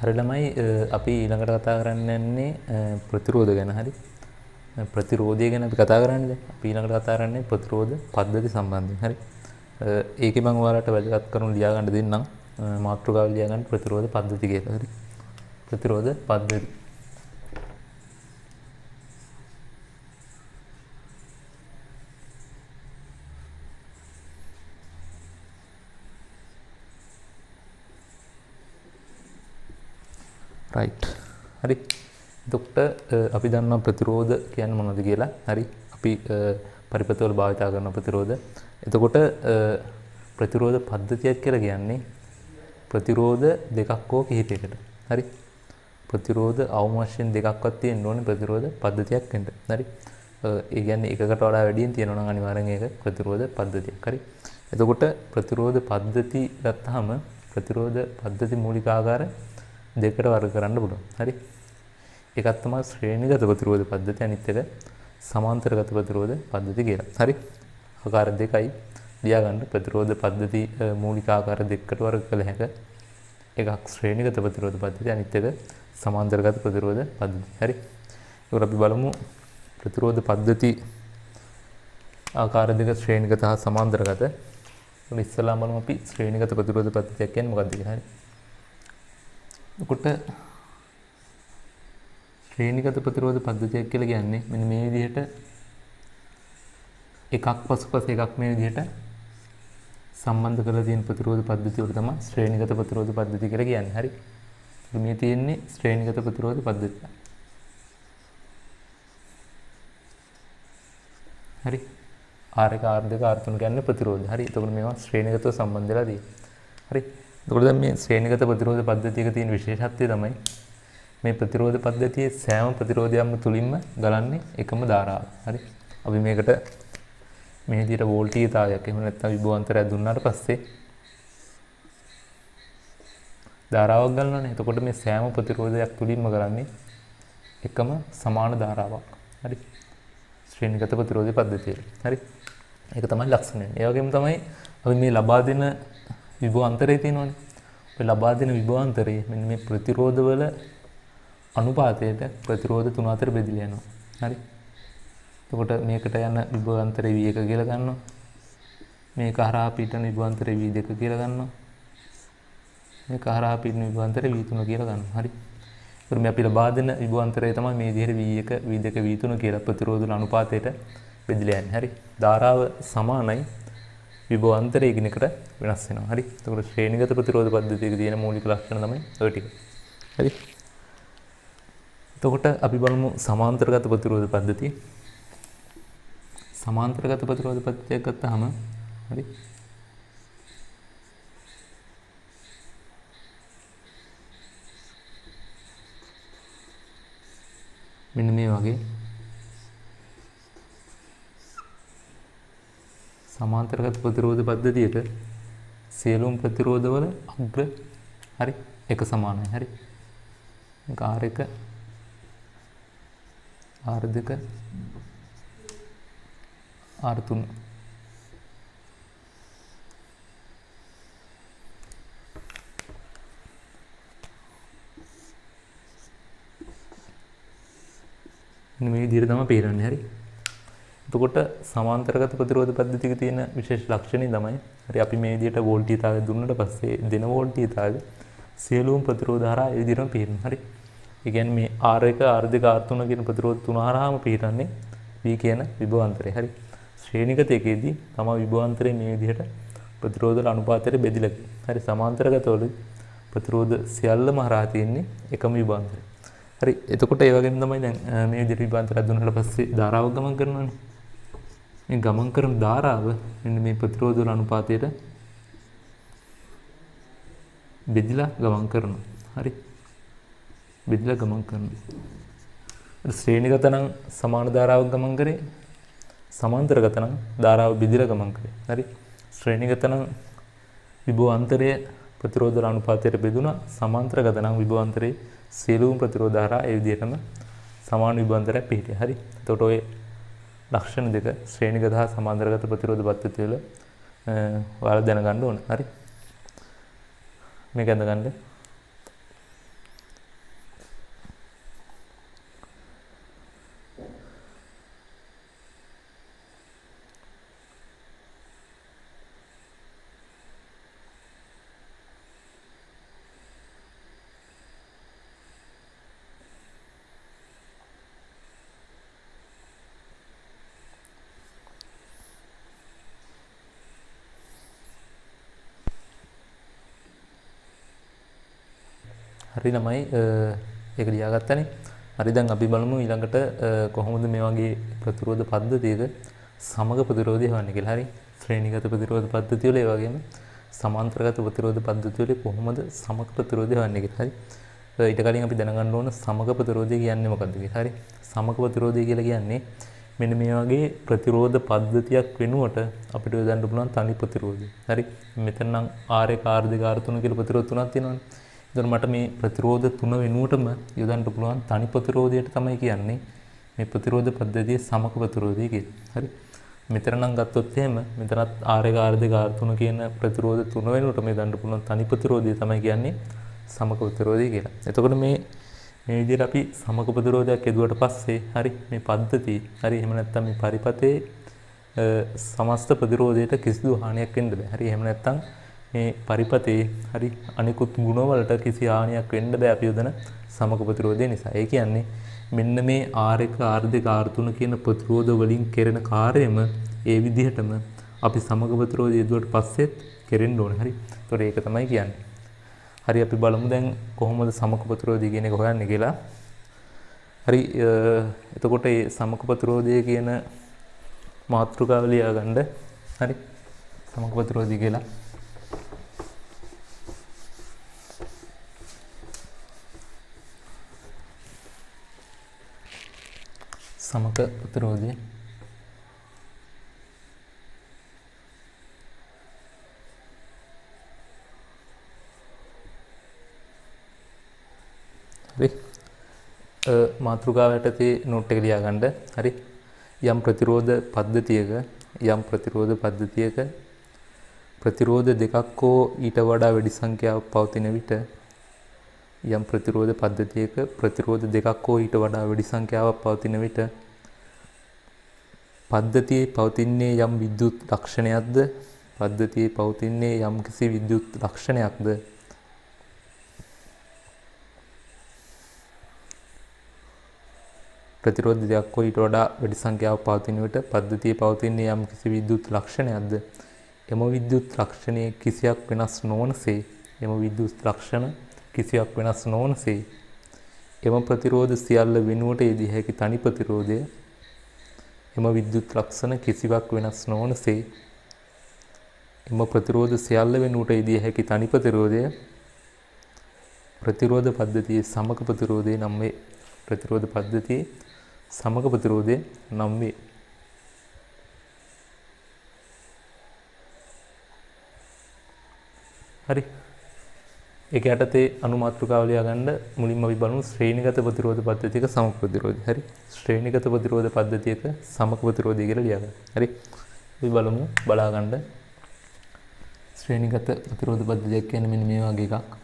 හරි ළමයි අපි ඊළඟට කතා කරන්න යන්නේ ප්‍රතිරෝධ ගැන. හරි. ප්‍රතිරෝධය ගැන අපි කතා කරන්නේ. අපි ඊළඟට කතා කරන්නේ ප්‍රතිරෝධ පද්ධති සම්බන්ධයෙන්. හරි. ඒකේ මම ඔයාලට වැදගත් කරුණු ලියා ගන්න දෙන්නම්. මාතෘකාව ලියා ගන්න ප්‍රතිරෝධ පද්ධති කියලා. හරි. ප්‍රතිරෝධ පද්ධති. right. හරි. එතකොට අපි දන්නවා ප්‍රතිරෝධ කියන්නේ මොනවද කියලා. හරි. අපි පරිපථවල භාවිත කරන ප්‍රතිරෝධ. එතකොට ප්‍රතිරෝධ පද්ධතියක් කියලා කියන්නේ ප්‍රතිරෝධ දෙකක් හෝ කිහිපයකට. හරි. ප්‍රතිරෝධ අවම වශයෙන් දෙකක්වත් තියෙන්න ඕනේ ප්‍රතිරෝධ පද්ධතියක් වෙන්න. හරි. ඒ කියන්නේ එකකට වඩා වැඩියෙන් තියෙනවා නම් අනිවාර්යෙන් ඒක ප්‍රතිරෝධ පද්ධතියක්. හරි. එතකොට ප්‍රතිරෝධ පද්ධති ගත්තාම ප්‍රතිරෝධ පද්ධති මූලික ආකාර දෙකට වර්ග කරන්න පුළුවන්. හරි. එකක් තමයි ශ්‍රේණිගත ප්‍රතිරෝධ පද්ධතිය, අනිත් එක සමාන්තරගත ප්‍රතිරෝධ පද්ධතිය කියලා. හරි. ආකාර දෙකයි ලියා ගන්න. ප්‍රතිරෝධ පද්ධති මූලික ආකාර දෙකකට වර්ග කළ හැක. එකක් ශ්‍රේණිගත ප්‍රතිරෝධ පද්ධතිය, අනිත් එක සමාන්තරගත ප්‍රතිරෝධ පද්ධතිය. හරි. ඒකට අපි බලමු ප්‍රතිරෝධ පද්ධති ආකාර දෙක ශ්‍රේණිගත හා සමාන්තරගත. ඉස්සෙල්ලාම බලමු අපි ශ්‍රේණිගත ප්‍රතිරෝධ පද්ධතියක් කියන්නේ මොකක්ද කියලා. හරි. එතකොට ශ්‍රේණිගත ප්‍රතිරෝධ පද්ධතියක් කියලා කියන්නේ මෙන්න මේ විදිහට එකක් පසුපස එකක් මේ විදිහට සම්බන්ධ කරලා තියෙන ප්‍රතිරෝධ පද්ධතිය වල තමයි ශ්‍රේණිගත ප්‍රතිරෝධ පද්ධතිය කියලා කියන්නේ. හරි. මේ තියෙන්නේ ශ්‍රේණිගත ප්‍රතිරෝධ පද්ධතිය. හරි. R1 R2 R3 කියන්නේ ප්‍රතිරෝධ. හරි. එතකොට මේවා ශ්‍රේණිගතව සම්බන්ධ වෙලා තියෙනවා. හරි. එතකොට දැන් මේ ශ්‍රේණිගත ප්‍රතිරෝධ පද්ධතියක තියෙන විශේෂත්වය තමයි මේ ප්‍රතිරෝධ පද්ධතියේ සෑම ප්‍රතිරෝධයක්ම තුලින්ම ගලන්නේ එකම ධාරාව. හරි. අපි මේකට මේ විදිහට වෝල්ටීයතාවයක් එහෙම නැත්නම් විභවාන්තරයක් දුන්නාට පස්සේ ධාරාවක් ගලනවානේ. එතකොට මේ සෑම ප්‍රතිරෝධයක් තුලින්ම ගලන්නේ එකම සමාන ධාරාවක්. හරි. ශ්‍රේණිගත ප්‍රතිරෝධ පද්ධතිය. හරි. ඒක තමයි ලක්ෂණය. ඒ වගේම තමයි අපි මේ ලබා දෙන විභවාන්තරය තියෙනවානේ. ඔය ලබා දෙන විභවාන්තරයේ මෙන්න මේ ප්‍රතිරෝධවල අනුපාතයට ප්‍රතිරෝධ තුන අතර බෙදලා යනවා. හරි. එතකොට මේකට යන විභවාන්තරය V1 කියලා ගන්නවා. මේක හරහා පිටන විභවාන්තරය V2 කියලා ගන්නවා. මේක හරහා පිටන විභවාන්තරය V3 කියලා ගන්නවා. හරි. එතකොට මේ අපි ලබා දෙන විභවාන්තරය තමයි මේ විදිහට V1 V2 V3 කියලා ප්‍රතිරෝධ වල අනුපාතයට බෙදලා යන්නේ. හරි. ධාරාව සමානයි. විභවාන්තරය එකිනෙකට වෙනස් වෙනවා. හරි. එතකොට ශ්‍රේණිගත ප්‍රතිරෝධ පද්ධතියක තියෙන මූලික ලක්ෂණ තමයි ඔය ටික. හරි. එතකොට අපි බලමු සමාන්තරගත ප්‍රතිරෝධ පද්ධතිය. සමාන්තරගත ප්‍රතිරෝධ පද්ධතියක් ගත්තාම හරි. මෙන්න මේ වගේ සමාන්තරගත ප්‍රතිරෝධ පද්ධතියට සියලුම ප්‍රතිරෝධවල අග්‍ර හරි එක සමානයි. හරි. මේක R1 R2 R3 මේ විදිහට තමයි පේරන්නේ. හරි. එතකොට සමාන්තරගත ප්‍රතිරෝධ පද්ධතියක තියෙන විශේෂ ලක්ෂණය තමයි හරි අපි මේ විදිහට වෝල්ටීයතාවය දුන්නට පස්සේ දෙන වෝල්ටීයතාවය සියලුම ප්‍රතිරෝධ හරහා ඒ විදිහටම පේනවා. හරි. ඒ කියන්නේ මේ R1 R2 R3 කියන ප්‍රතිරෝධ තුන හරහාම පේරන්නේ V කියන විභවාන්තරය. හරි. ශ්‍රේණිගතයකදී තමයි විභවාන්තරය මේ විදිහට ප්‍රතිරෝධ වල අනුපාතයට බෙදලා තියෙන්නේ. හරි. සමාන්තරගතවල ප්‍රතිරෝධ සියල්ලම හරහා තියෙන්නේ එකම විභවාන්තරය. හරි. එතකොට ඒ වගේම තමයි දැන් මේ විදිහට විභවාන්තරයක් දුන්නාට පස්සේ ධාරාවක් ගමන් කරනවානේ. මේ ගමන් කරන ධාරාව මෙන්න මේ ප්‍රතිරෝධ වල අනුපාතයට බෙදලා ගමන් කරනවා. හරි. බෙදලා ගමන් කරනවා. ශ්‍රේණිගත නම් සමාන ධාරාවක් ගමන් කරේ. සමාන්තරගත නම් ධාරාව බෙදලා ගමන් කරේ. හරි. ශ්‍රේණිගත නම් විභවාන්තරය ප්‍රතිරෝධ වල අනුපාතයට බෙදුණා. සමාන්තරගත නම් විභවාන්තරයේ සියලුම ප්‍රතිරෝධ හරහා ඒ විදිහටම සමාන විභවාන්තරයක් පිහිටියා. හරි. එතකොට ඔය ලක්ෂණ දෙක ශ්‍රේණිගත හා සමාන්තරගත ප්‍රතිරෝධ පද්ධතිය වල ඔයාලා දැනගන්න ඕන. හරි. මේක අඳගන්න. හරි ළමයි ඒක ලියාගත්තනේ. හරි දැන් අපි බලමු ඊළඟට කොහොමද මේ වගේ ප්‍රතිරෝධ පද්ධතියක සමග ප්‍රතිරෝධය හොයන්නේ කියලා. හරි. ශ්‍රේණිගත ප්‍රතිරෝධ පද්ධතිය වල ඒ වගේම සමාන්තරගත ප්‍රතිරෝධ පද්ධතිය වල කොහොමද සමග ප්‍රතිරෝධය හොයන්නේ කියලා. හරි. ඊට කලින් අපි දැනගන්න ඕන සමග ප්‍රතිරෝධය කියන්නේ මොකක්ද කියලා. හරි. සමග ප්‍රතිරෝධය කියලා කියන්නේ මෙන්න මේ වගේ ප්‍රතිරෝධ පද්ධතියක් වෙනුවට අපිට යොදන්න පුළුවන් තනි ප්‍රතිරෝධය. හරි. මෙතන නම් R1 R2 R3 කියලා ප්‍රතිරෝධ තුනක් තියෙනවානේ. එතකොට මට මේ ප්‍රතිරෝධ තුන වෙනුවටම යොදන්න පුළුවන් තනි ප්‍රතිරෝධයට තමයි කියන්නේ මේ ප්‍රතිරෝධ පද්ධතියේ සමග ප්‍රතිරෝධය කියලා. හරි. මෙතන නම් ගත්තොත් එහෙම මෙතනත් R1 R2 R3 කියන ප්‍රතිරෝධ තුන වෙනුවට මේ දාන්න පුළුවන් තනි ප්‍රතිරෝධය තමයි කියන්නේ සමග ප්‍රතිරෝධය කියලා. එතකොට මේ විදිහට අපි සමග ප්‍රතිරෝධයක් යදුවට පස්සේ හරි මේ පද්ධතිය හරි එහෙම නැත්නම් මේ පරිපතේ සමස්ත ප්‍රතිරෝධයට කිසිදු හානියක් වෙන්න බෑ. හරි එහෙම නැත්නම් මේ පරිපතේ හරි අනිකුත් ගුණවලට කිසි හානියක් වෙන්න බෑ අපි යොදන සමග ප්‍රතිරෝධය නිසා. ඒ කියන්නේ මෙන්න මේ R1 R2 R3 කියන ප්‍රතිරෝධ වලින් කෙරෙන කාර්යම ඒ විදිහටම අපි සමග ප්‍රතිරෝධය යදුවට පස්සෙත් කෙරෙන්න ඕනේ. හරි. ඒතකොට ඒක තමයි කියන්නේ. හරි අපි බලමු දැන් කොහොමද සමග ප්‍රතිරෝධය කියන එක හොයන්නේ කියලා. හරි එතකොට මේ සමග ප්‍රතිරෝධය කියන මාතෘකාව ලියාගන්න. හරි. සමග ප්‍රතිරෝධය කියලා. සමග ප්‍රතිරෝධය හරි මාතෘකාව යටතේ නෝට් එක ලියා ගන්න. හරි යම් ප්‍රතිරෝධ පද්ධතියක ප්‍රතිරෝධ දෙකක් හෝ ඊට වඩා වැඩි සංඛ්‍යාවක් පවතින විට යම් ප්‍රතිරෝධ පද්ධතියක ප්‍රතිරෝධ දෙකක් හෝ ඊට වඩා වැඩි සංඛ්‍යාවක් පවතින විට පද්ධතියේ පවතින්නේ යම් විද්‍යුත් ලක්ෂණයක්ද කිසි විද්‍යුත් ලක්ෂණයක්ද ප්‍රතිරෝධ දෙකක් හෝ ඊට වඩා වැඩි සංඛ්‍යාවක් පවතින විට පද්ධතියේ පවතින්නේ යම් කිසි විද්‍යුත් ලක්ෂණයක්ද එම විද්‍යුත් ලක්ෂණයේ කිසියක් වෙනස් නොවනසේ එම ප්‍රතිරෝධ සියල්ල වෙනුවට යෙදිය හැකි තනි ප්‍රතිරෝධය එම විද්‍යුත් ලක්ෂණ කිසිවක් වෙනස් නොවනසේ එම ප්‍රතිරෝධ සියල්ල වෙනුවට යෙදිය හැකි තනි ප්‍රතිරෝධය ප්‍රතිරෝධ පද්ධතියේ සමග ප්‍රතිරෝධය නම් වේ. ප්‍රතිරෝධ පද්ධතියේ සමග ප්‍රතිරෝධය නම් වේ. හරි. ඒක යටතේ අනුමාත්‍රිකාව ලියා ගන්න මුලින්ම අපි බලමු ශ්‍රේණිගත ප්‍රතිරෝධ පද්ධතියක සමග ප්‍රතිරෝධය. හරි. ශ්‍රේණිගත ප්‍රතිරෝධ පද්ධතියක සමග ප්‍රතිරෝධය කියලා ලියා ගන්න. හරි. අපි බලමු බලා ගන්න. ශ්‍රේණිගත ප්‍රතිරෝධ පද්ධතියක් කියන්නේ මෙන්න මේ වගේ එකක්.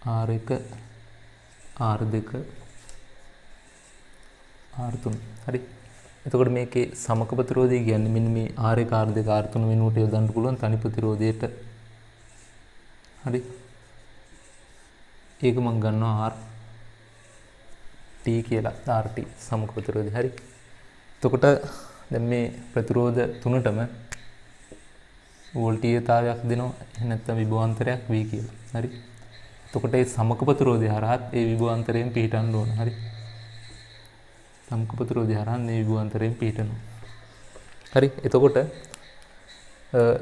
R1 R2 R3 හරි. එතකොට මේකේ සමග ප්‍රතිරෝධය කියන්නේ මෙන්න මේ R1 R2 R3 වෙනුවට යොදන්න පුළුවන් තනි ප්‍රතිරෝධයට. හරි. ඒක මම ගන්නවා RT කියලා. RT සමග ප්‍රතිරෝධය. හරි. එතකොට දැන් මේ ප්‍රතිරෝධ තුනටම වෝල්ටීයතාවයක් දෙනවා. එහෙම නැත්නම් විභවාන්තරයක් V කියලා. හරි. එතකොට ඒ සමග ප්‍රතිරෝධය හරහත් ඒ විභවාන්තරයෙන් පිහිටන්න ඕන. හරි. සමග ප්‍රතිරෝධය හරහා මේ විභවාන්තරයෙන් පිහිටනවා. හරි. එතකොට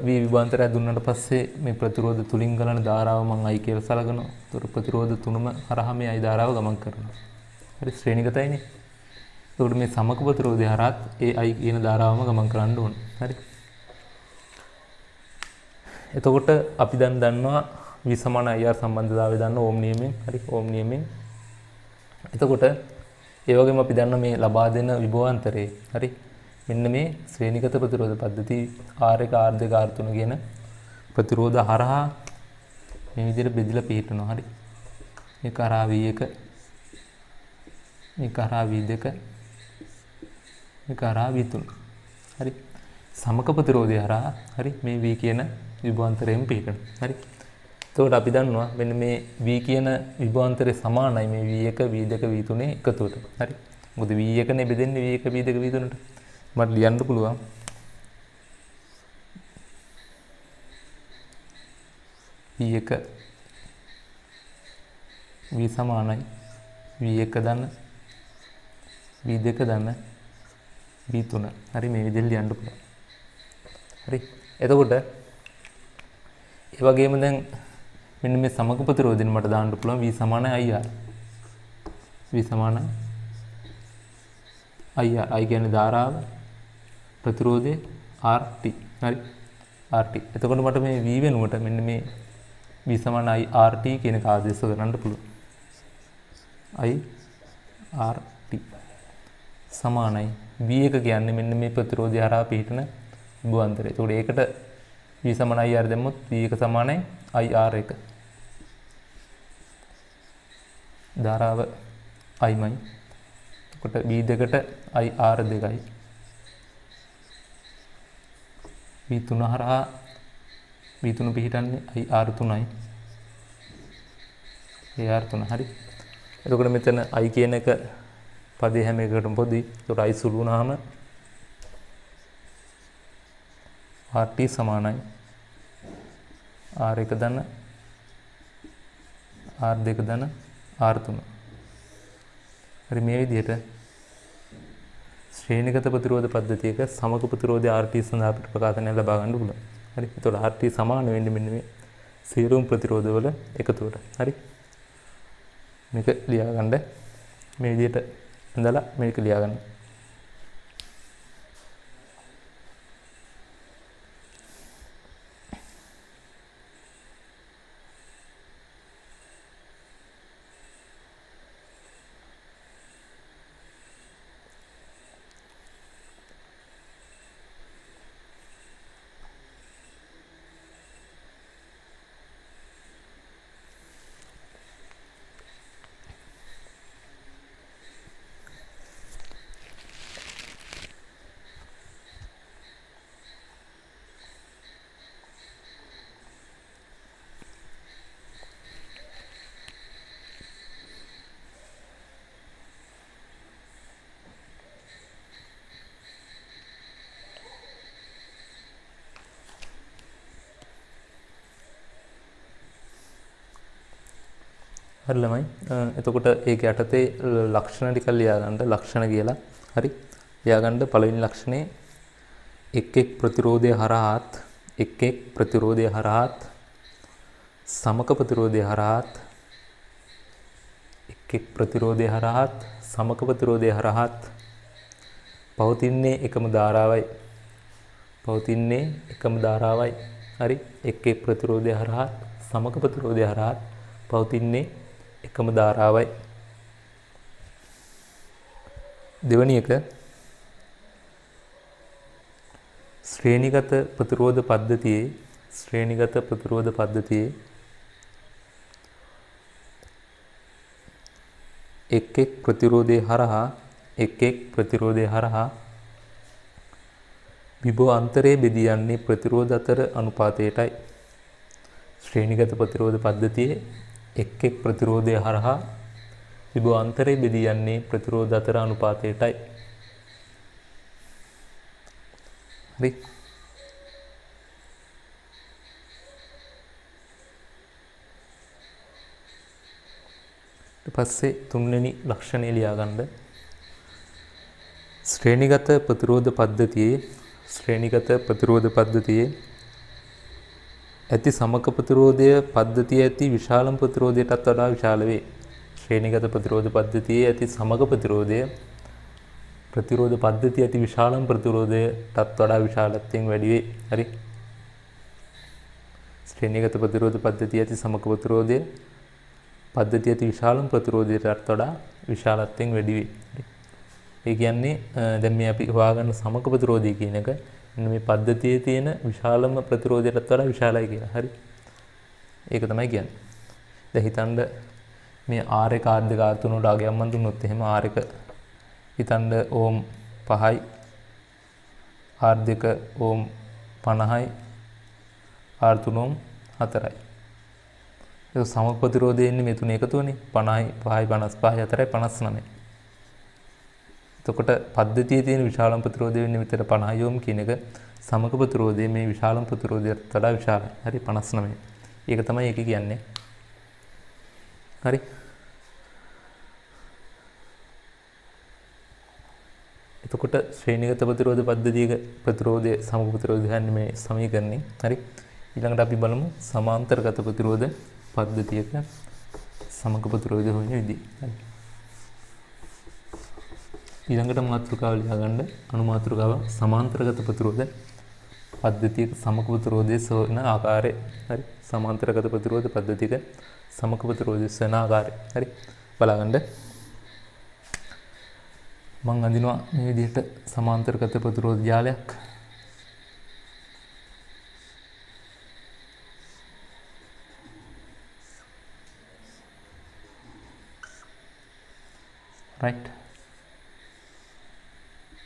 V විභවාන්තරය දුන්නාට පස්සේ මේ ප්‍රතිරෝධ තුලින් ගලන ධාරාව මම I කියලා සලකනවා. ඒතර ප්‍රතිරෝධ තුනම හරහා මේ I ධාරාව ගමන් කරනවා. හරි. ශ්‍රේණිගතයිනේ. එතකොට මේ සමග ප්‍රතිරෝධය හරහත් ඒ I කියන ධාරාවම ගමන් කරන්න ඕන. හරි. එතකොට අපි දැන් දන්නවා V සමාන IR සම්බන්ධතාවය දන්න ඕම් නියමයෙන්. හරි. ඕම් නියමයෙන්. එතකොට ඒ වගේම අපි දන්න මේ ලබා දෙන විභවාන්තරේ. හරි. මෙන්න මේ ශ්‍රේණිගත ප්‍රතිරෝධ පද්ධති R1 R2 R3 කියන ප්‍රතිරෝධ හරහා මේ විදිහට බෙදලා පිහිටනවා. හරි. මේක හරහා V1 මේක හරහා V2 මේක හරහා V3. හරි. සමග ප්‍රතිරෝධය හරහා හරි මේ V කියන විභවාන්තරයෙන් පිහිටනවා. හරි. එතකොට අපි දන්නවා මෙන්න මේ V කියන විභවාන්තරේ සමානයි මේ V1 V2 V3 එකතුවට. හරි. මොකද V1 නේ බෙදෙන්නේ V1 V2 V3ට. මට ලියන්න පුළුවන් V1 V සමානයි V1 දන්න V2 දන්න V3. හරි මේ විදිහට ලියන්න පුළුවන්. හරි. එතකොට ඒ වගේම දැන් මෙන්න මේ සමග ප්‍රතිරෝධයෙන් මට දාන්න පුළුවන් V සමානයි IR. V සමානයි IR. I කියන්නේ ධාරාව ප්‍රතිරෝධය RT. හරි. RT. එතකොට මට මේ V වෙනුවට මෙන්න මේ V සමානයි RT කියන එක ආදේශ කරන්න පුළුවන්. IRT සමානයි V1 කියන්නේ මෙන්න මේ ප්‍රතිරෝධය හරහා පිහිටන විභවාන්තරය. එතකොට ඒකට V සමානයි IR දැම්මොත් V1 සමානයි IR1. ධාරාව I මයි. එතකොට V2ට IR2යි. V3 හරහා V3 පිහිටන්නේ IR3යි. AR3 හරි. එතකොට මෙතන I කියන එක පදේ හැම එකකටම පොදුයි. එතකොට I සුළු වුණාම RT සමානයි R1 ධන R2 ධන R3. හරි මේ විදිහට ශ්‍රේණිගත ප්‍රතිරෝධ පද්ධතියක සමග ප්‍රතිරෝධය RT සඳහා අපිට ප්‍රකාශනයක් ලබා ගන්න පුළුවන්. හරි. එතකොට RT සමාන වෙන්නේ මෙන්න මේ සියලුම ප්‍රතිරෝධවල එකතුවට. හරි. මේක ලියා ගන්න. මේ විදිහට ඉඳලා මේක ලියා ගන්න. හරි ළමයි. එතකොට ඒක යටතේ ලක්ෂණ ටික ලියා ගන්න. ලක්ෂණ කියලා. හරි. ලියා ගන්න පළවෙනි ලක්ෂණේ එක් ප්‍රතිරෝධය හරහාත් එක් ප්‍රතිරෝධය හරහාත් සමක ප්‍රතිරෝධය හරහාත් එක් ප්‍රතිරෝධය හරහාත් සමක ප්‍රතිරෝධය හරහාත් පවතින්නේ එකම ධාරාවයි. පවතින්නේ එකම ධාරාවයි. හරි. එක් ප්‍රතිරෝධය හරහාත් සමක ප්‍රතිරෝධය හරහාත් පවතින්නේ එකම ධාරාවයි. දෙවැනි එක ශ්‍රේණිගත ප්‍රතිරෝධ පද්ධතියේ එක් ප්‍රතිරෝධය හරහා විභව අන්තරයේ බෙදී යන්නේ ප්‍රතිරෝධ අතර අනුපාතයටයි. ශ්‍රේණිගත ප්‍රතිරෝධ පද්ධතියේ එක් ප්‍රතිරෝධය හරහා විභව අන්තරයේ බෙදී යන්නේ ප්‍රතිරෝධ අතර අනුපාතයටයි. හරි. ඊට පස්සේ තුන්වෙනි ලක්ෂණය ලියා ගන්න. ශ්‍රේණිගත ප්‍රතිරෝධ පද්ධතියේ ඇති සමක ප්‍රතිරෝධය පද්ධතිය ඇති විශාලම ප්‍රතිරෝධයටත් වඩා විශාල වේ. ශ්‍රේණිගත ප්‍රතිරෝධ පද්ධතියේ ඇති සමක ප්‍රතිරෝධ පද්ධතිය ඇති විශාලම ප්‍රතිරෝධයටත් වඩා විශාලත්වයෙන් වැඩි වේ. හරි. ශ්‍රේණිගත ප්‍රතිරෝධ පද්ධතිය ඇති සමක ප්‍රතිරෝධය පද්ධතිය ඇති විශාලම ප්‍රතිරෝධයටත් වඩා විශාලත්වයෙන් වැඩි වේ. ඒ කියන්නේ දැන් මේ අපි හොයාගන්න සමක ප්‍රතිරෝධය කියන එක මේ පද්ධතියේ තියෙන විශාලම ප්‍රතිරෝධයටත් වඩා විශාලයි කියලා. හරි. ඒක තමයි කියන්නේ. දැන් හිතන්න මේ R1 R2 R3 වලට ආගයක් මන් දුන්නොත් එහෙම R1 හිතන්න ඕම් 5යි R2 ඕම් 50යි R3 ඕම් 4යි. ඒක සමක ප්‍රතිරෝධය එන්නේ මේ තුන එකතුවනේ 50යි 5යි 55යි 4යි 59යි. එතකොට පද්ධතියේ තියෙන විශාලම ප්‍රතිරෝධය වෙන්නේ විතර 50 ඕම් කියන එක සමක ප්‍රතිරෝධයේ මේ විශාලම ප්‍රතිරෝධයට වඩා විශාලයි. හරි 59. ඒක තමයි ඒක කියන්නේ. හරි. එතකොට ශ්‍රේණිගත ප්‍රතිරෝධ පද්ධතියක ප්‍රතිරෝධය සමක ප්‍රතිරෝධය කියන්නේ මේ සමීකරණේ. හරි. ඊළඟට අපි බලමු සමාන්තරගත ප්‍රතිරෝධ පද්ධතියක සමක ප්‍රතිරෝධය හොයන විදිහ. හරි. ඊළඟට මාතෘකාව ලියා ගන්න අනුමාතෘකාව සමාන්තරගත ප්‍රතිරෝධ පද්ධතියක සමක ප්‍රතිරෝධය සොයන ආකාරය. හරි. සමාන්තරගත ප්‍රතිරෝධ පද්ධතියක සමක ප්‍රතිරෝධය සොයන ආකාරය. හරි. බලගන්න. මම අඳිනවා මේ විදිහට සමාන්තරගත ප්‍රතිරෝධ ජාලයක්. right.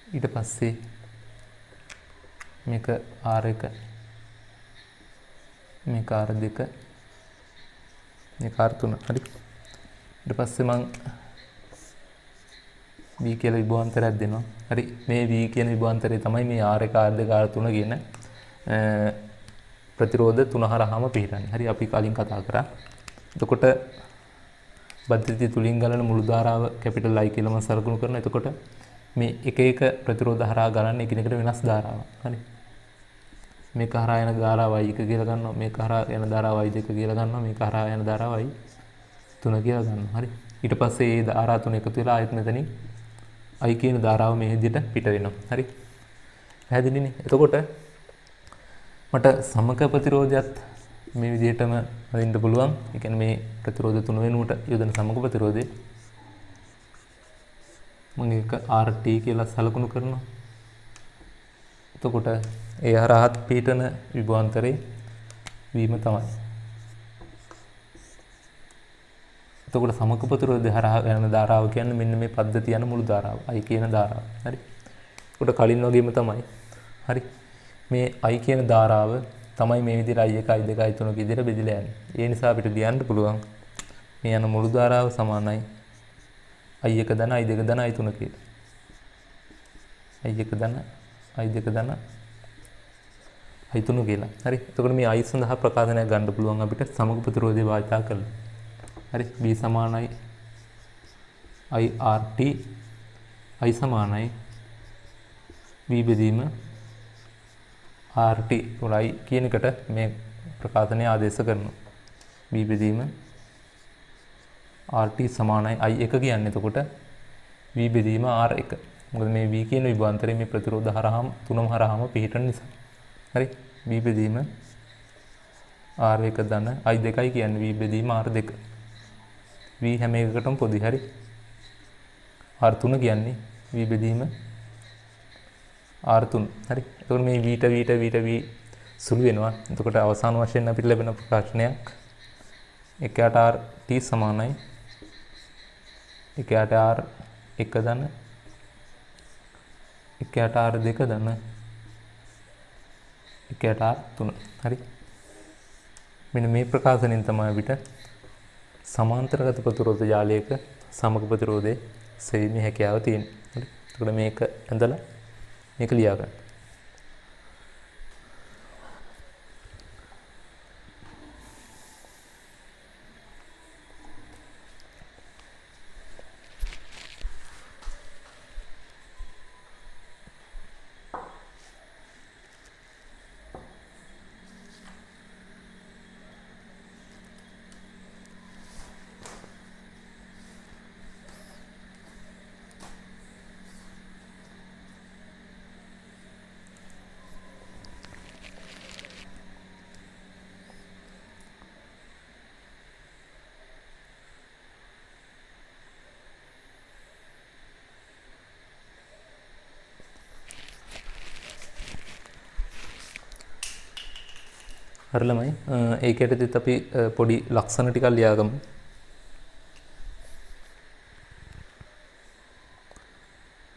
ඊට පස්සේ මේක R1 මේක R2 මේක R3 හරි. ඊට පස්සේ මම V කියලා විභවාන්තරයක් දෙනවා. හරි. මේ V කියන විභවාන්තරය තමයි මේ R1 R2 R3 කියන ප්‍රතිරෝධ තුන හරහාම පිළිගන්නේ. හරි. අපි කලින් කතා කරා. එතකොට පද්ධතිය තුලින් ගලන මුළු ධාරාව කැපිටල් I කියලා මම සලකුණු කරනවා. එතකොට මේ එක එක ප්‍රතිරෝධ හරහා ගලන්නේ එකිනෙකට වෙනස් ධාරාවක්. හරි. මේක හරහා යන ධාරාව I1 කියලා ගන්නවා. මේක හරහා යන ධාරාව I2 කියලා ගන්නවා. මේක හරහා යන ධාරාව I3 කියලා ගන්නවා. හරි. ඊට පස්සේ මේ ධාරා තුන එකතු වෙලා ආයෙත් මෙතනින් I කියන ධාරාව මේ විදිහට පිට වෙනවා. හරි. පැහැදිලිනේ? එතකොට මට සමක ප්‍රතිරෝධයත් මේ විදිහටම හදින්න පුළුවන්. ඒ කියන්නේ මේ ප්‍රතිරෝධ තුන වෙනුවට යොදන සමක ප්‍රතිරෝධය මම ඒක RT කියලා සලකුණු කරනවා. එතකොට ඒ හරහත් පීඨන විභවාන්තරේ වීම තමයි. එතකොට සමක ප්‍රතිරෝධය හරහා යන ධාරාව කියන්නේ මෙන්න මේ පද්ධතිය යන මුළු ධාරාව. I කියන ධාරාව. හරි. එතකොට කලින් වගේම තමයි. හරි. මේ I කියන ධාරාව තමයි මේ විදිහට I1 I2 I3 විදිහට බෙදලා යන්නේ. ඒ නිසා අපිට ලියන්න පුළුවන් මේ යන මුළු ධාරාව සමානයි I1 ධන I2 ධන I3 කියලා. I1 ධන I2 ධන I3 කියලා. හරි. එතකොට මේ I සඳහා ප්‍රකාශනයක් ගන්න පුළුවන් අපිට සමක ප්‍රතිරෝධය භාවිතා කරලා. හරි. B සමානයි IRT I සමානයි V බෙදීම RT උලයි කියන එකට මේ ප්‍රකාශනය ආදේශ කරනවා. V බෙදීම RT සමානයි I1 කියන්නේ එතකොට V බෙදීම R1. මොකද මේ V කියන විභවාන්තරයේ මේ ප්‍රතිරෝධ හරහාම තුනම හරහාම පිහිටන නිසා. හරි. V බෙදීම R1 ධන I2යි කියන්නේ V බෙදීම R2. V හැම එකකටම පොදි. හරි. R3 කියන්නේ V බෙදීම R3. හරි. එතකොට මේ V සුළු වෙනවා. එතකොට අවසාන වශයෙන් අපිට ලැබෙන ප්‍රකාශනයක් එකයට RT සමානයි එකයට R1 ධන එකයට R2 ධන එකයට R3. හරි. මෙන්න මේ ප්‍රකාශනෙන් තමයි අපිට සමාන්තරගත ප්‍රතිරෝධ ජාලයක සමක ප්‍රතිරෝධයේ සෙවීමේ හැකියාව තියෙනවා. හරි. එතකොට මේක ඇඳලා මේක ලියා ගන්න. හරි ළමයි. ඒකටදිත් අපි පොඩි ලක්ෂණ ටිකක් ලියාගමු.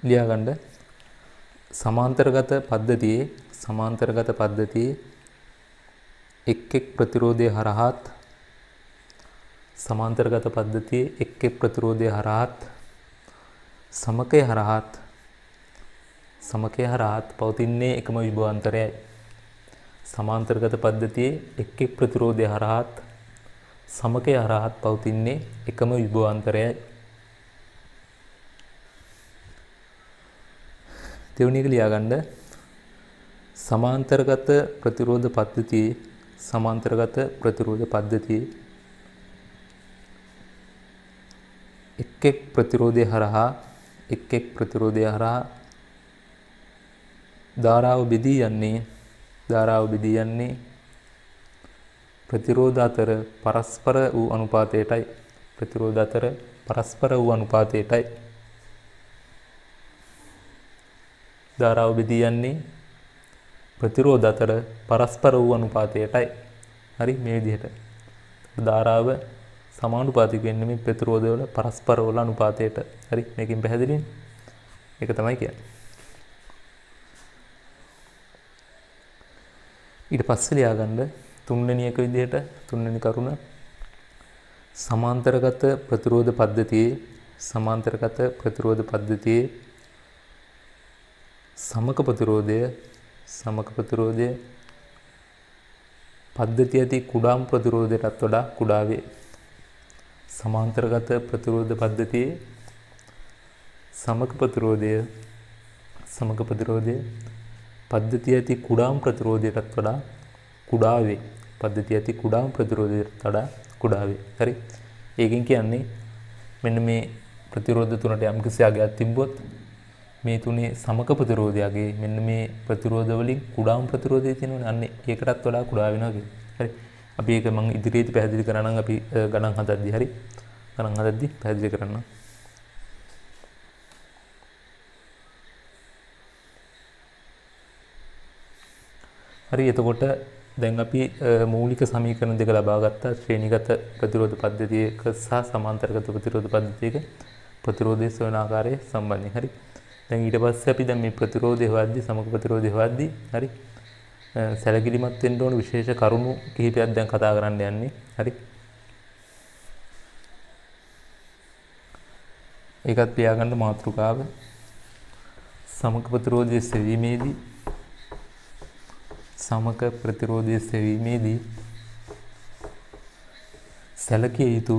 ලියාගන්න සමාන්තරගත පද්ධතියේ එක් ප්‍රතිරෝධය හරහාත් සමාන්තරගත පද්ධතියේ එක් ප්‍රතිරෝධය හරහාත් සමකය හරහාත් සමකය හරහාත් පවතින්නේ එකම විභවාන්තරයයි. සමාන්තරගත පද්ධතියේ එක් එක් ප්‍රතිරෝධය හරහාත් සමකය හරහාත් පවතින්නේ එකම විභවාන්තරයයි. දෙවෙනි එක ලියාගන්න. සමාන්තරගත ප්‍රතිරෝධ පද්ධතියේ එක් එක් ප්‍රතිරෝධය හරහා ධාරාව බෙදී යන්නේ ප්‍රතිරෝධ අතර පරස්පර වූ අනුපාතයටයි. ධාරාව බෙදී යන්නේ ප්‍රතිරෝධ අතර පරස්පර වූ අනුපාතයටයි. හරි, මේ විදිහට ධාරාව සමානුපාතික වෙන්නේ මේ ප්‍රතිරෝධ වල පරස්පර වල අනුපාතයට. හරි, මේකෙන් පැහැදිලිනේ? ඒක තමයි කියන්නේ. ඊට පස්සේ ලියාගන්න තුන්වෙනි එක විදිහට තුන්වෙනි කරුණ සමාන්තරගත ප්‍රතිරෝධ පද්ධතියේ සමක ප්‍රතිරෝධය පද්ධතිය ඇති කුඩාම ප්‍රතිරෝධයටත් වඩා කුඩා වේ. සමාන්තරගත ප්‍රතිරෝධ පද්ධතියේ සමක ප්‍රතිරෝධය පද්ධතිය ඇති කුඩාම ප්‍රතිරෝධයටත් වඩා කුඩා වේ. හරි. ඒකෙන් කියන්නේ මෙන්න මේ ප්‍රතිරෝධ තුනට යම් කිසි අගයක් තිබ්බොත් මේ තුනේ සමක ප්‍රතිරෝධයගේ මෙන්න මේ ප්‍රතිරෝධ වලින් කුඩාම ප්‍රතිරෝධය තියෙනවනේ. අන්න ඒකටත් වඩා කුඩා වෙනවා කියන්නේ. හරි. අපි ඒක මම ඉදිරියේදී පැහැදිලි කරනවා නම් අපි ගණන් හදද්දී පැහැදිලි කරන්න. හරි, එතකොට දැන් අපි මූලික සමීකරණ දෙක ලබා ගත්තා. ශ්‍රේණිගත ප්‍රතිරෝධ පද්ධතියක සහ සමාන්තරගත ප්‍රතිරෝධ පද්ධතියක ප්‍රතිරෝධයේ සොයන ආකාරය සම්බන්ධයෙන්. හරි. දැන් ඊට පස්සේ අපි දැන් මේ ප්‍රතිරෝධය හොයද්දී සමග ප්‍රතිරෝධය හොයද්දී හරි සැලකිලිමත් වෙන්න ඕන විශේෂ කරුණු කිහිපයක් දැන් කතා කරන්න යන්නේ. හරි. ඒකත් පියාගන්න මාතෘකාව සමග ප්‍රතිරෝධයේ සෙවීමේදී සැලකිය යුතු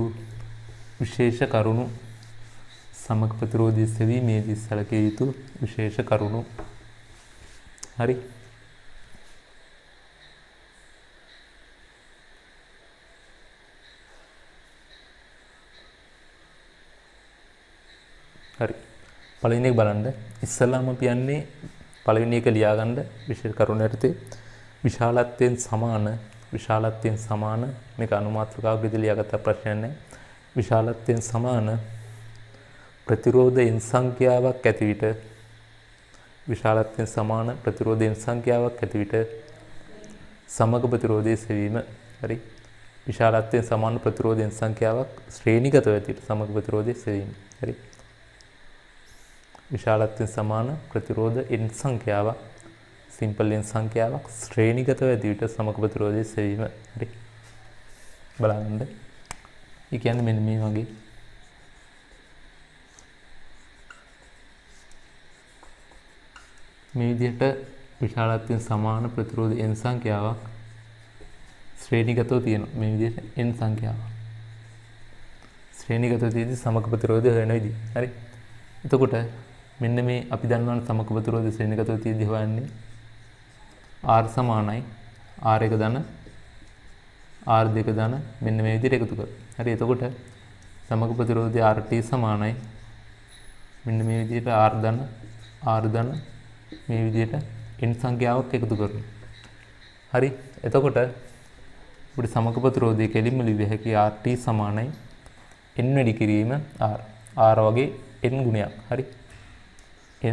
විශේෂ කරුණු සමග ප්‍රතිරෝධයේ සෙවීමේදී සැලකිය යුතු විශේෂ කරුණු. හරි. පළවෙනි එක බලන්න. ඉස්සල්ලාම අපි යන්නේ පළවෙනි එක ලියාගන්න විශේෂ කරුණ යටතේ විශාලත්වයෙන් සමාන මේක අනුමාත්‍රකාවක් විදිහට ලියාගත්ත ප්‍රශ්නයක් නැහැ. විශාලත්වයෙන් සමාන ප්‍රතිරෝධ n සංඛ්‍යාවක් ඇති විට සමග ප්‍රතිරෝධයේ සෙවීම. හරි. විශාලත්වයෙන් සමාන ප්‍රතිරෝධ n සංඛ්‍යාවක් ශ්‍රේණිගතව ඇති විට සමග ප්‍රතිරෝධයේ සෙවීම. හරි. විශාලත්වයෙන් සමාන ප්‍රතිරෝධ n සංඛ්‍යාවක් සිම්පල් n සංඛ්‍යාවක් ශ්‍රේණිගතව ඇති විට සමග ප්‍රතිරෝධයේ සෙවීම. හරි. බලන්න. ඒ කියන්නේ මෙන්න මේ වගේ මේ විදිහට විශාලත්වයෙන් සමාන ප්‍රතිරෝධ n සංඛ්‍යාවක් ශ්‍රේණිගතව තියෙනවා. මේ විදිහට n සංඛ්‍යාවක් ශ්‍රේණිගතව තියෙද්දි සමග ප්‍රතිරෝධය හොයන විදිහ. හරි. එතකොට මෙන්න මේ අපි දන්නවනේ සමග ප්‍රතිරෝධ ශ්‍රේණිගතව තියෙද්දි හොයන්නේ R සමානයි R1 ධන R2 ධන මෙන්න මේ විදිහට එකතු කරලා. හරි. එතකොට සමග ප්‍රතිරෝධය RT සමානයි මෙන්න මේ විදිහට R ධන මේ විදිහට n සංඛ්‍යාවක් එකතු කරනවා. හරි. එතකොට අපිට සමග ප්‍රතිරෝධය කෙලින්ම ලිවිය හැකි RT සමානයි n වැඩි කිරීම R වගේ n ගුණයක්. හරි.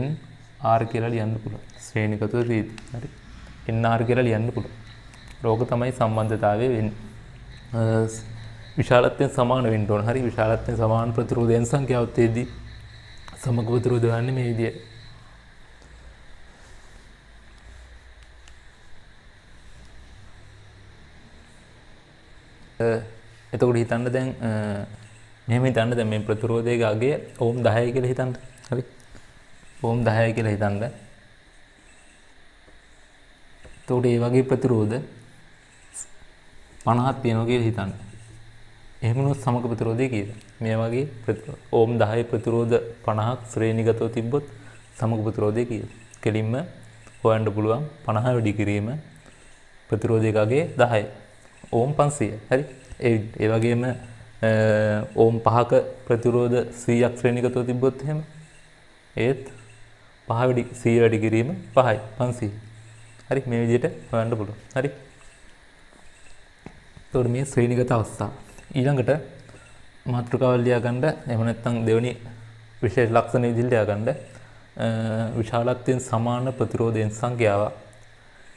n R කියලා ලියන්න පුළුවන්. ශ්‍රේණිගතව තියෙද්දි. හරි. n R කියලා ලියන්න පුළුවන්. රෝග තමයි සම්බන්ධතාවය වෙන්නේ. විශාලත්වයෙන් සමාන වෙන්න ඕන. හරි. විශාලත්වයෙන් සමාන ප්‍රතිරෝධ n සංඛ්‍යාවක් තියෙද්දි සමග ප්‍රතිරෝධය ගන්න මේ විදියට. එතකොට හිතන්න දැන් මෙහෙම හිතන්න දැන් මේ ප්‍රතිරෝධයේ අගය ඕම් 10යි කියලා හිතන්න. හරි. ඕම් 10යි කියලා හිතන්න. එතකොට ඒ වගේ ප්‍රතිරෝධ 50ක් තියෙනවා කියලා හිතන්න. එහෙම වුණොත් සමග ප්‍රතිරෝධය කීයද? මේ වගේ ඕම් 10 ප්‍රතිරෝධ 50ක් ශ්‍රේණිගතව තිබ්බොත් සමග ප්‍රතිරෝධය කීයද? කෙලින්ම හොයන්න පුළුවන් 50 වැඩි කිරීම ප්‍රතිරෝධයකගේ 10 ඕම් 500. හරි. ඒ වගේම ඕම් 5ක ප්‍රතිරෝධ 100ක් ශ්‍රේණිගතව තිබ්බොත් එහෙම ඒත් 5 වැඩි 100 වැඩි කිරීම 5යි 500. හරි. මේ විදිහට හොයන්න පුළුවන්. හරි. එතකොට මේ ශ්‍රේණිගත අවස්ථාව. ඊළඟට මාතෘකාවල් ලියා ගන්න එහෙම නැත්නම් දෙවෙනි විශේෂ ලක්ෂණ විදිහට ලියා ගන්න විශාලත්වයෙන් සමාන ප්‍රතිරෝධයෙන් සංඛ්‍යාවක්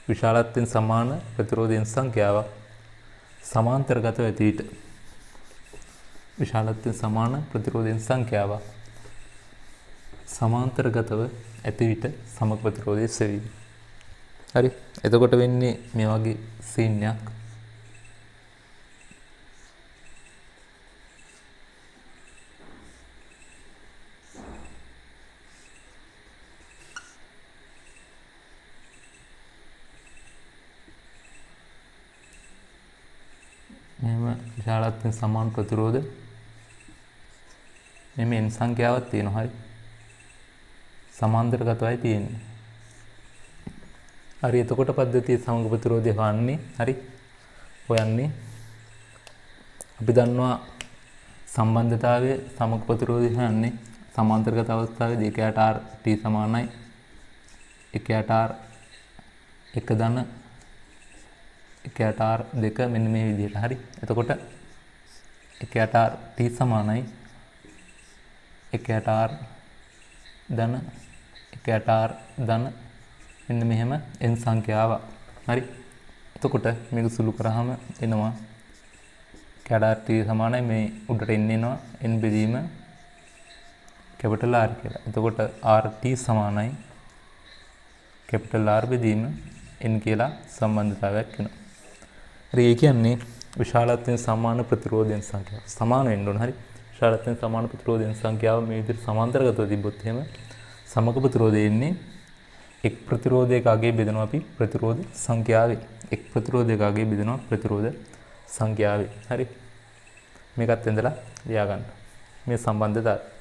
විශාලත්වයෙන් සමාන ප්‍රතිරෝධයෙන් සංඛ්‍යාවක් සමාන්තරගතව ඇති විට විශාලත්වයෙන් සමාන ප්‍රතිරෝධයෙන් සංඛ්‍යාවක් සමාන්තරගතව ඇති විට සමග ප්‍රතිරෝධය සෙවීම. හරි. එතකොට වෙන්නේ මේ වගේ සීන් එකක්. මෙහෙම විශාලත්වයෙන් සමාන ප්‍රතිරෝධ මෙන්න n සංඛ්‍යාවක් තියෙනවා. හරි. සමාන්තරගතවයි තියෙන්නේ. හරි. එතකොට පද්ධතියේ සමග ප්‍රතිරෝධය හොයන්නේ. හරි. හොයන්නේ අපි දන්නවා සම්බන්ධතාවයේ සමග ප්‍රතිරෝධය හොයන්නේ සමාන්තරගත අවස්ථාවේ 2r t සමානයි 1r 1 ධන 1r 2 මෙන්න මේ විදිහට. හරි. එතකොට 1r t සමානයි 1r ධන 1r ධන මෙන්න මෙහෙම n සංඛ්‍යාවක්. හරි. එතකොට මේක සුළු කරාම එනවා 1r t සමානයි මේ උඩට n එනවා n බෙදීම කැපිටල් R කියලා. එතකොට rt සමානයි කැපිටල් R බෙදීම n කියලා සම්බන්ධතාවයක් වෙනවා. හරි. ඒ කියන්නේ විශාලත්වයෙන් සමාන ප්‍රතිරෝධයෙන් සංඛ්‍යාව සමාන වෙන්න ඕන. හරි. විශාලත්වයෙන් සමාන ප්‍රතිරෝධයෙන් සංඛ්‍යාව මේ විදිහට සමාන්තරගතව තිබ්බොත් එහෙම සමග ප්‍රතිරෝධය එන්නේ එක් ප්‍රතිරෝධයක අගය බෙදනවා අපි ප්‍රතිරෝධ සංඛ්‍යාවේ. එක් ප්‍රතිරෝධයක අගය බෙදනවා ප්‍රතිරෝධ සංඛ්‍යාවේ. හරි. මේකත් එඳලා ලියා ගන්න. මේ සම්බන්ධතාවය.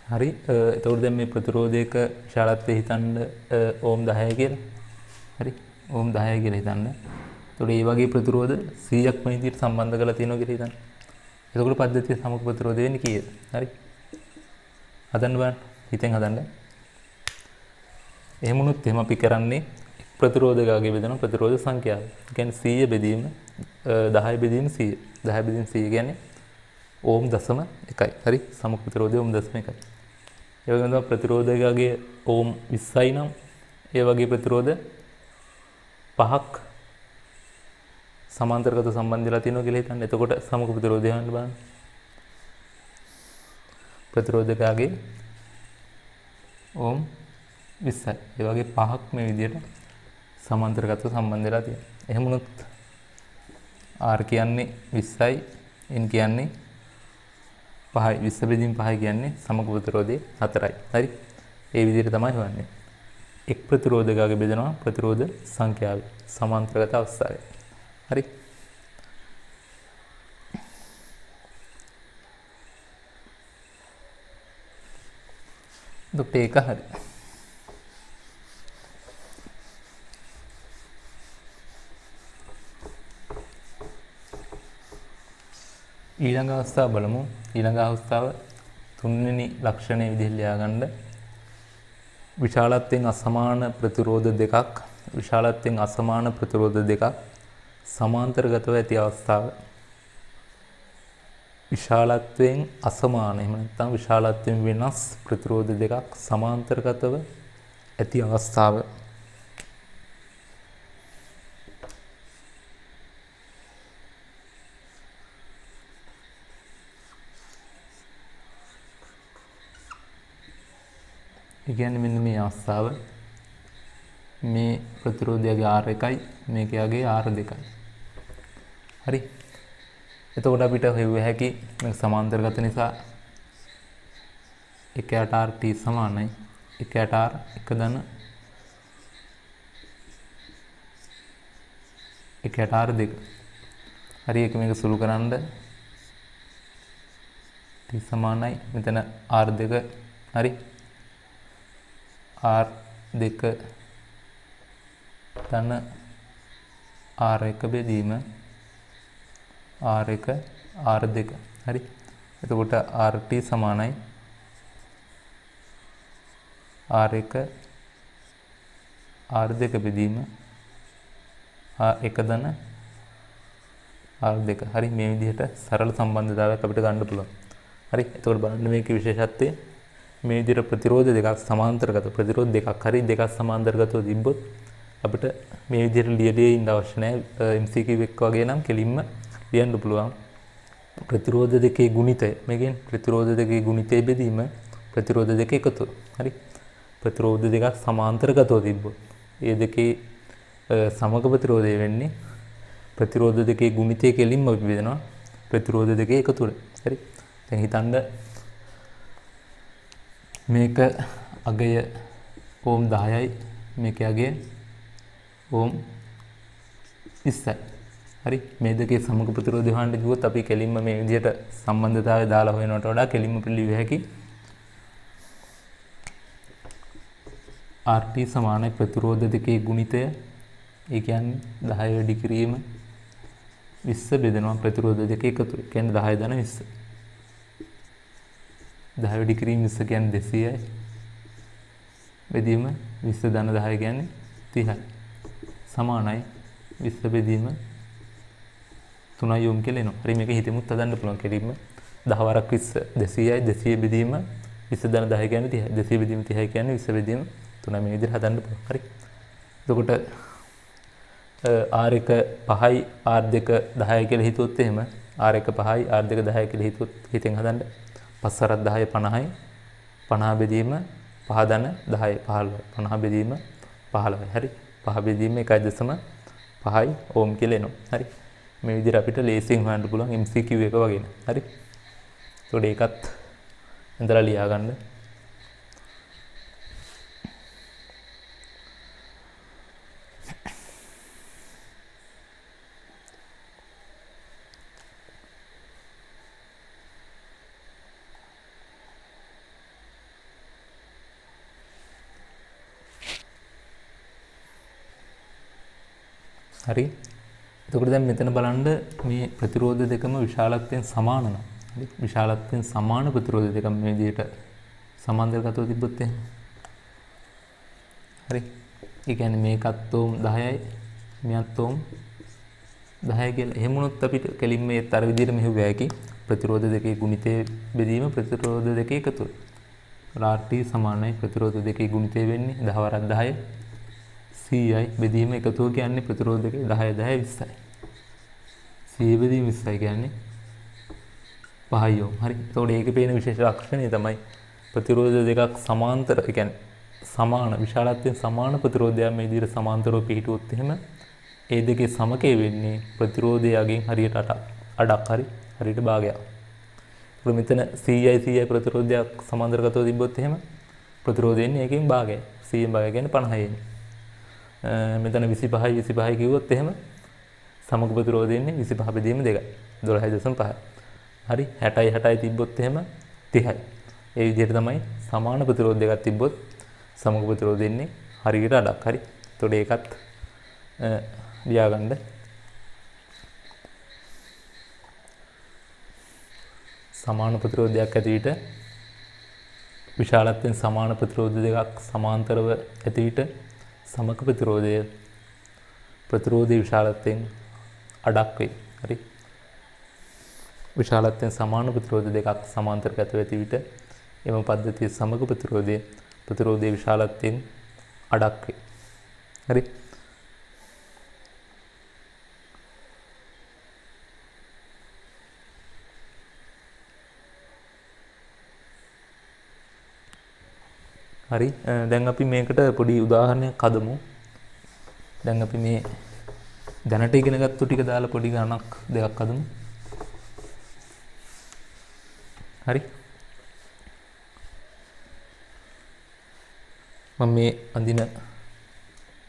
හරි. එතකොට දැන් මේ ප්‍රතිරෝධයක විශාලත්වය හිතන්න ඕම් 10 කියලා. හරි. ඕම් 10 කියලා හිතන්න. එතකොට මේ වගේ ප්‍රතිරෝධ 100ක් මේ විදිහට සම්බන්ධ කරලා තියෙනවා කියලා හිතන්න. එතකොට පද්ධතිය සමග ප්‍රතිරෝධය වෙන්නේ කීයද? හරි. හදන්න බලන්න. හිතෙන් හදන්න. එහෙම වුණොත් එහෙම අපි කරන්නේ ප්‍රතිරෝධකගේ බෙදන ප්‍රතිරෝධ සංඛ්‍යාව. ඒ කියන්නේ 100 බෙදීම 10 බෙදීම 100. 10 බෙදීම 100 කියන්නේ ඕම් 0.1යි. හරි. සමග ප්‍රතිරෝධය ඕම් 0.1යි. ඒ වගේම තමයි ප්‍රතිරෝධකගේ ඕම් 20යි නම් ඒ වගේ ප්‍රතිරෝධ 5ක් සමාන්තරගත සම්බන්ධලා තියෙනවා කියලා හිතන්න. එතකොට සමග ප්‍රතිරෝධය හොයන්න බලන්න. ප්‍රතිරෝධකගේ ඕම් 20යි. ඒ වගේ 5ක් මේ විදිහට සමාන්තරගත සම්බන්ධලා තියෙනවා. එහෙම වුණොත් r කියන්නේ 20යි n කියන්නේ 5යි. 20 බෙදීම 5 කියන්නේ සමග ප්‍රතිරෝධය 4යි. හරි. ඒ විදිහට තමයි හොයන්නේ. එක් ප්‍රතිරෝධකගේ බෙදනවා ප්‍රතිරෝධ සංඛ්‍යාවේ සමාන්තරගත අවස්ථාවේ. හරි. දුක් ඒක හරි. ඊළඟ අවස්ථාව බලමු. ඊළඟ අවස්ථාව තුන්වෙනි ලක්ෂණය විදිහට ලියා ගන්න. විශාලත්වයෙන් අසමාන ප්‍රතිරෝධ දෙකක් විශාලත්වයෙන් අසමාන ප්‍රතිරෝධ දෙකක් සමාන්තරගතව ඇති අවස්ථාව. විශාලත්වයෙන් අසමාන එහෙම නැත්නම් විශාලත්වයෙන් වෙනස් ප්‍රතිරෝධ දෙකක් සමාන්තරගතව ඇති අවස්ථාව. කියන්නේ මෙන්න මේ අවස්ථාව මේ ප්‍රතිරෝධයගේ R1යි මේකයාගේ R2යි. හරි. එතකොට අපිට හොයුව හැකි මේක සමාන්තරගත නිසා එකයට RT සමානයි එකයට R එක ධන එකයට R2. හරි ඒක මේක සුළු කරන්න T සමානයි මෙතන R2 හරි R2 ධන R1 බෙදීම R1 R2 හරි. එතකොට RT සමානයි R1 R2 බෙදීම R1 ධන R2. හරි මේ විදිහට සරල සම්බන්ධතාවයක් අපිට ගන්න පුළුවන්. හරි එතකොට බලන්න මේකේ විශේෂත්වය මේ විදිහට ප්‍රතිරෝධ දෙකක් සමාන්තරගත ප්‍රතිරෝධ දෙකක් හරි දෙකක් සමාන්තරගතව තිබ්බොත් අපිට මේ විදිහට ලියදී ඉන්න අවශ්‍ය නැහැ. MCQ එක වගේ නම් කෙලින්ම ලියන්න පුළුවන්. ප්‍රතිරෝධ දෙකේ ගුණිතය මේකෙන් ප්‍රතිරෝධ දෙකේ ගුණිතය බෙදීම ප්‍රතිරෝධ දෙක එකතු. හරි ප්‍රතිරෝධ දෙකක් සමාන්තරගතව තිබ්බොත් ඒ දෙකේ සමග ප්‍රතිරෝධය වෙන්නේ ප්‍රතිරෝධ දෙකේ ගුණිතය කෙලින්ම අපි බෙදනවා ප්‍රතිරෝධ දෙකේ එකතුවට. හරි දැන් හිතන්න මේක අගය ඕම් 10යි මේක අගය ඕම් 20යි. හරි මේ දෙකේ සමග ප්‍රතිරෝධය හොයන්න ගියොත් අපි කෙලින්ම මේ විදිහට සම්බන්ධතාවය දාලා හොයනවට වඩා කෙලින්ම පිළිවිය හැකි RT සමානයි ප්‍රතිරෝධ දෙකේ ගුණිතය ඒ කියන්නේ 10 වැඩි කිරීම 20 බෙදෙනවා ප්‍රතිරෝධ දෙක එකතු. ඒ කියන්නේ 10 ධන 20. 10 වැඩි කිරීම 20 කියන්නේ 200යි. බෙදීම 20 ධන 10 කියන්නේ 30යි. සමානයි 20 බෙදීම 3යි යොමු කියලා එනවා. හරි මේක හිතෙමුත් හදන්න පුළුවන් කෙලින්ම 10 වරක් 20 200යි 200 බෙදීම 20 ධන 10 කියන්නේ 30යි. 200 බෙදීම 30යි කියන්නේ 20 බෙදීම 3යි මේ විදිහට හදන්න පුළුවන්. හරි. එතකොට R1 5යි R2 10යි කියලා හිතුවොත් එහෙම R1 5යි R2 10යි කියලා හිතුවොත් හිතෙන් හදන්න 5 4ක් 10 50යි 50 බෙදීම 5 ධන 10 15 50 බෙදීම 15යි. හරි 5 බෙදීම 1.5යි ඕම් කියලා එනවා. හරි මේ විදිහට අපිට ලේසියෙන් හොයන්න පුළුවන් MCQ එක වගේ නේ. හරි ඒකට ඒකත් ඉඳලා ලියා ගන්න. හරි එතකොට දැන් මෙතන බලන්න මේ ප්‍රතිරෝධ දෙකම විශාලත්වයෙන් සමාන නම් හරි විශාලත්වයෙන් සමාන ප්‍රතිරෝධ දෙකම මේ විදිහට සමාන්තරගතව තිබ්බොත් එහෙනම් හරි ඒ කියන්නේ මේකත් ඕම් 10යි මෙයත් ඕම් 10යි කියලා එහෙම වුණොත් අපිට කෙලින්ම ඒත් අර විදිහට මෙහෙව්ව හැකි ප්‍රතිරෝධ දෙකේ ගුණිතය බෙදීම ප්‍රතිරෝධ දෙකේ එකතුව. RT සමානයි ප්‍රතිරෝධ දෙකේ ගුණිතය වෙන්නේ 10 වරක් 10යි 100යි බෙදීම එකතුව කියන්නේ ප්‍රතිරෝධ දෙකේ 10 10 20යි. 100 බෙදීම 20යි කියන්නේ 5යි ඕම්. හරි. ඒතකොට ඒකේ පේන විශේෂ ලක්ෂණය තමයි ප්‍රතිරෝධ දෙකක් සමාන්තර ඒ කියන්නේ සමාන විශාලත්වයෙන් සමාන ප්‍රතිරෝධයක් මේ විදිහට සමාන්තරව පිහිටුවොත් එහෙම ඒ දෙකේ සමකය වෙන්නේ ප්‍රතිරෝධයගෙන් හරියට අඩක් හරියට භාගයක්. ඒකට මෙතන 100යි 100යි ප්‍රතිරෝධයක් සමාන්තරගතව තිබ්බොත් එහෙම ප්‍රතිරෝධය එන්නේ ඒකෙන් භාගයක්. 100න් භාගය කියන්නේ 50යි එන්නේ. මෙතන 25යි 25යි කිව්වොත් එහෙම සමග ප්‍රතිරෝධය එන්නේ 25 බෙදීම 2යි 12.5. හරි 60යි 60යි තිබ්බොත් එහෙම 30යි. ඒ විදිහට තමයි සමාන ප්‍රතිරෝධ දෙකක් තිබ්බොත් සමග ප්‍රතිරෝධය එන්නේ හරියට අඩක්. හරි. එතකොට ඒකත් ලියාගන්න. සමාන ප්‍රතිරෝධයක් ඇති විට විශාලත්වයෙන් සමාන ප්‍රතිරෝධ දෙකක් සමාන්තරව ඇති විට සමක ප්‍රතිරෝධයේ විශාලත්වයෙන් අඩක් වෙයි. හරි. විශාලත්වයෙන් සමාන ප්‍රතිරෝධ දෙකක් සමාන්තරගතව ඇති විට එම පද්ධතියේ සමක ප්‍රතිරෝධයේ විශාලත්වයෙන් අඩක් වෙයි. හරි. හරි දැන් අපි මේකට පොඩි උදාහරණයක් හදමු. දැන් අපි මේ දැනට ඉගෙන ගත්තු ටික දාලා පොඩි ගණනක් දෙකක් හදමු. හරි මම මේ අඳින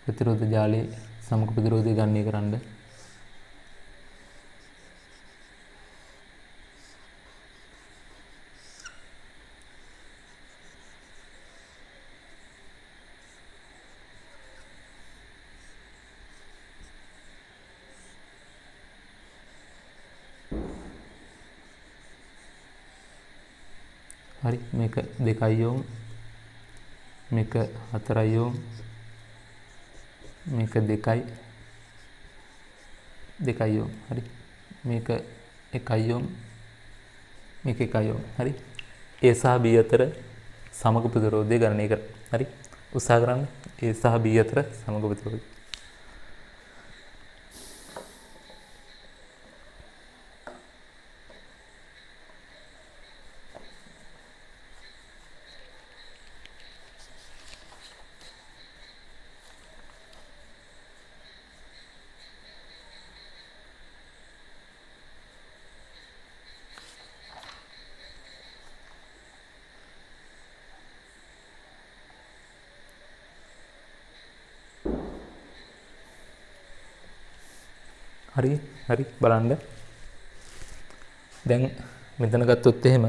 ප්‍රතිරෝධ ජාලයේ සමග ප්‍රතිරෝධය ගණනය කරන්න හරි මේක 2 ඕම් මේක 4 ඕම් මේක 2යි ඕම් හරි මේක 1 ඕම් මේක 1 ඕම් හරි A සහ B අතර සමග ප්‍රතිරෝධය ගණනය කර හරි උත්සාහ කරන්න A සහ B අතර සමග ප්‍රතිරෝධය හරි බලන්න දැන් මෙතන ගත්තොත් එහෙම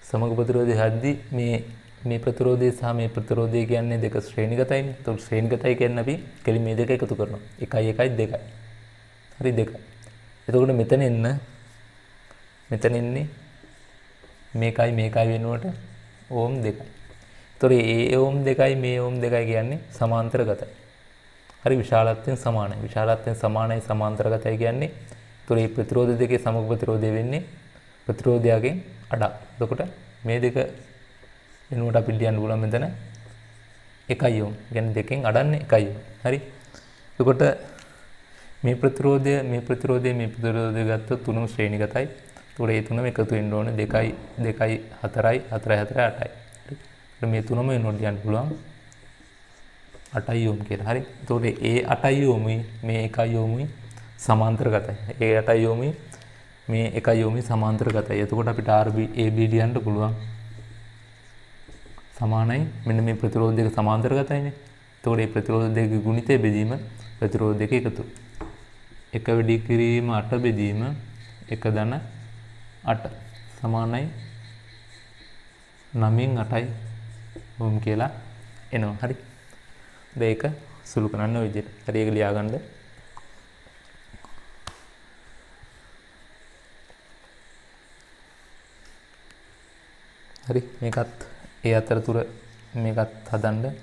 සමග ප්‍රතිරෝධය හද්දී මේ ප්‍රතිරෝධය සහ මේ ප්‍රතිරෝධය කියන්නේ දෙක ශ්‍රේණිගතයිනේ. ඒතකොට ශ්‍රේණිගතයි කියන්නේ අපි කෙලින් මේ දෙක එකතු කරනවා. 1 1 2යි. හරි 2යි. එතකොට මෙතන එන්නේ මේකයි වෙනුවට ඕම් 2යි. ඒතකොට ඒ ඕම් 2යි මේ ඕම් 2යි කියන්නේ සමාන්තරගතයි. හරි විශාලත්වයෙන් සමානයි. විශාලත්වයෙන් සමානයි සමාන්තරගතයි කියන්නේ ඒතකොට මේ ප්‍රතිරෝධ දෙකේ සමග ප්‍රතිරෝධය වෙන්නේ ප්‍රතිරෝධයගෙන් අඩක්. එතකොට මේ දෙක වෙනුවට අපි ලියන්න පුළුවන් මෙතන 1 ඕම්. කියන්නේ දෙකෙන් අඩන්නේ 1 ඕම්. හරි. එතකොට මේ ප්‍රතිරෝධය ගත්තොත් තුනම ශ්‍රේණිගතයි. එතකොට මේ තුනම එකතු වෙන්න ඕනේ 2යි 4යි 4යි 8යි. හරි. මේ තුනම වෙනුවට ලියන්න පුළුවන් 8 ඕම් කියලා. හරි. එතකොට ඒ 8 ඕමුයි මේ 1 ඕමුයි සමාන්තරගතයි. ඒ 8 ඕමුයි මේ 1 ඕමුයි සමාන්තරගතයි. එතකොට අපිට RB AB ලියන්න පුළුවන්. සමානයි මෙන්න මේ ප්‍රතිරෝධ දෙක සමාන්තරගතයිනේ. එතකොට මේ ප්‍රතිරෝධ දෙකේ ගුණිතය බෙදීම ප්‍රතිරෝධ දෙක එකතු. 1 වැඩි කිරීම 8 බෙදීම 1 ධන 8 සමානයි 9න් 8යි ඕම් කියලා එනවා. හරි. දෙක සුළු කරන්න ඔය විදිහට. හරි ඒක ලියාගන්න. හරි මේකත් ඒ අතරතුර මේකත් හදන්න.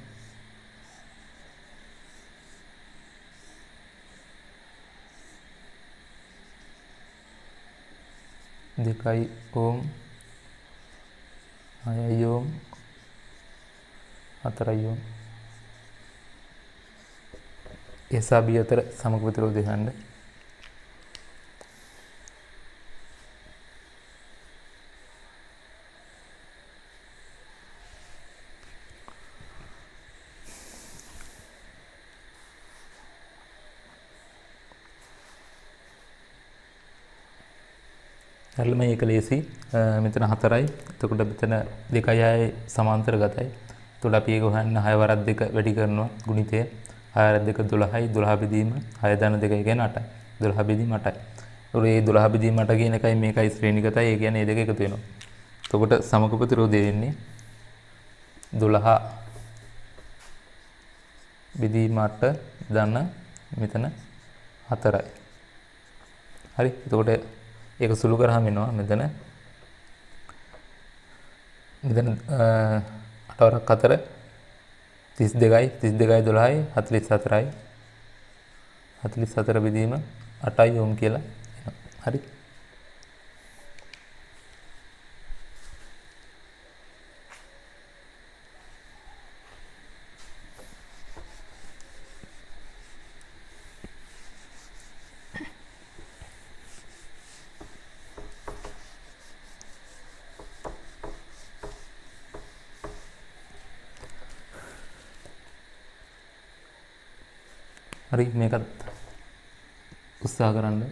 දෙකයි ඕම් 6යි ඕම් 4යි ඕම් A සහ B අතර සමග ප්‍රතිරෝධය හොයන්න. හරිම මේක ලේසි. මෙතන 4යි. එතකොට මෙතන 2යි සමාන්තරගතයි. එතකොට අපි ඒක හොයන්න 6 වරක් 2 වැඩි කරනවා ගුණිතය. 6 2 12යි 12 බෙදීම 6 ධන 2 කියන්නේ 8යි 12 බෙදීම 8යි. ඒතකොට මේ 12 බෙදීම 8 කියන එකයි මේකයි ශ්‍රේණිගතයි. ඒ කියන්නේ මේ දෙක එකතු වෙනවා. එතකොට සමග ප්‍රතිරෝධය වෙන්නේ 12 බෙදීම 8 ධන මෙතන 4යි. හරි. එතකොට ඒක සුළු කරාම එනවා මෙතන 8 වරක් 4 32යි 12යි 44යි 44 බෙදීම 8යි ඕම් කියලා එනවා. හරි. හරි මේකත් උත්සාහ කරන්න.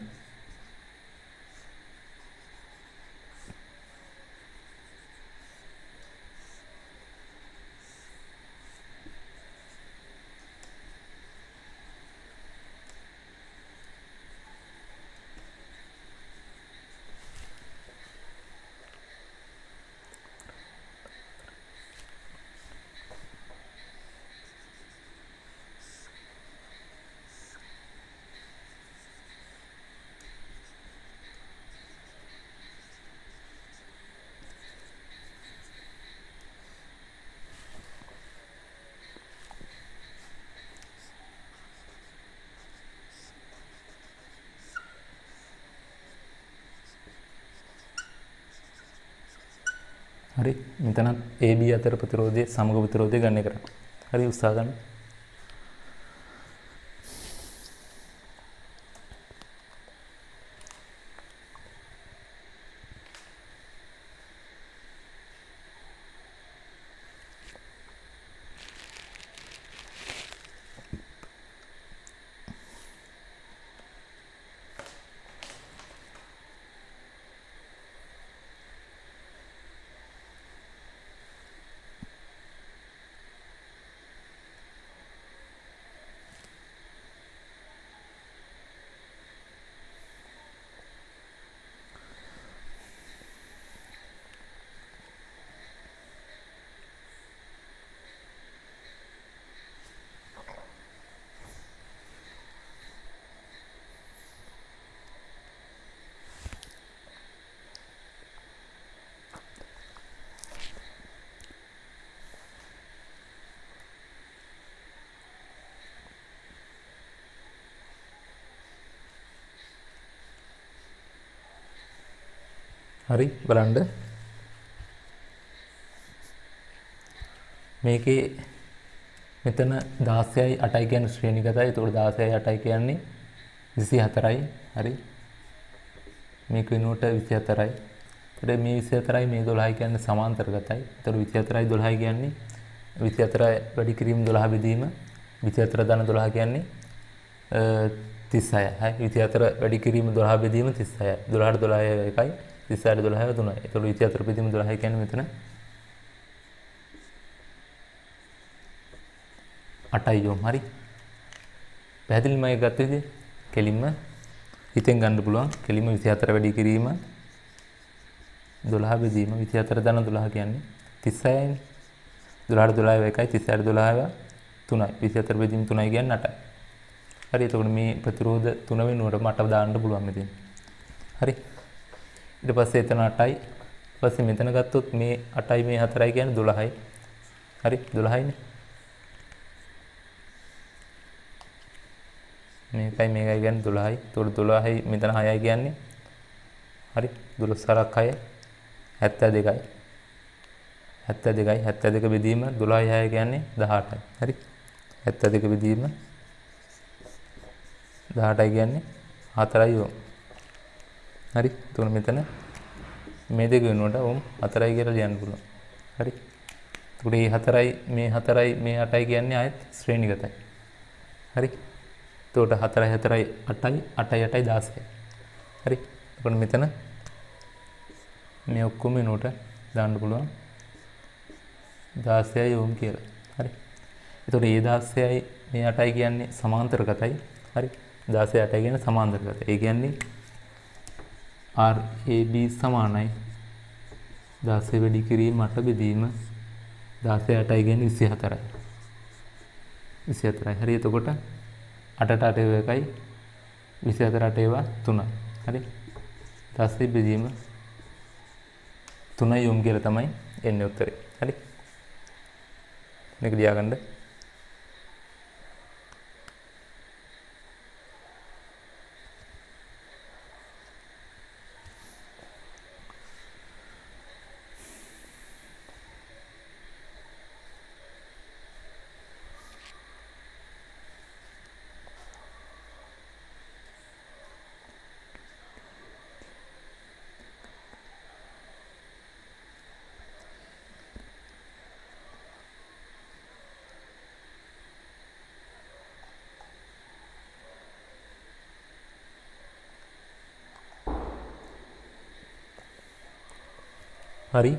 හරි මෙතන AB අතර ප්‍රතිරෝධය සමග ප්‍රතිරෝධය ගන්න කරා. හරි උත්සාහ ගන්න. හරි බලන්න මේකේ මෙතන 16යි 8යි කියන්නේ ශ්‍රේණිගතයි. ඒතකොට 16යි 8යි කියන්නේ 24යි. හරි මේක වෙනුවට 24යි. ඒතකොට මේ 24යි මේ 12යි කියන්නේ සමාන්තරගතයි. ඒතකොට 24යි 12යි කියන්නේ 24 වැඩි කිරීම 12 බෙදීම 24 ධන 12 කියන්නේ 36යි. හරි 24 වැඩි කිරීම 12 බෙදීම 36යි. 12ට 12 එකයි 36ට 12 3යි. ඒතකොට 24 බෙදීම 12 කියන්නේ මෙතන 8යි යොම්. හරි පැහැදිලිම එක ගත්ත විදිහ කෙලින්ම හිතෙන් ගන්න පුළුවන්. කෙලින්ම 24 වැඩි කිරීම 12 බෙදීම 24 ධන 12 කියන්නේ 36යිනේ. 12ට 12 එකයි 36ට 12 3යි. 24 බෙදීම 3යි කියන්නේ 8යි. හරි එතකොට මේ ප්‍රතිරෝධ 3 වෙනුවට මට දාන්න පුළුවන් මෙතන. හරි ඊට පස්සේ එතන 8යි. ඊට පස්සේ මෙතන ගත්තොත් මේ 8යි මේ 4යි කියන්නේ 12යි. හරි 12යිනේ. මේකයි මේකයි කියන්නේ 12යි. එතකොට 12යි මෙතන 6යි කියන්නේ හරි 12 සරක් 6 72යි. 72යි 72 බෙදීම 12යි 6 කියන්නේ 18යි. හරි 72 බෙදීම 18යි කියන්නේ 4යි ඕම්. හරි එතකොට මෙතන මේ දෙක වෙනුවට ඕම් 4යි කියලා ලියන්න පුළුවන්. හරි එතකොට මේ 4යි මේ 4යි මේ 8යි කියන්නේ ආයෙත් ශ්‍රේණිගතයි. හරි එතකොට 4යි 4යි 8යි 8යි 8යි 16යි. හරි එතකොට මෙතන මේ ඔක්කොම වෙනුවට දාන්න පුළුවන් 16යි ඕම් කියලා. හරි එතකොට මේ 16යි මේ 8යි කියන්නේ සමාන්තරගතයි. හරි 16 8යි කියන්නේ සමාන්තරගතයි. ඒ කියන්නේ RAB සමානයි 16 වැඩි කිරීම 8 බෙදීම 16 8යි කියන්නේ 24යි. 24යි. හරි එතකොට 8ට 8 එකයි 24 8 ඒවා 3යි. හරි 16 බෙදීම 3යි යොමු කියලා තමයි එන්නේ උත්තරේ. හරි මේක ලියාගන්න. හරි.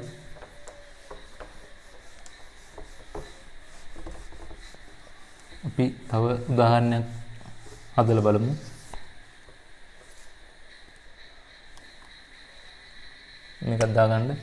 අපි තව උදාහරණයක් හදලා බලමු. මේකක් දාගන්න.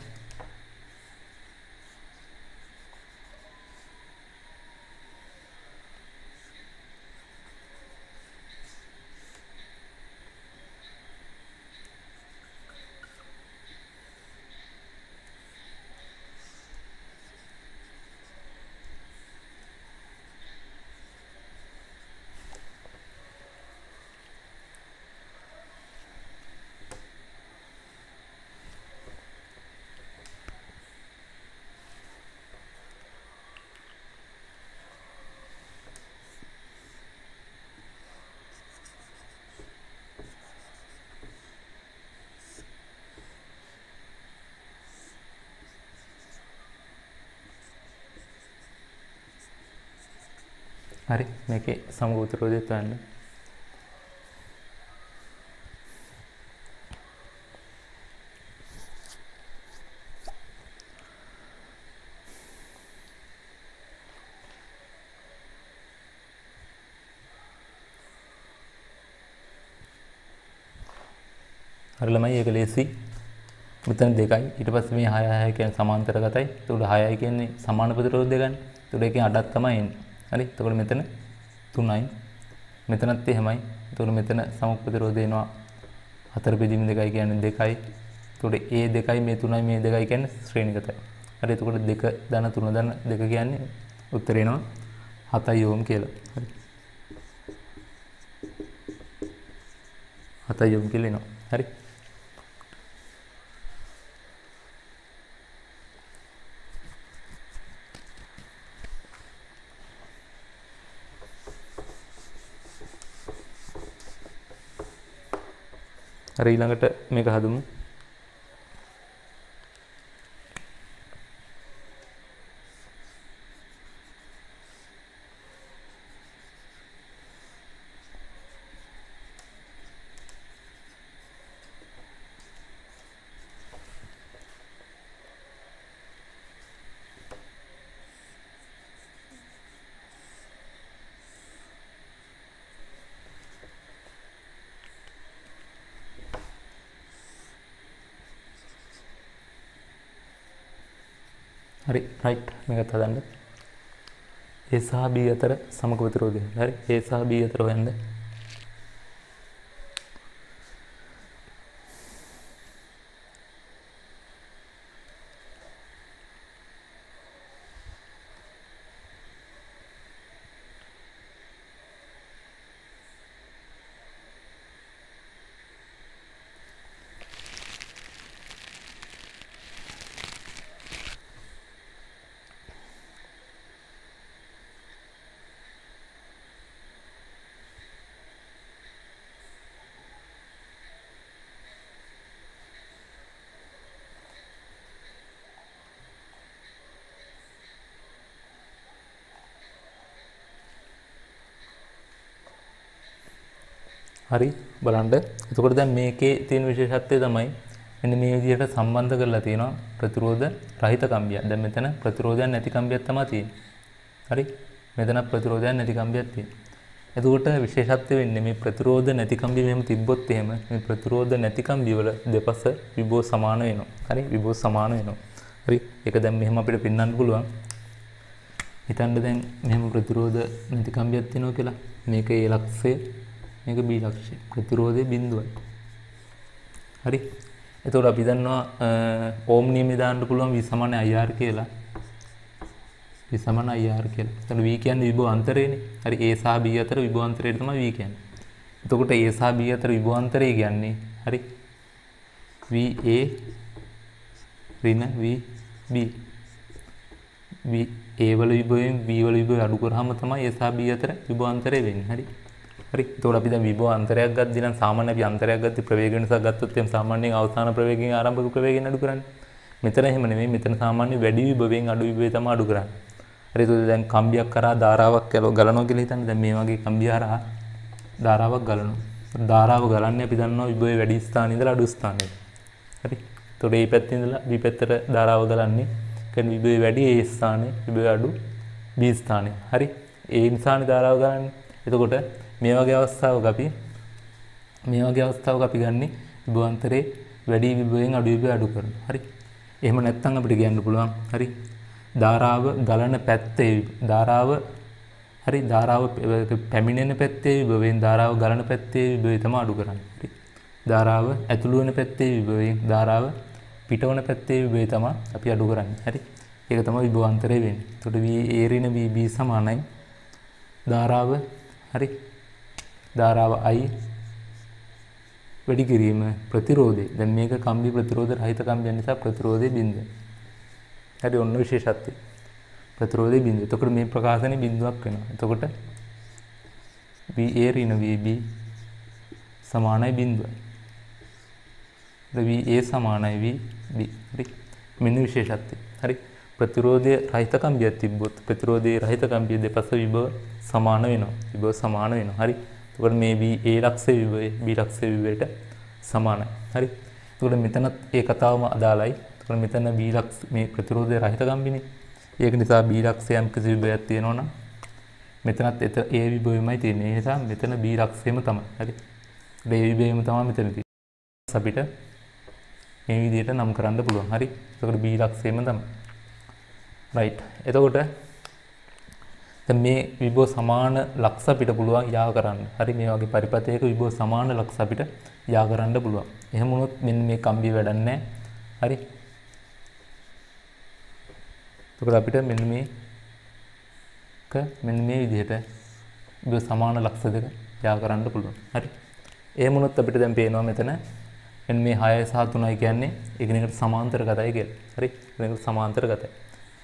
හරි මේකේ සමග උත්තරෝදේ තවන්න. හරි ළමයි ඒක ලේසි. මෙතන 2යි ඊට පස්සේ මේ 6 6 කියන්නේ සමාන්තරගතයි. ඒකට 6යි කියන්නේ සමාන ප්‍රතිරෝධ දෙකනේ. ඒකට එකෙන් අඩක් තමයි එන්නේ. හරි එතකොට මෙතන 3යි මෙතනත් එහෙමයි. එතකොට මෙතන සමක් ප්‍රතිරෝධය එනවා 4 බෙදීම 2යි කියන්නේ 2යි. එතකොට A 2යි මේ 3යි මේ 2යි කියන්නේ ශ්‍රේණිගතයි. හරි එතකොට 2 ධන 3 ධන 2 කියන්නේ උත්තරේ එනවා 7යි ඕම් කියලා. හරි 7යි ඕම් කියලා එනවා. හරි හරි ඊළඟට මේක හදමු. හරි රයිට් මේකත් හදන්න. A සහ B අතර සමක ප්‍රතිරෝධය. හරි A සහ B අතර හොයන්න. හරි බලන්න. එතකොට දැන් මේකේ තියෙන විශේෂත්වය තමයි මෙන්න මේ විදිහට සම්බන්ධ කරලා තියෙනවා ප්‍රතිරෝධ රහිත කම්බියක්. දැන් මෙතන ප්‍රතිරෝධයක් නැති කම්බියක් තමයි තියෙන්නේ. හරි මෙතන ප්‍රතිරෝධයක් නැති කම්බියක් තියෙනවා. එතකොට විශේෂත්වය වෙන්නේ මේ ප්‍රතිරෝධ නැති කම්බිය මෙහෙම තිබ්බොත් එහෙම මේ ප්‍රතිරෝධ නැති කම්බිය වල දෙපස විභව සමාන වෙනවා. හරි විභව සමාන වෙනවා. හරි ඒක දැන් මෙහෙම අපිට පෙන්වන්න පුළුවන්. හිතන්න දැන් මෙහෙම ප්‍රතිරෝධ නැති කම්බියක් තියෙනවා කියලා. මේක A ලක්ෂය මේක B ලක්ෂය. ප්‍රතිරෝධය බිඳුවයි. හරි. එතකොට අපි දන්නවා ඕම් නියමය දාන්න පුළුවන් V = IR කියලා. V = IR කියලා. එතකොට V කියන්නේ විභව අන්තරයනේ. හරි A සහ B අතර විභව අන්තරය තමයි V කියන්නේ. එතකොට A සහ B අතර විභව අන්තරය කියන්නේ හරි VA ඍණ VB. A වල විභවයෙන් B වල විභවය අඩු කරාම තමයි A සහ B අතර විභව අන්තරය වෙන්නේ. හරි. හරි එතකොට අපි දැන් විභව අන්තරයක් ගත්තී නම් සාමාන්‍ය අපි අන්තරයක් ගත්තී ප්‍රවේග වෙනසක් ගත්තොත් එම් සාමාන්‍යයෙන් අවසාන ප්‍රවේගයෙන් ආරම්භක ප්‍රවේගයෙන් අඩු කරන්නේ. මෙතන එහෙම නෙමෙයි. මෙතන සාමාන්‍ය වැඩි විභවයෙන් අඩු විභවය තමයි අඩු කරන්නේ. හරි එතකොට දැන් කම්බියක් කරා ධාරාවක් ගලනවා කියලා හිතන්න. දැන් මේ වගේ කම්බිය හරහා ධාරාවක් ගලනවා. ධාරාව ගලන්නේ අපි දන්නවා විභවය වැඩි ස්ථානයේ ඉඳලා අඩු ස්ථානයට. හරි එතකොට මේ පැත්තේ ඉඳලා B පැත්තට ධාරාව ගලන්නේ. කියන්නේ විභවය වැඩි A ස්ථානයේ විභවය අඩු B ස්ථානයේ. හරි. ඒ නිසානේ ධාරාව ගලන්නේ. එතකොට මේ වගේ අවස්ථාවක අපි ගන්නේ විභවාන්තරේ වැඩි විභවයෙන් අඩු විභවය අඩු කරනවා. හරි. එහෙම නැත්නම් අපිට කියන්න පුළුවන්. හරි. ධාරාව ගලන පැත්තේ ධාරාව පැමිණෙන පැත්තේ විභවයෙන් ධාරාව ගලන පැත්තේ විභවය තමයි අඩු කරන්නේ. හරි. ධාරාව ඇතුළු වෙන පැත්තේ විභවයෙන් ධාරාව පිටවන පැත්තේ විභවය තමයි අපි අඩු කරන්නේ. හරි. ඒක තමයි විභවාන්තරය වෙන්නේ. එතකොට VA ඍණ VB සමානයි ධාරාව හරි. ධාරාව I වැඩි කිරීම ප්‍රතිරෝධය. දැන් මේක කම්බි ප්‍රතිරෝධ රහිත කම්බිය නිසා ප්‍රතිරෝධය බිඳ. හරි ඔන්න විශේෂත්වය. ප්‍රතිරෝධය බිඳ. එතකොට මේ ප්‍රකාශනේ බිඳුවක් වෙනවා. එතකොට VA ඍණ VB සමානයි බිඳුවයි. VA සමානයි VB. හරි. මෙන්න විශේෂත්වය. හරි. ප්‍රතිරෝධය රහිත කම්බියක් තිබ්බොත් ප්‍රතිරෝධයේ රහිත කම්බිය දෙපස විභව සමාන වෙනවා. විභව සමාන වෙනවා. හරි. එතකොට මේ VA ලක්ෂයේ විභවය B ලක්ෂයේ විභවයට සමානයි. හරි. එතකොට මෙතනත් ඒ කතාවම අදාළයි. එතකොට මෙතන B ලක්ෂ මේ ප්‍රතිරෝධය රහිත කම්බිනේ. ඒක නිසා B ලක්ෂයේ යම් කිසි විභවයක් තියෙනවා නම් මෙතනත් ඒ විභවයමයි තියෙන්නේ. ඒ නිසා මෙතන B ලක්ෂයම තමයි. හරි. ඒ විභවයම තමයි මෙතන තියෙන්නේ. අපිට මේ විදිහට නම් කරන්න පුළුවන්. හරි. එතකොට B ලක්ෂයම තමයි. right. එතකොට දැන් මේ විභව සමාන ලක්ෂ අපිට පුළුවන් යා කරන්න. හරි. මේ වගේ පරිපථයක විභව සමාන ලක්ෂ අපිට යා කරන්න පුළුවන්. එහෙම වුණොත් මෙන්න මේ කම්බිය වැඩක් නැහැ. හරි. එතකොට අපිට මෙන්න මේ විදිහට විභව සමාන ලක්ෂ දෙක යා කරන්න පුළුවන්. හරි. එහෙම වුණොත් අපිට දැන් පේනවා මෙතන මෙන්න මේ 6 සහ 3යි කියන්නේ එකිනෙකට සමාන්තරගතයි කියලා. හරි. එකිනෙකට සමාන්තරගතයි.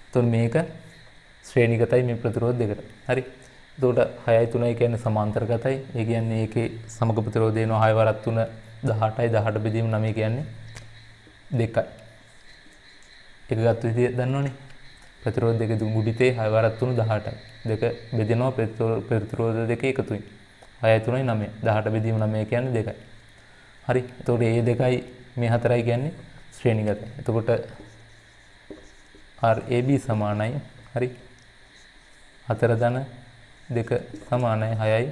එතකොට මේක ශ්‍රේණිගතයි මේ ප්‍රතිරෝධ දෙකට. හරි. එතකොට 6යි 3යි කියන්නේ සමාන්තරගතයි. ඒ කියන්නේ ඒකේ සමග ප්‍රතිරෝධය වෙනවා 6 වරක් 3 18යි 18 බෙදීම 9 කියන්නේ 2යි. ඒක ගත්ත විදිය දන්නවනේ. ප්‍රතිරෝධ දෙක ගුඩිතේ 6 වරක් 3 18යි. දෙක බෙදෙනවා ප්‍රතිරෝධ දෙක එකතුයි. 6යි 3යි 9යි. 18 බෙදීම 9 කියන්නේ 2යි. හරි. එතකොට මේ 2යි මේ 4යි කියන්නේ ශ්‍රේණිගතයි. එතකොට RAB සමානයි හරි 4 ධන 2 සමානයි 6යි.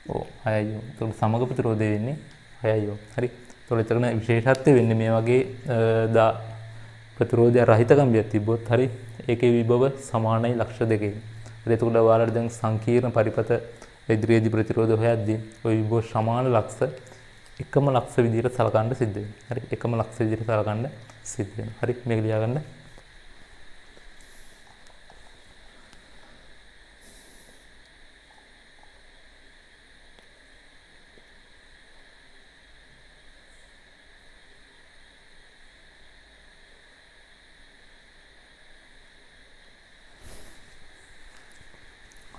ඔව් 6යි. එතකොට සමග ප්‍රතිරෝධය වෙන්නේ 6යි. හරි. එතකොට එතන විශේෂත්වය වෙන්නේ මේ වගේ ප්‍රතිරෝධය රහිත කම්බියක් තිබ්බොත් හරි ඒකේ විභව සමානයි ලක්ෂ දෙකකින්. එතකොට ඔයාලට දැන් සංකීර්ණ පරිපථ ඉදිරියේදී ප්‍රතිරෝධ හොයද්දී ওই විභව සමාන ලක්ෂ එකම ලක්ෂ විදිහට සලකන්න සිද්ධ වෙනවා. හරි. එකම ලක්ෂ විදිහට සලකන්න සිද්ධ වෙනවා. හරි. මේක ලියා ගන්න.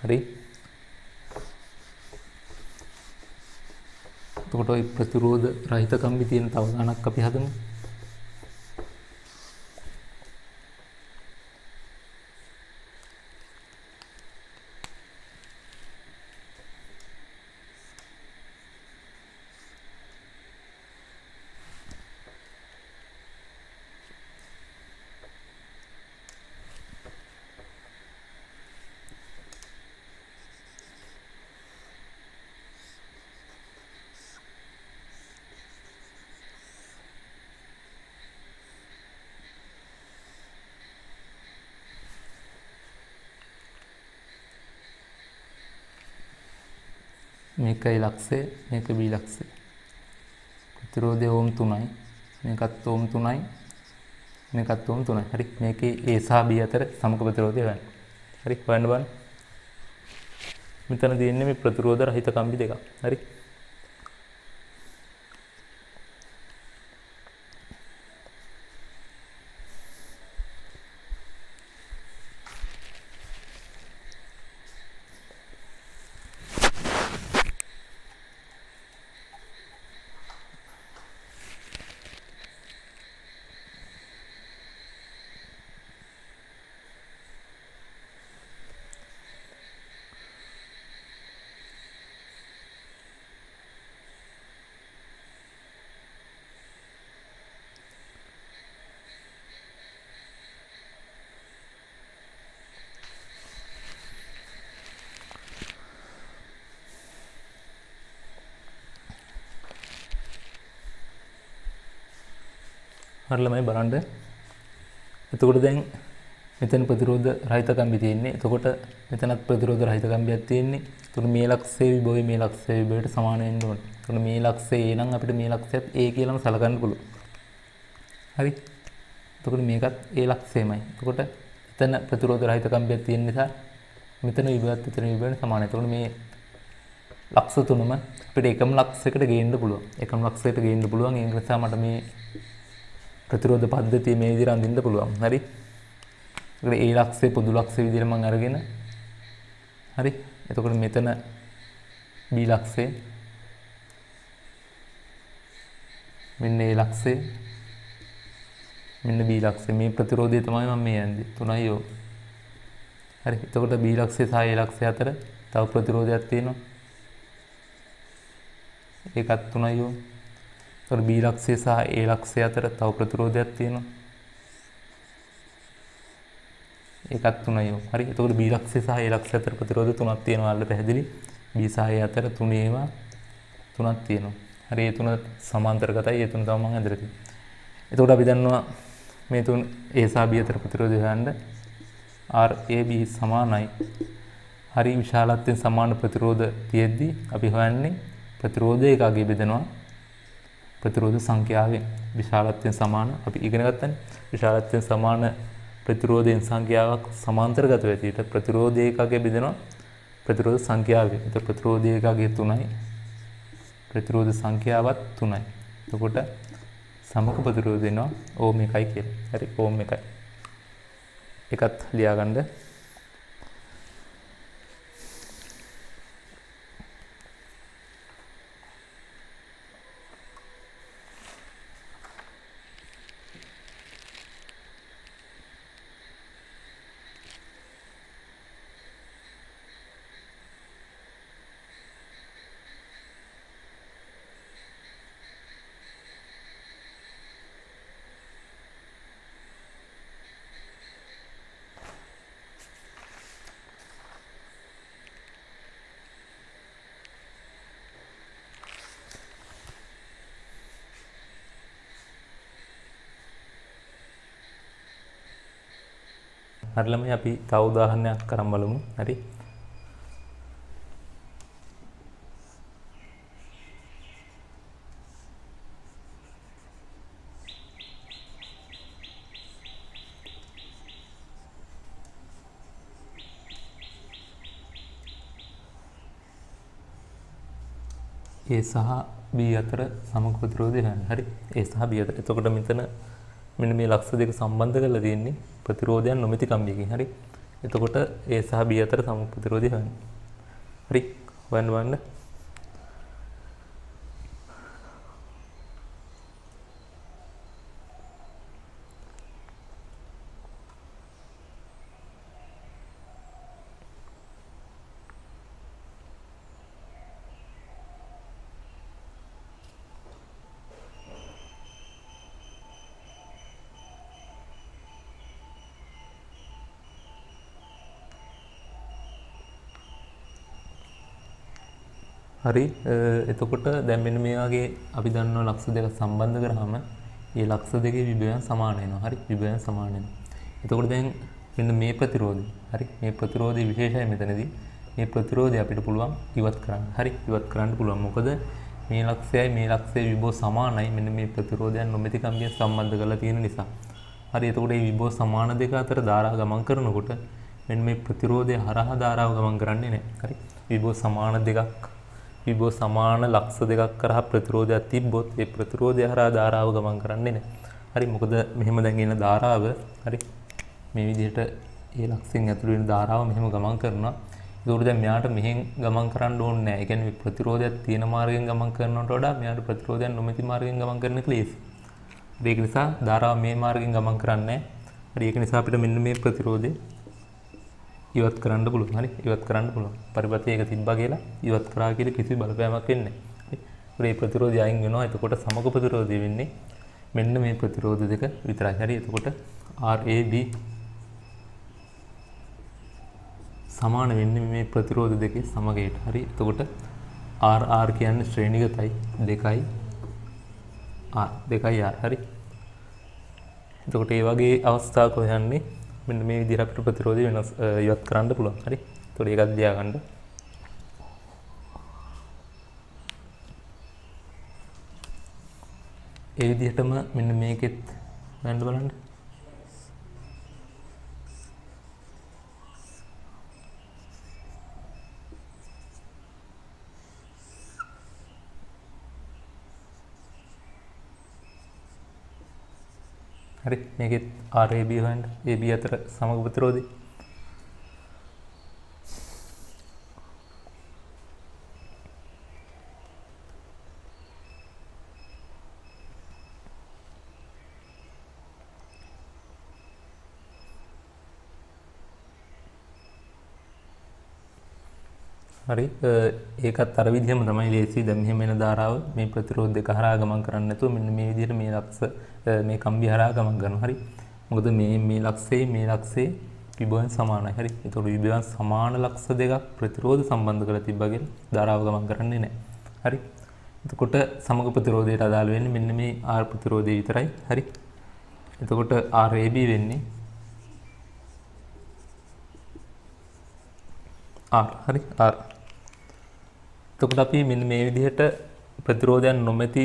හරි. එතකොට ওই ප්‍රතිරෝධ රහිත කම්බි තියෙන තව ගණක් අපි හදමු. මේකයි ලක්ෂය මේක B ලක්ෂය. ප්‍රතිරෝධය ඕම් 3යි. මේකත් ඕම් 3යි. මේකත් ඕම් 3යි. හරි. මේකේ A සහ B අතර සමක ප්‍රතිරෝධය හොයන්න. හරි. හොයන්න බලන්න. මෙතන තියෙන්නේ මේ ප්‍රතිරෝධ රහිත කම්බි දෙකක්. හරි. හරි ළමයි බලන්න. එතකොට දැන් මෙතන ප්‍රතිරෝධ රහිත කම්බි තියෙන්නේ. එතකොට මෙතනත් ප්‍රතිරෝධ රහිත කම්බියක් තියෙන්නේ. එතකොට මේ ලක්ෂයේ විභවය මේ ලක්ෂයේ විභවයට සමාන වෙන්න ඕනේ. එතකොට මේ ලක්ෂයේ A නම් අපිට මේ ලක්ෂයත් A කියලාම සලකන්න පුළුවන්. හරි. එතකොට මේකත් A ලක්ෂයමයි. එතකොට එතන ප්‍රතිරෝධ රහිත කම්බියක් තියෙන නිසා මෙතන විභවයත් එතන විභවයට සමානයි. එතකොට මේ ලක්ෂ තුනම අපිට එකම ලක්ෂයකට ගේන්න පුළුවන්. එකම ලක්ෂයකට ගේන්න පුළුවන්. ඒ නිසා මට මේ ප්‍රතිරෝධ පද්ධතිය මේ විදිහට අඳින්න පුළුවන්. හරි. ඒකට A ලක්ෂයේ පොදු ලක්ෂය විදිහට මම අරගෙන හරි. එතකොට මෙතන B ලක්ෂය මෙන්න A ලක්ෂය මෙන්න B ලක්ෂය මේ ප්‍රතිරෝධය තමයි මම මේ යන්නේ 3යි යෝ. හරි. එතකොට B ලක්ෂය සහ A ලක්ෂය අතර තව ප්‍රතිරෝධයක් තියෙනවා. ඒකත් 3යි යෝ. එතකොට B ලක්ෂය සහ A ලක්ෂය අතර තව ප්‍රතිරෝධයක් තියෙනවා. ඒකත් 3යි යෝ. හරි. එතකොට B ලක්ෂය සහ A ලක්ෂය අතර ප්‍රතිරෝධ 3ක් තියෙනවා. අල්ල පැහැදිලි. B සහ A අතර 3 ඒවා 3ක් තියෙනවා. හරි. ඒ තුන සමාන්තරගතයි. ඒ තුන තමයි මම හදලා තියෙන්නේ. එතකොට අපි දන්නවා මේ තුන A සහ B අතර ප්‍රතිරෝධය හොයන්න RAB සමානයි. හරි විශාලත්වයෙන් සමාන ප්‍රතිරෝධ තියෙද්දි අපි හොයන්නේ ප්‍රතිරෝධය එකගේ බෙදනවා ප්‍රතිරෝධ සංඛ්‍යාවෙන්. විශාලත්වයෙන් සමාන අපි ඉගෙන ගත්තනේ. විශාලත්වයෙන් සමාන ප්‍රතිරෝධයෙන් සංඛ්‍යාවක් සමාන්තරගතව ඇතිට ප්‍රතිරෝධය එකගේ බෙදනවා ප්‍රතිරෝධ සංඛ්‍යාවෙන්. එතකොට ප්‍රතිරෝධය එකගේ 3යි. ප්‍රතිරෝධ සංඛ්‍යාවත් 3යි. එතකොට සමක ප්‍රතිරෝධ වෙනවා ඕම් 1යි කියලා. හරි ඕම් 1යි. එකත් ලියා ගන්න. හරි ළමයි අපි තව උදාහරණයක් කරන් බලමු. හරි. A සහ B අතර සමක ප්‍රතිරෝධය හොයන්න. හරි. A සහ B අතර. එතකොට මෙතන මෙන්න මේ ලක්ෂ දෙක සම්බන්ධ කරලා තියෙන්නේ ප්‍රතිරෝධයන් නොමැති කම්බියකින්. හරි. එතකොට A සහ B අතර සමක ප්‍රතිරෝධය හොයන්න. හරි. හොයන්න. හරි. එතකොට දැන් මෙන්න මේ වගේ අපි දන්නවා ලක්ෂ දෙක සම්බන්ධ කරාම මේ ලක්ෂ දෙකේ විභවයන් සමාන වෙනවා. හරි. විභවයන් සමාන වෙනවා. එතකොට දැන් මෙන්න මේ ප්‍රතිරෝධය. හරි. මේ ප්‍රතිරෝධයේ විශේෂය මෙතනදී මේ ප්‍රතිරෝධය අපිට පුළුවන් ඉවත් කරන්න. හරි. ඉවත් කරන්න පුළුවන්. මොකද මේ ලක්ෂයයි මේ ලක්ෂයේ විභව සමානයි. මෙන්න මේ ප්‍රතිරෝධයන් නොමැති කම්බියෙන් සම්බන්ධ කරලා තියෙන නිසා. හරි. එතකොට මේ විභව සමාන දෙක අතර ධාරා ගමන් කරනකොට මෙන්න මේ ප්‍රතිරෝධය හරහා ධාරාව ගමන් කරන්නේ නැහැ. හරි. විභව සමාන දෙකක් විභව සමාන ලක්ෂ දෙකක් කරා ප්‍රතිරෝධයක් තිබ්බොත් ඒ ප්‍රතිරෝධය හරහා ධාරාව ගමන් කරන්නේ නැහැ. හරි. මොකද මෙහෙම දැන් එන ධාරාව හරි මේ විදිහට ඒ ලක්ෂයෙන් ඇතුළු වෙන ධාරාව මෙහෙම ගමන් කරනවා. ඒකෝට දැන් මෙයාට මෙහෙන් ගමන් කරන්න ඕනේ නැහැ. ඒ කියන්නේ ප්‍රතිරෝධයක් තියෙන මාර්ගයෙන් ගමන් කරනවට වඩා මෙයාට ප්‍රතිරෝධයක් නොමැති මාර්ගයෙන් ගමන් කරන එක ලේසි. ඒක නිසා ධාරාව මේ මාර්ගයෙන් ගමන් කරන්නේ නැහැ. හරි. ඒක නිසා අපිට මෙන්න මේ ප්‍රතිරෝධය ඉවත් කරන්න පුළුවන්. හරි. ඉවත් කරන්න පුළුවන්. පරිපථය එක තිබ්බා කියලා ඉවත් කරා කියලා කිසි බලපෑමක් වෙන්නේ නැහැ. හරි. මේ ප්‍රතිරෝධය අයින් වෙනවා. එතකොට සමක ප්‍රතිරෝධය වෙන්නේ මෙන්න මේ ප්‍රතිරෝධ දෙක විතරයි. හරි. එතකොට RAB සමාන වෙන්නේ මේ ප්‍රතිරෝධ දෙකේ සමගයට. හරි. එතකොට RR කියන්නේ ශ්‍රේණිගතයි 2යි R 2යි R. හරි. එතකොට ඒ වගේ අවස්ථාවක හොයන්නේ මෙන්න මේ විදිහට අපිට ප්‍රතිරෝධය වෙනස් ඉවත් කරන්න පුළුවන්. හරි. එතකොට ඒකත් තියාගන්න. ඒ විදිහටම මෙන්න මේකෙත් ගන්න බලන්න. හරි මේකෙත් RAB හොයන්න. AB අතර සමග ප්‍රතිරෝධය. හරි ඒකත් අර විදිහම තමයි ලේසි. දැන් මෙහෙම එන ධාරාව මේ ප්‍රතිරෝධ දෙක හරහා ගමන් කරන්නේ නැතුව මෙන්න මේ විදිහට මේ ලක්ෂ මේ කම්බි හරහා ගමන් කරනවා. හරි. මොකද මේ ලක්ෂයේ විභවයන් සමානයි. හරි. ඒතකොට විභවයන් සමාන ලක්ෂ දෙකක් ප්‍රතිරෝධ සම්බන්ධ කරලා තිබ්බා කියලා ධාරාව ගමන් කරන්නේ නැහැ. හරි. එතකොට සමග ප්‍රතිරෝධයට අදාළ වෙන්නේ මෙන්න මේ R ප්‍රතිරෝධය විතරයි. හරි. එතකොට RAB වෙන්නේ R. හරි. R. එතකොට අපි මෙන්න මේ විදිහට ප්‍රතිරෝධයන් නොමැති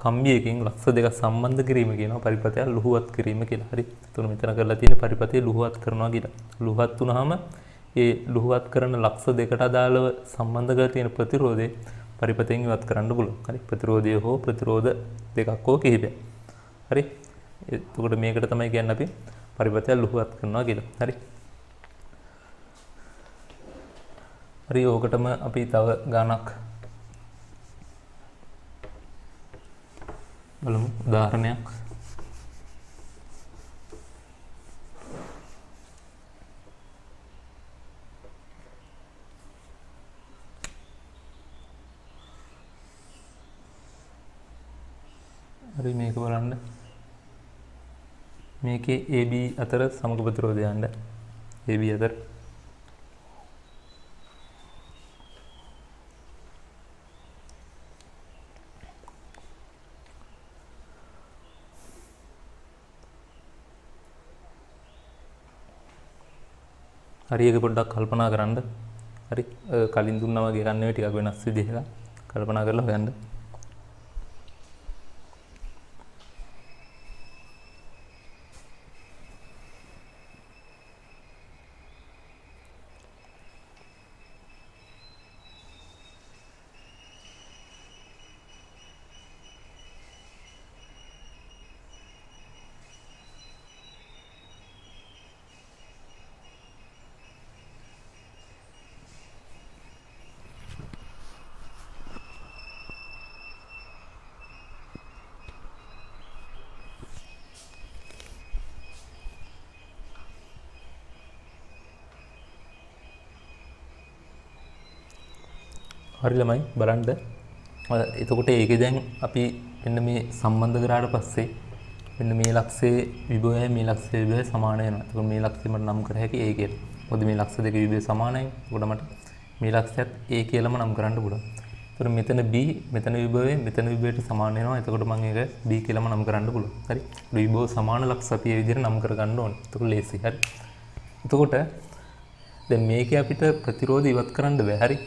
කම්බියකින් ලක්ෂ දෙකක් සම්බන්ධ කිරීම කියනවා පරිපථය ලුහුවත් කිරීම කියලා. හරි. එතකොට මෙතන කරලා තියෙන පරිපථය ලුහුවත් කරනවා කියලා. ලුහුවත් වුණාම ඒ ලුහුවත් කරන ලක්ෂ දෙකට අදාළව සම්බන්ධ කරලා තියෙන ප්‍රතිරෝධය පරිපථයෙන් ඉවත් කරන්න පුළුවන්. හරි. ප්‍රතිරෝධය හෝ ප්‍රතිරෝධ දෙකක් හෝ කිහිපයක්. හරි. එතකොට මේකට තමයි කියන්නේ අපි පරිපථය ලුහුවත් කරනවා කියලා. හරි. හරි ඕකටම අපි තව ගානක් බලමු උදාහරණයක්. හරි මේක බලන්න. මේකේ AB අතර සමග ප්‍රතිරෝධය යන්න. AB අතර හරි ඒක පොඩ්ඩක් කල්පනා කරන්න. හරි කලින් දුන්නා වගේ ගන්න ටිකක් වෙනස් විදිහට කල්පනා කරලා හොයන්න. හරි ළමයි බලන්න. එතකොට ඒකේ දැන් අපි මෙන්න මේ සම්බන්ධ කරාට පස්සේ මෙන්න මේ ලක්ෂයේ විභවය මේ ලක්ෂයේ විභවය සමාන වෙනවා. එතකොට මේ ලක්ෂය මට නම් කර හැකි A කියලා. මොකද මේ ලක්ෂ දෙකේ විභවය සමානයි. එතකොට මට මේ ලක්ෂයත් A කියලාම නම් කරන්න පුළුවන්. එතකොට මෙතන B මෙතන විභවයට සමාන වෙනවා. එතකොට මම ඒක B කියලාම නම් කරන්න පුළුවන්. හරි. විභව සමාන ලක්ෂ අපි මේ විදිහට නම් කර ගන්න ඕනේ. එතකොට ලේසි. හරි. එතකොට දැන් මේකේ අපිට ප්‍රතිරෝධ ඉවත් කරන්න බෑ. හරි.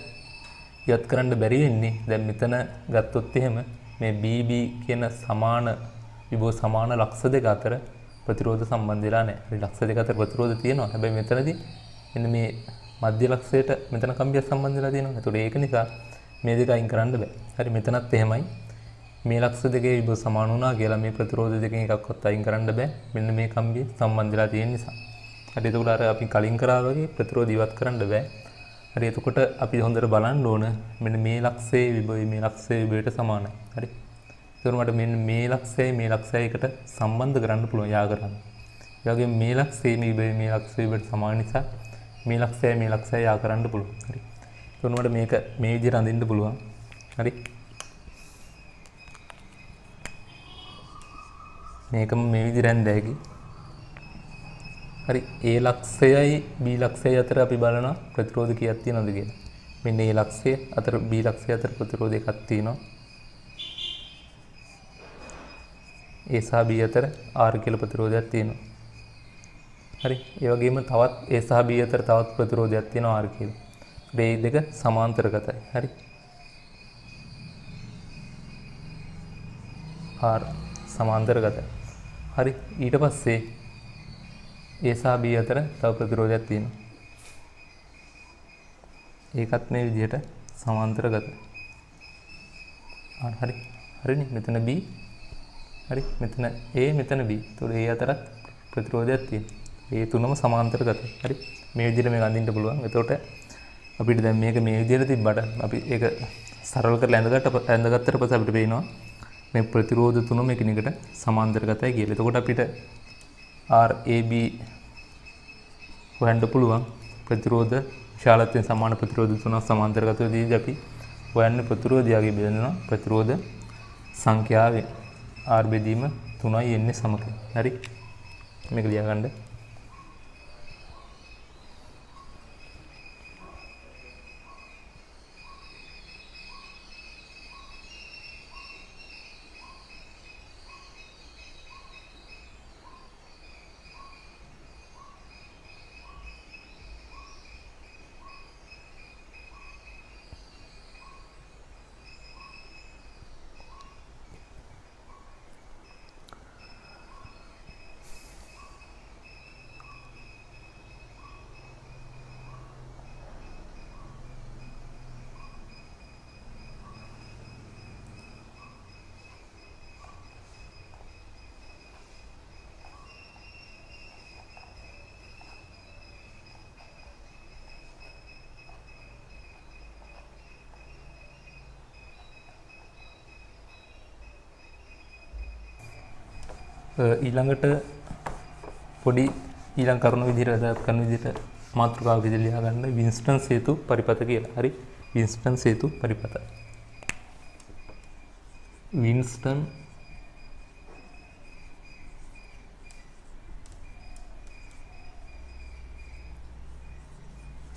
ඉවත් කරන්න බැරි වෙන්නේ දැන් මෙතන ගත්තොත් එහෙම මේ BB කියන සමාන විභව සමාන ලක්ෂ දෙක අතර ප්‍රතිරෝධ සම්බන්ධ වෙලා නැහැ. හරි ලක්ෂ දෙක අතර ප්‍රතිරෝධ තියෙනවා. හැබැයි මෙතනදී මෙන්න මේ මධ්‍ය ලක්ෂයට මෙතන කම්බියක් සම්බන්ධ වෙලා තියෙනවා. ඒතකොට ඒක නිසා මේ දෙක අයින් කරන්න බෑ. හරි මෙතනත් එහෙමයි. මේ ලක්ෂ දෙකේ විභව සමාන වුණා කියලා මේ ප්‍රතිරෝධ දෙකෙන් එකක්වත් අයින් කරන්න බෑ. මෙන්න මේ කම්බිය සම්බන්ධ වෙලා තියෙන නිසා. හරි එතකොට අර අපි කලින් කරා වගේ ප්‍රතිරෝධ ඉවත් කරන්න බෑ. හරි එතකොට අපි හොඳට බලන්න ඕන මෙන්න මේ ලක්ෂයේ විභවය මේ ලක්ෂයේ විභවයට සමානයි. හරි. එතකොට මට මෙන්න මේ ලක්ෂය එකට සම්බන්ධ කරන්න පුළුවන් යා කරන්න. ඒ වගේම මේ ලක්ෂයේ මේ විභවය මේ ලක්ෂයේ විභවයට සමාන නිසා මේ ලක්ෂය යා කරන්න පුළුවන්. හරි. එතකොට මට මේක මේ විදිහට අඳින්න පුළුවන්. හරි. මේකම මේ විදිහට ඇඳෑකි. හරි A ලක්ෂයයි B ලක්ෂයයි අතර අපි බලනවා ප්‍රතිරෝධ කීයක් තියෙනවද කියලා. මෙන්න A ලක්ෂය අතර B ලක්ෂය අතර ප්‍රතිරෝධ එකක් තියෙනවා. A සහ B අතර R කියලා ප්‍රතිරෝධයක් තියෙනවා. හරි. ඒ වගේම තවත් A සහ B අතර තවත් ප්‍රතිරෝධයක් තියෙනවා R කියලා. මේ දෙක සමාන්තරගතයි. හරි. R සමාන්තරගතයි. හරි. ඊට පස්සේ A සහ B අතර තව ප්‍රතිරෝධයක් තියෙනවා. ඒකත් මේ විදිහට සමාන්තරගතයි. හරි. හරිනේ. මෙතන B. හරි. මෙතන A, මෙතන B. ඒතකොට A අතරත් ප්‍රතිරෝධයක් තියෙනවා. මේ තුනම සමාන්තරගතයි. හරි. මේ විදිහට මේක අඳින්න පුළුවන්. එතකොට අපිට දැන් මේක මේ විදිහට තිබ්බට අපි ඒක සරල කරලා ඇඳගත්තට පස්සේ අපිට පේනවා මේ ප්‍රතිරෝධ තුනම එකිනෙකට සමාන්තරගතයි කියලා. එතකොට අපිට RAB හොයන්න පුළුවන් ප්‍රතිරෝධ විශාලත්වයෙන් සමාන ප්‍රතිරෝධ තුනක් සමාන්තරගතවදී අපි හොයන්නේ ප්‍රතිරෝධයගේ බෙදෙනවා ප්‍රතිරෝධ සංඛ්‍යාවෙන්. R බෙදීම 3යි එන්නේ සමකයි. හරි. මේක ලියා ගන්න. ඊළඟට පොඩි ඊළඟ කරුණු විදිහට අදාළ කරන විදිහට මාතෘකාව විදිහට ලියා ගන්න වින්ස්ටන් සේතු පරිපත කියලා. හරි. වින්ස්ටන් සේතු පරිපත. වින්ස්ටන්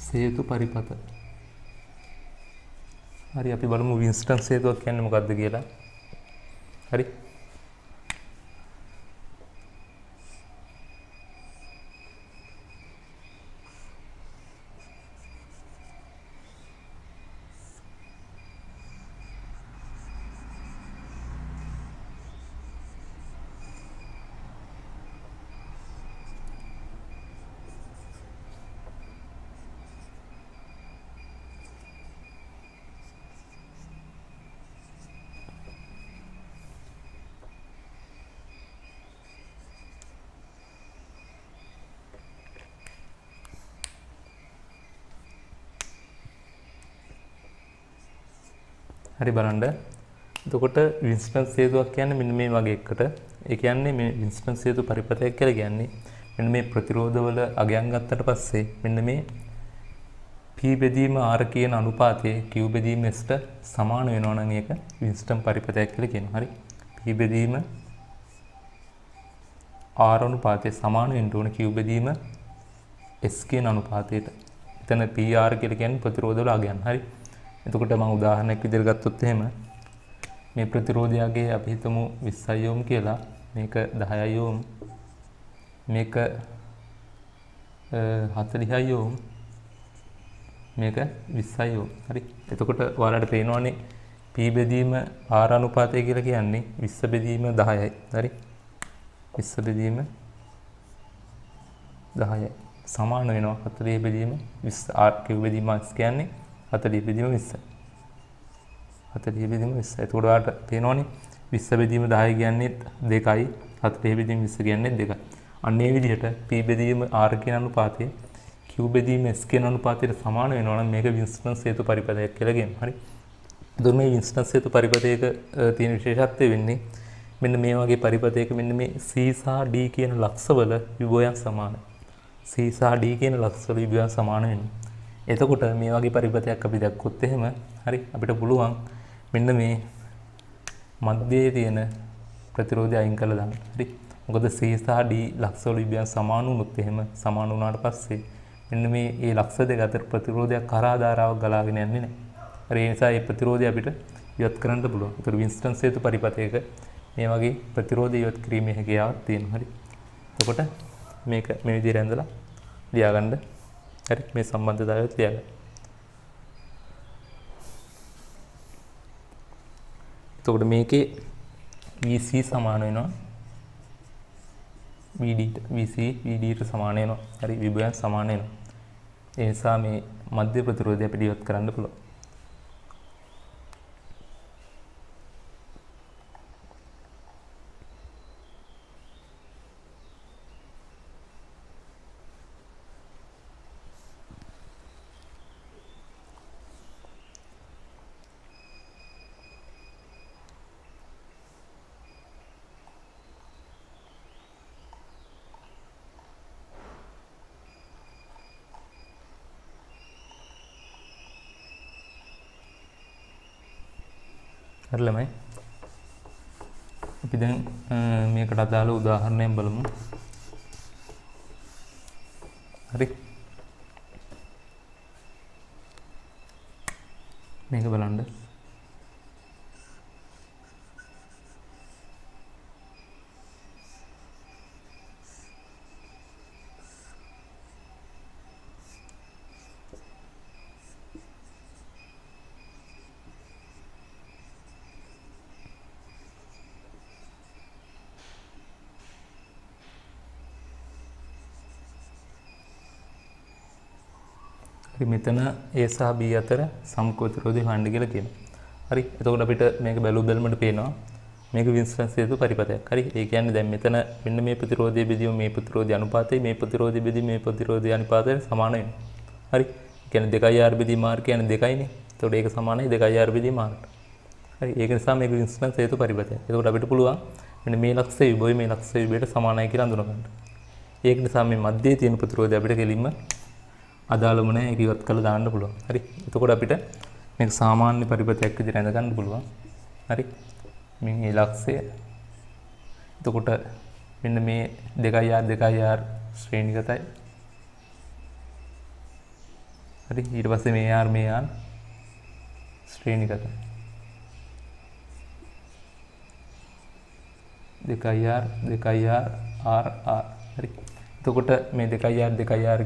සේතු පරිපත. හරි. අපි බලමු වින්ස්ටන් සේතුවක් කියන්නේ මොකක්ද කියලා. හරි. හරි බලන්න. එතකොට වින්ස්ටන් සේතුවක් කියන්නේ මෙන්න මේ වගේ එකකට. ඒ කියන්නේ මේ වින්ස්ටන් සේතු පරිපතයක් කියලා කියන්නේ මෙන්න මේ ප්‍රතිරෝධවල අගයන් ගත්තට පස්සේ මෙන්න මේ P බෙදීම R කියන අනුපාතයේ Q බෙදීම S ට සමාන වෙනවා නම් ඒක වින්ස්ටන් පරිපතයක් කියලා කියනවා. හරි. P බෙදීම R අනුපාතයේ සමාන වෙන්න ඕන Q බෙදීම S කියන අනුපාතයට. එතන PR කියලා කියන්නේ ප්‍රතිරෝධවල අගයන්. හරි. එතකොට මම උදාහරණයක් විදිහට ගත්තොත් එහෙම මේ ප්‍රතිරෝධයගේ අපි හිතමු 20 ඕම් කියලා, මේක 10 ඕම්, මේක 40 ඕම්, මේක 20 ඕම්. හරි. එතකොට ඔයාලට පේනවනේ P බෙදීම R අනුපාතය කියලා කියන්නේ 20 බෙදීම 10යි. හරි. 20 බෙදීම 10යි සමාන වෙනවා 40 බෙදීම 20. R Q බෙදීම S කියන්නේ 40 බෙදීම 20. 40 බෙදීම 20. එතකොට ඔයාලට පේනවනේ 20 බෙදීම 10 කියන්නේ 2යි, 40 බෙදීම 20 කියන්නේ 2යි. අන්න ඒ විදිහට P බෙදීම R කියන අනුපාතය Q බෙදීම S කියන අනුපාතයට සමාන වෙනවා නම් මේක වින්ස්ටන් සේතු පරිපතයක් කියලා කියනවා. හරි. එතකොට මේ වින්ස්ටන් සේතු පරිපතයක තියෙන විශේෂත්වය වෙන්නේ මෙන්න මේ වගේ පරිපතයක මෙන්න මේ C සහ D කියන ලක්ෂවල විභවයන් සමානයි. C සහ D කියන ලක්ෂවල විභවයන් සමාන වෙනවා. එතකොට මේ වගේ පරිපතයක් අපි දැක්කොත් එහෙම හරි අපිට පුළුවන් මෙන්න මේ මැදයේ තියෙන ප්‍රතිරෝධය අයින් කරලා දාන්න. හරි. මොකද C සහ D ලක්ෂවල විභවයන් සමාන වුණොත් එහෙම සමාන වුණාට පස්සේ මෙන්න මේ ලක්ෂ දෙක අතර ප්‍රතිරෝධයක් කරා ධාරාවක් ගලාගෙන යන්නේ නැහැ. හරි. ඒ නිසා මේ ප්‍රතිරෝධය අපිට ඉවත් කරන්න පුළුවන්. ඒතර වින්ස්ටන් සේතු පරිපතයක මේ වගේ ප්‍රතිරෝධය ඉවත් කිරීමේ හැකියාවක් තියෙනවා. හරි. එතකොට මේක මේ විදිහට ඇඳලා ලියාගන්න. හරි. මේ සම්බන්ධතාවය තියාගන්න. එතකොට මේකේ VC සමාන වෙනවා VDට සමාන වෙනවා. හරි. විභවයන් සමාන වෙනවා. ඒ නිසා මේ මධ්‍ය ප්‍රතිරෝධය අපිට ඉවත් කරන්න පුළුවන්. හරි ළමයි. අපි දැන් මේකට අදාළ උදාහරණයක් බලමු. හරි. මේක බලන්න. මෙතන A සහ B අතර සම්ප්‍රතිරෝධය හොයන්න කියලා කියනවා. හරි. එතකොට අපිට මේක බැලුවොත් පේනවා මේක වින්ස්ටන්ස් හේතු පරිපථයක්. හරි. ඒ කියන්නේ දැන් මෙතන මෙන්න මේ ප්‍රතිරෝධය බෙදීම මේ ප්‍රතිරෝධය අනුපාතය මේ ප්‍රතිරෝධය බෙදීම මේ ප්‍රතිරෝධය අනුපාතයට සමාන වෙනවා. හරි. ඒ කියන්නේ 2R බෙදීම R කියන්නේ 2යිනේ. එතකොට ඒක සමානයි 2R බෙදීම R. හරි. ඒක නිසා මේක වින්ස්ටන්ස් හේතු පරිපථයක්. එතකොට අපිට පුළුවන් මෙන්න මේ ලක්ෂය විභවය මේ ලක්ෂය විභවයට සමානයි කියලා අඳුනගන්න. ඒක නිසා මේ මැදේ තියෙන ප්‍රතිරෝධය අපිට කෙලින්ම අදාළම නැහැ. ඒක ඉවත් කරලා දාන්න පුළුවන්. හරි. එතකොට අපිට මේක සාමාන්‍ය පරිපථයක් විදිහට ඇඳ ගන්න පුළුවන්. හරි. මේ ලක්ෂය. එතකොට මෙන්න මේ 2R ශ්‍රේණිගතයි. හරි. ඊට පස්සේ මේ R ශ්‍රේණිගතයි. 2R R. හරි. එතකොට මේ 2R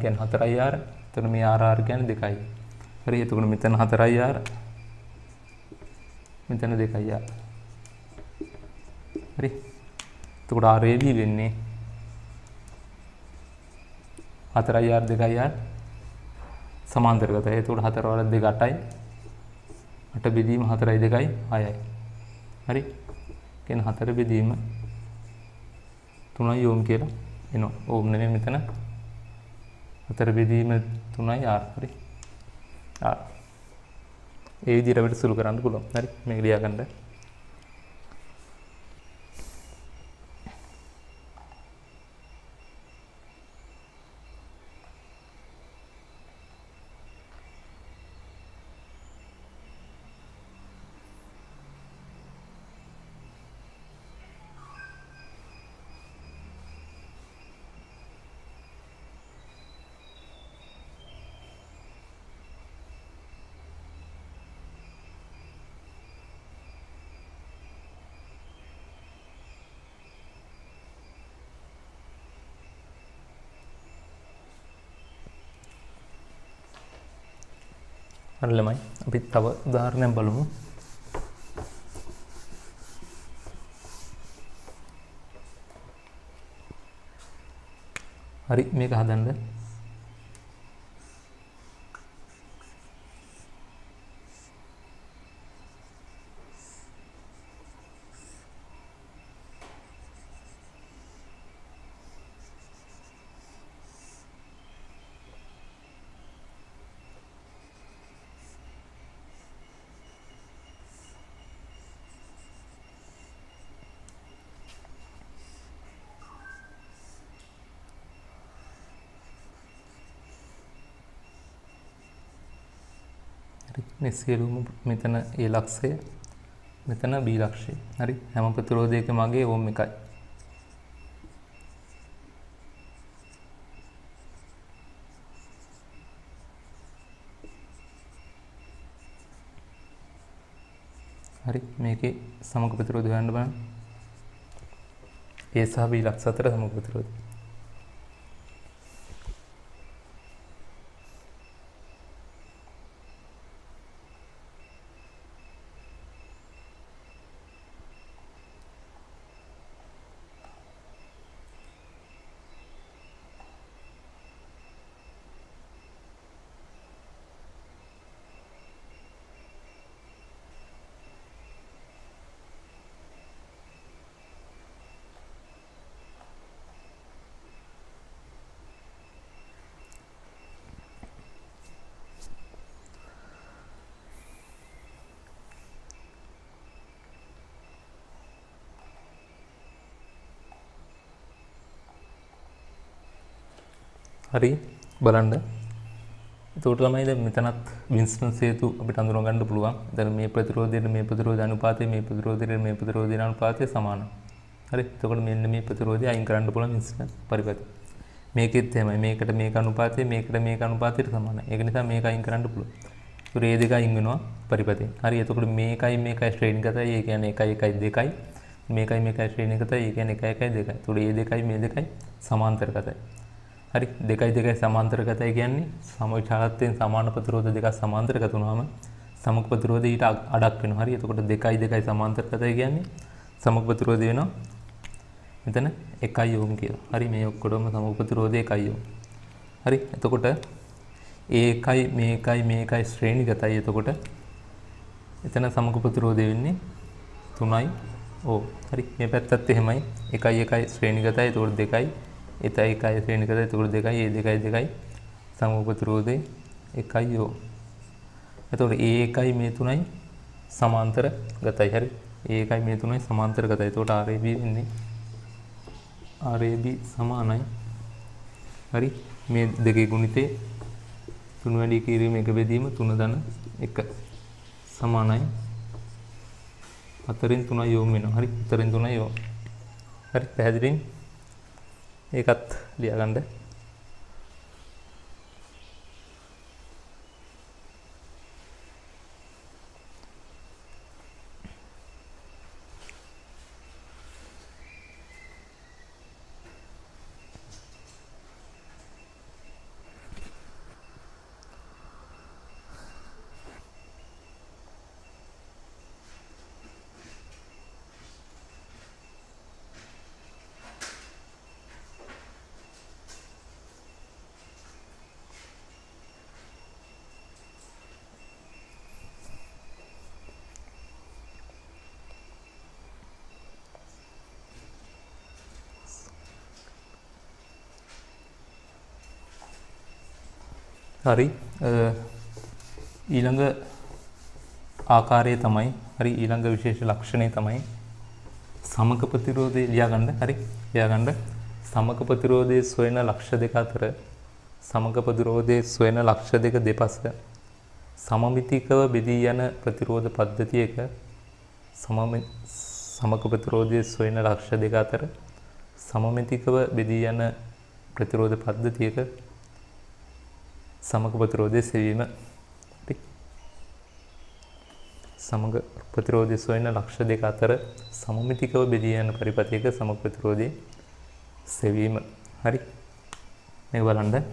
කියන්නේ 4R. එතකොට මේ RR කියන්නේ 2යි. හරි. එතකොට මෙතන 4R මෙතන 2R. හරි. එතකොට RAB වෙන්නේ 4R 2R සමාන්තරගතයි. එතකොට 4 වල 2 8යි. 8 බෙදීම 4යි 2යි 6යි. හරි. කියන්නේ 4 බෙදීම 3යි ඕම් කියලා එනවා. ඕම් නෙමෙයි මෙතන 4 බෙදීම 3යි R. හරි. R. ඒ විදිහට අපිට සුළු කරන්න පුළුවන්. හරි. මේක ලියා ගන්න. හරි ළමයි. අපි තව උදාහරණයක් බලමු. හරි. මේක හදන්න. මේ සියලුම මෙතන A ලක්ෂය මෙතන B ලක්ෂය. හරි. හැම ප්‍රතිරෝධයකම මගේ ඕම් එකයි. හරි. මේකේ සමග ප්‍රතිරෝධය හොයන්න බලන්න. A සහ B ලක්ෂ අතර සමග ප්‍රතිරෝධය. හරි බලන්න. එතකොට තමයි දැන් මෙතනත් වින්ස්ටන් හේතු අපිට අඳුර ගන්න පුළුවන්. දැන් මේ ප්‍රතිරෝධයට මේ ප්‍රතිරෝධ අනුපාතය මේ ප්‍රතිරෝධයට මේ ප්‍රතිරෝධය අනුපාතය සමානයි. හරි. එතකොට මෙන්න මේ ප්‍රතිරෝධය අයින් කරන්න පුළුවන් වින්ස්ටන් පරිපථය. මේකෙත් එහෙමයි. මේකට මේක අනුපාතය මේකට මේක අනුපාතයට සමානයි. ඒක නිසා මේක අයින් කරන්න පුළුවන්. ඒතකොට මේ දෙක අයින් වෙනවා පරිපථයෙන්. හරි. එතකොට මේකයි මේකයි ශ්‍රේණිගතයි. ඒ කියන්නේ 1 1 2යි. මේකයි මේකයි ශ්‍රේණිගතයි. ඒ කියන්නේ 1 1 2යි. එතකොට මේ දෙකයි මේ දෙකයි සමාන්තරගතයි. හරි 2යි 2යි සමාන්තරගතයි කියන්නේ සමවිචාරත්වයෙන් සමාන ප්‍රතිරෝධ දෙකක් සමාන්තරගත වුණාම සමග ප්‍රතිරෝධය ඊට අඩක් වෙනවා. හරි එතකොට 2යි 2යි සමාන්තරගතයි කියන්නේ සමග ප්‍රතිරෝධය වෙනවා මෙතන 1 ඕම් කියලා. හරි මේ ඔක්කොම සමග ප්‍රතිරෝධය 1 ඕම්. හරි එතකොට ඒකයි මේකයි මේකයි ශ්‍රේණිගතයි. එතකොට එතන සමග ප්‍රතිරෝධය වෙන්නේ 3යි ඕම්. හරි මේ පැත්තත් එහෙමයි 1 1 ශ්‍රේණිගතයි. එතකොට 2යි එතයි 1 ශ්‍රේණිගතයි. එතකොට 2යි ඒ 2යි 2යි සමග ප්‍රතිරෝධය 1 ඕම්. එතකොට A1යි මේ 3යි සමාන්තර ගතයි. හරි A1යි මේ 3යි සමාන්තර ගතයි. එතකොට RAB වෙන්නේ RAB සමානයි. හරි මේ දෙකේ ගුණිතේ 3 වැඩි කිරීම එක බෙදීම 3 ධන 1 සමානයි 4න් 3 යොමු වෙනවා. හරි 4න් 3 යොමු. හරි පැහැදිලිද? ඒකත් ලියා ගන්න. හරි ඊළඟ ආකාරය තමයි හරි ඊළඟ විශේෂ ලක්ෂණය තමයි සමක ප්‍රතිරෝධය ලියා ගන්න. හරි ලියා ගන්න. සමක ප්‍රතිරෝධයේ සොයන ලක්ෂ දෙක අතර සමක ප්‍රතිරෝධයේ සොයන ලක්ෂ දෙක දෙපස සමමිතිකව බෙදී යන ප්‍රතිරෝධ පද්ධතියක සමක ප්‍රතිරෝධයේ සොයන ලක්ෂ දෙක අතර සමමිතිකව බෙදී යන ප්‍රතිරෝධ පද්ධතියක සමග ප්‍රතිරෝධය සෙවීම. සමග ප්‍රතිරෝධය සොයන ලක්ෂ දෙක අතර සමමිතිකව බෙදී යන පරිපථයක සමග ප්‍රතිරෝධය සෙවීම. හරි මේක බලන්න.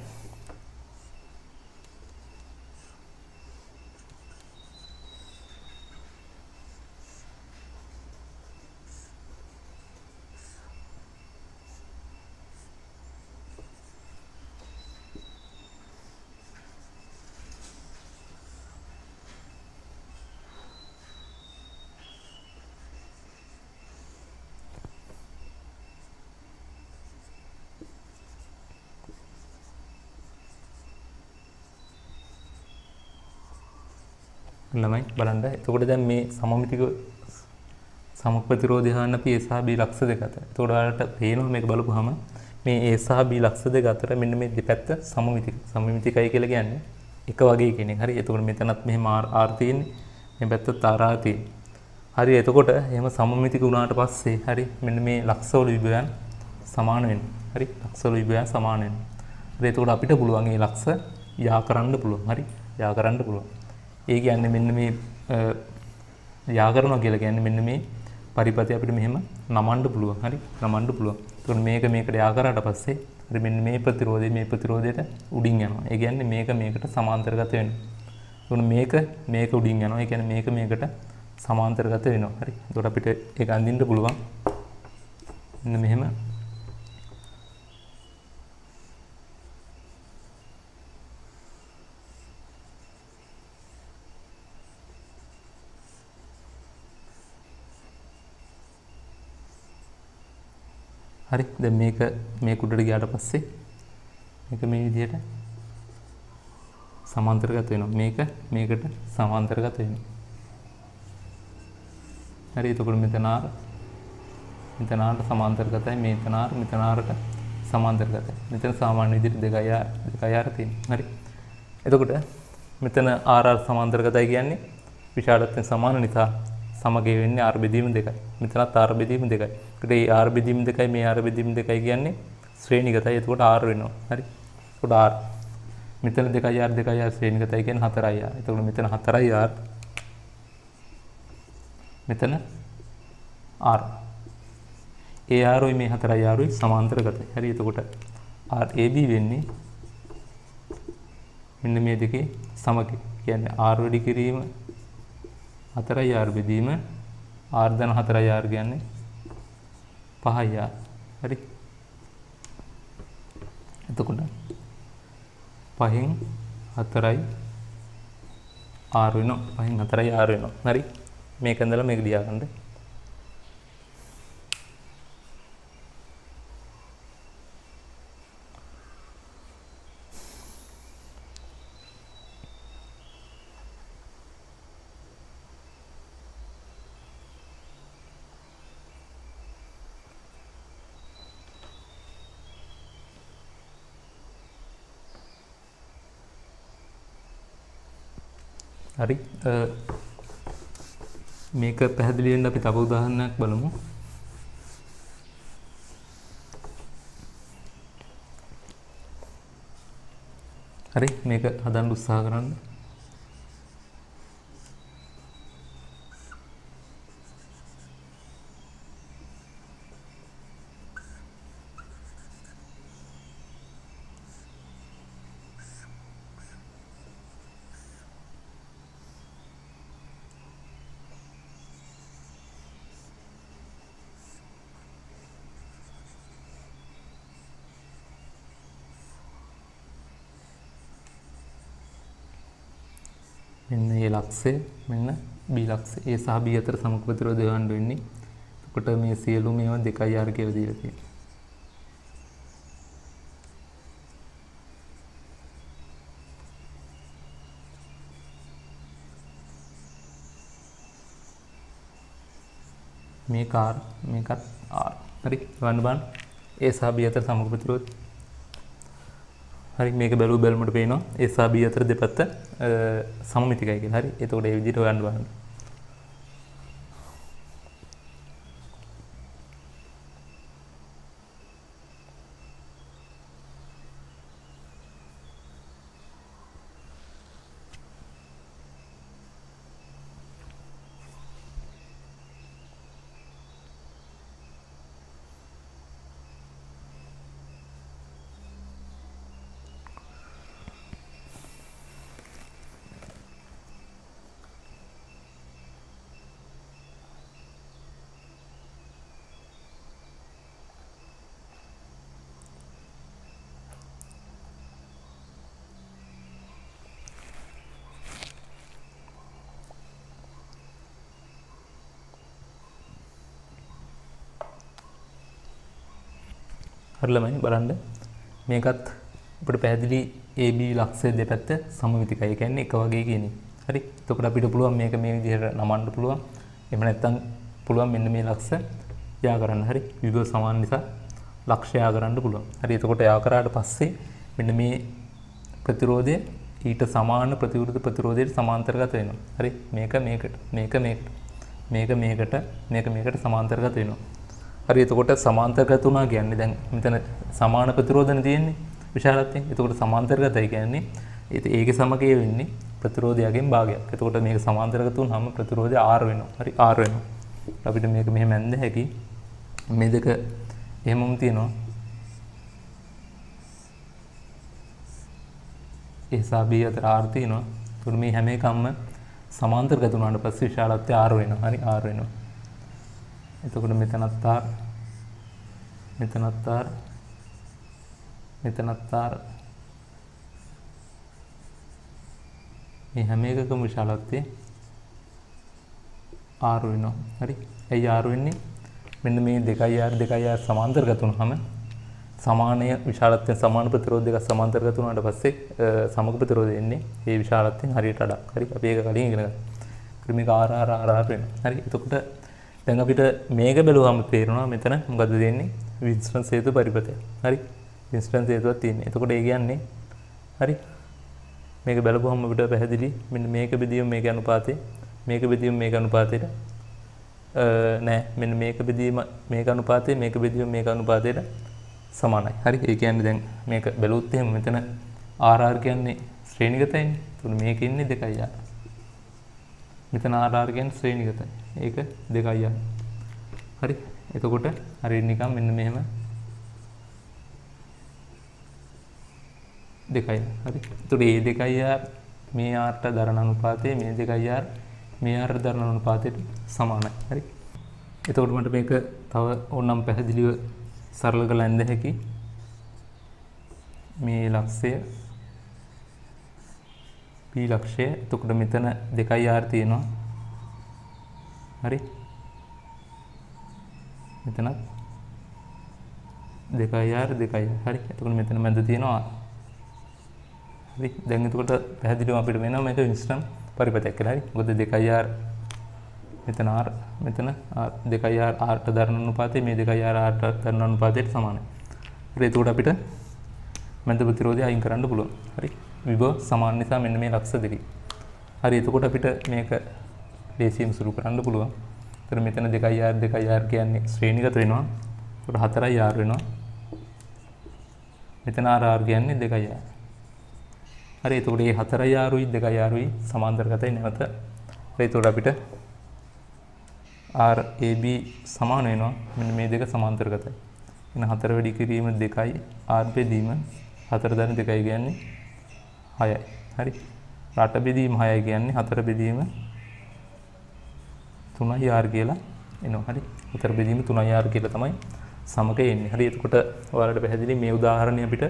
ළමයි බලන්න. එතකොට දැන් මේ සමමිතික සමක ප්‍රතිරෝධය හොයන්න අපි A සහ B ලක්ෂ දෙක අතර. එතකොට ඔයාලට පේනවා මේක බලපුවාම මේ A සහ B ලක්ෂ දෙක අතර මෙන්න මේ දෙපැත්ත සමමිතික. සමමිතිකයි කියලා කියන්නේ එක වගේ කෙනෙක්. හරි. එතකොට මෙතනත් මෙහෙම R තියෙන්නේ. මේ පැත්තත් R තියෙන්නේ. හරි. එතකොට එහෙම සමමිතික වුණාට පස්සේ හරි මෙන්න මේ ලක්ෂවල විභවයන් සමාන වෙනවා. හරි. ලක්ෂවල විභවයන් සමාන වෙනවා. හරි. එතකොට අපිට පුළුවන් මේ ලක්ෂ යා කරන්න පුළුවන්. හරි. යා කරන්න පුළුවන්. ඒ කියන්නේ මෙන්න මේ යා කරනවා කියලා කියන්නේ මෙන්න මේ පරිපතය අපිට මෙහෙම නමන්න පුළුවන්. හරි නමන්න පුළුවන්. එතකොට මේක මේකට යා කරාට පස්සේ හරි මෙන්න මේ ප්‍රතිරෝධයට උඩින් යනවා. ඒ කියන්නේ මේක මේකට සමාන්තරගත වෙනවා. එතකොට මේක උඩින් යනවා. ඒ කියන්නේ මේක මේකට සමාන්තරගත වෙනවා. හරි. එතකොට අපිට ඒක අඳින්න පුළුවන්. මෙන්න මෙහෙම හරි දැන් මේක උඩට ගියාට පස්සේ මේක මේ විදිහට සමාන්තරගත වෙනවා. මේක මේකට සමාන්තරගත වෙනවා. හරි එතකොට මෙතනාට සමාන්තරගතයි මෙතනාට සමාන්තරගතයි. මෙතන සාමාන්‍ය විදිහට 2R තියෙනවා. හරි. එතකොට මෙතන RR සමාන්තරගතයි කියන්නේ විශාලත්වයෙන් සමාන නිසා සමගය වෙන්නේ R බෙදීම 2යි. මෙතනත් R බෙදීම 2යි. ඒකට මේ R බෙදීම 2යි මේ R බෙදීම 2යි කියන්නේ ශ්‍රේණිගතයි. එතකොට R වෙනවා. හරි. එතකොට R මෙතන 2R ශ්‍රේණිගතයි කියන්නේ 4R. එතකොට මෙතන 4R මෙතන R. ඒ R උයි මේ 4R උයි සමාන්තරගතයි. හරි. එතකොට RAB වෙන්නේ මෙන්න මේ දෙකේ සමගය. කියන්නේ R වැඩි කිරීම 4R බෙදීම R ධන 4R කියන්නේ 5R. හරි. එතකොට 5න් 4යි R වෙනවා. 5න් 4යි R වෙනවා. හරි. මේක ඉඳලා මේක ලියා ගන්න. හරි මේක පැහැදිලි වෙන්න අපි තව උදාහරණයක් බලමු. හරි මේක හදන්න උත්සාහ කරන්න. මෙන්න A ලක්ෂය මෙන්න B ලක්ෂය. A සහ B අතර සමක ප්‍රතිරෝධය හොයන්න වෙන්නේ. එතකොට මේ සියලුම ඒවා 2R කියලා දීලා තියෙනවා. මේක R මේකත් R. හරි බලන්න බලන්න. A සහ B අතර සමක ප්‍රතිරෝධය. හරි මේක බැලුමට පේනවා A සහ B අතර දෙපැත්ත සමමිතිකයි කියලා. හරි. එතකොට ඒ විදිහට හොයන්න බලන්න. හරි ළමයි බලන්න මේකත් අපිට පැහැදිලි AB ලක්ෂය දෙපැත්ත සමමිතිකයි. ඒ කියන්නේ එක වගේ කියන්නේ. හරි. එතකොට අපිට පුළුවන් මේක මේ විදිහට නමන්න පුළුවන්. එහෙම නැත්නම් පුළුවන් මෙන්න මේ ලක්ෂ යා කරන්න. හරි. විභව සමාන නිසා ලක්ෂ යා කරන්න පුළුවන්. හරි. එතකොට යා කරාට පස්සේ මෙන්න මේ ප්‍රතිරෝධය ඊට සමාන ප්‍රතිවිරුද්ධ ප්‍රතිරෝධයට සමාන්තරගත වෙනවා. හරි. මේක මේකට සමාන්තරගත වෙනවා. හරි එතකොට සමාන්තරගත වුණා කියන්නේ දැන් මෙතන සමාන ප්‍රතිරෝධන තියෙන්නේ විශාලත්වයෙන්. එතකොට සමාන්තරගතයි කියන්නේ ඒකේ සමගය වෙන්නේ ප්‍රතිරෝධයගෙන් භාගයක්. එතකොට මේක සමාන්තරගත වුණාම ප්‍රතිරෝධය R වෙනවා. හරි R වෙනවා. අපිට මේක මෙහෙම ඇඳ හැකි. මේ දෙක එහෙමම තියෙනවා. A සහ B අතර R තියෙනවා. ඒතකොට මේ හැම එකක්ම සමාන්තරගත වුණාට පස්සේ විශාලත්වය R වෙනවා. හරි R වෙනවා. එතකොට මෙතනත් R මෙතනත් R මෙතනත් R මේ හැම එකකම විශාලත්වය R වෙනවා. හරි. ඇයි R වෙන්නේ? මෙන්න මේ 2R සමාන්තරගත වුණාම සමානය විශාලත්වයෙන් සමාන ප්‍රතිරෝධ දෙකක් සමාන්තරගත වුණාට පස්සේ සමග ප්‍රතිරෝධය එන්නේ ඒ විශාලත්වයෙන් හරියට වඩා. හරි. අපි ඒක කලින් ඉගෙන ගත්තා. මේක R වෙනවා. හරි. එතකොට දැන් අපිට මේක බැලුවම තේරෙනවා මෙතන මොකද්ද දෙන්නේ? වින්ස්ටන් හේතු පරිපථය. හරි. වින්ස්ටන් හේතුවක් තියෙන්නේ. එතකොට ඒ කියන්නේ හරි. මේක බලපුවම අපිට පැහැදිලි මෙන්න මේක බෙදීම මේක අනුපාතය මේක බෙදීම මේක අනුපාතයට නෑ මෙන්න මේක බෙදීම මේක අනුපාතය මේක බෙදීම මේක අනුපාතයට සමානයි. හරි. ඒ කියන්නේ දැන් මේක බැලුවොත් එහෙම මෙතන RR කියන්නේ ශ්‍රේණිගතයිනේ. එතකොට මේක ඉන්නේ 2R. මෙතන RR කියන්නේ ශ්‍රේණිගතයි. ඒක 2R. හරි. එතකොට හරියට නිකන් මෙන්න මෙහෙම 2R. හරි. එතකොට මේ 2R මේ R ට දරන අනුපාතය මේ 2R මේ R දරන අනුපාතයට සමානයි. හරි. එතකොට මට මේක තව ඕනම් පැහැදිලිව සරල කරලා එන්න හැකි. මේ ලක්ෂය P ලක්ෂය. එතකොට මෙතන 2R තියෙනවා. හරි. මෙතනත් 2R 2R. හරි. එතකොට මෙතන මැද තියෙනවා R. හරි. දැන් එතකොට පැහැදිලිව අපිට වෙනවා මේක වින්ස්ටන් පරිපථයක් කියලා. හරි. මොකද 2R මෙතන R මෙතන R 2R R ට දරන අනුපාතය මේ 2R R ට දරන අනුපාතයට සමානයි. හරි. එතකොට අපිට මැද ප්‍රතිරෝධය අයින් කරන්න පුළුවන්. හරි. විභව සමාන නිසා මෙන්න මේ ලක්ෂ දෙකයි. හරි. එතකොට අපිට මේක ලේසියෙන් සුළු කරන්න පුළුවන්. ඒතර මෙතන 2R කියන්නේ ශ්‍රේණිගත වෙනවා. ඒකට 4R වෙනවා. මෙතන RR කියන්නේ 2R. හරි. එතකොට මේ 4Rුයි 2Rුයි සමාන්තරගතයි නැවත. හරි. එතකොට අපිට RAB සමාන වෙනවා. මෙන්න මේ දෙක සමාන්තරගතයි. එන 4 වැඩි කිරීම 2යි R බෙදීම 4 දරන 2යි කියන්නේ 6යි. හරි. 8 බෙදීම 6යි කියන්නේ 4 බෙදීම 3යි R කියලා එනවා. හරි. 4 බෙදීම 3යි R කියලා තමයි සමකය එන්නේ. හරි. එතකොට ඔයාලට පැහැදිලි මේ උදාහරණය අපිට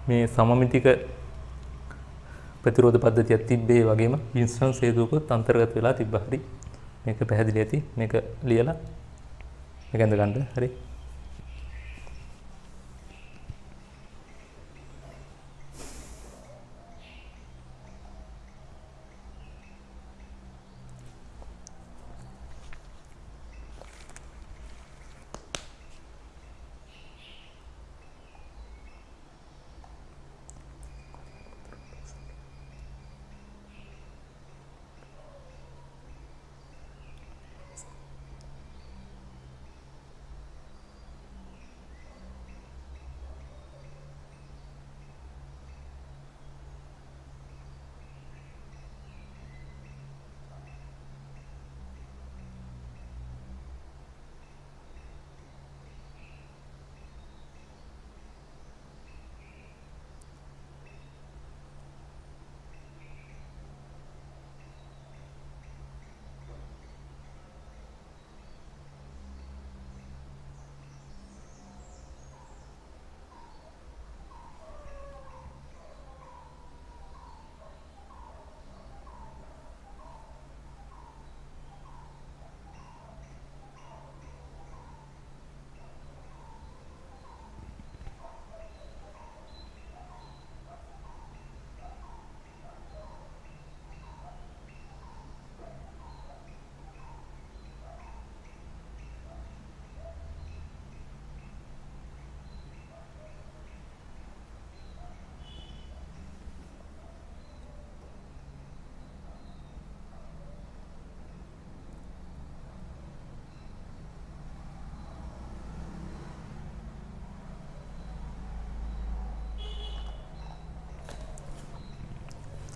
මේ සමමිතික ප්‍රතිරෝධ පද්ධතියක් තිබ්බේ වගේම වින්ස්ටන් හේතුවකුත් අන්තර්ගත වෙලා තිබ්බා. හරි. මේක පැහැදිලි ඇති. මේක ලියලා මේක අඳ ගන්න. හරි.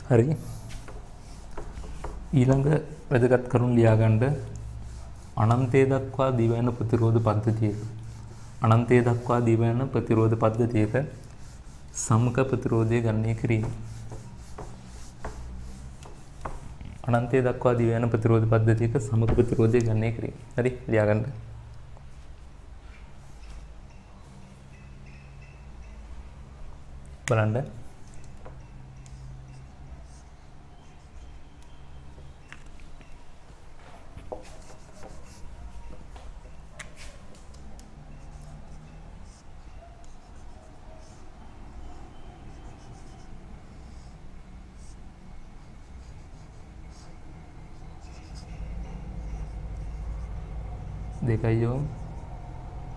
හරි. ඊළඟ වැදගත් කරුණු ලියා ගන්න අනන්තය දක්වා දිවයන ප්‍රතිරෝධ පද්ධතියක අනන්තය දක්වා දිවයන ප්‍රතිරෝධ පද්ධතියක සමක ප්‍රතිරෝධය ගණනය කිරීම. අනන්තය දක්වා දිවයන ප්‍රතිරෝධ පද්ධතියක සමක ප්‍රතිරෝධය ගණනය කිරීම. හරි ලියාගන්න. බලන්න. දෙකයි ඕම්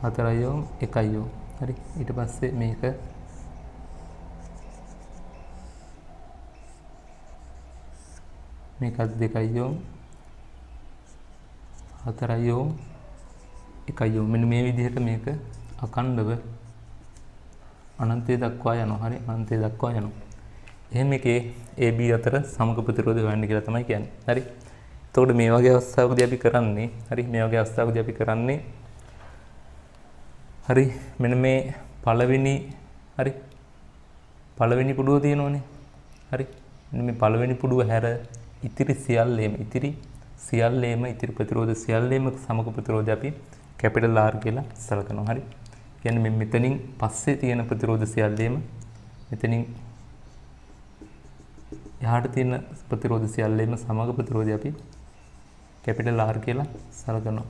4යි ඕම් 1යි ඕම්. හරි ඊට පස්සේ මේක මේකත් 2යි ඕම් 4යි ඕම් 1යි ඕම්. මෙන්න මේ විදිහට මේක අඛණ්ඩව අනන්තය දක්වා යනවා. හරි අනන්තය දක්වා යනවා. එහෙනම් මේකේ AB අතර සමක ප්‍රතිරෝධය හොයන්න කියලා තමයි කියන්නේ. හරි. එතකොට මේ වගේ අවස්ථාවකදී අපි කරන්නේ හරි මේ වගේ අවස්ථාවකදී අපි කරන්නේ හරි මෙන්න මේ පළවෙනි හරි පළවෙනි පුඩුව තියෙනවනේ. හරි මෙන්න මේ පළවෙනි පුඩුව හැර ඉතිරි සියල්ලේම ඉතිරි ප්‍රතිරෝධ සියල්ලේම සමක ප්‍රතිරෝධය අපි කැපිටල් R කියලා සලකනවා. හරි කියන්නේ මේ මෙතනින් පස්සේ තියෙන ප්‍රතිරෝධ සියල්ලේම මෙතනින් එහාට තියෙන ප්‍රතිරෝධ සියල්ලේම සමග ප්‍රතිරෝධය අපි කැපිටල් R කියලා සලකනවා.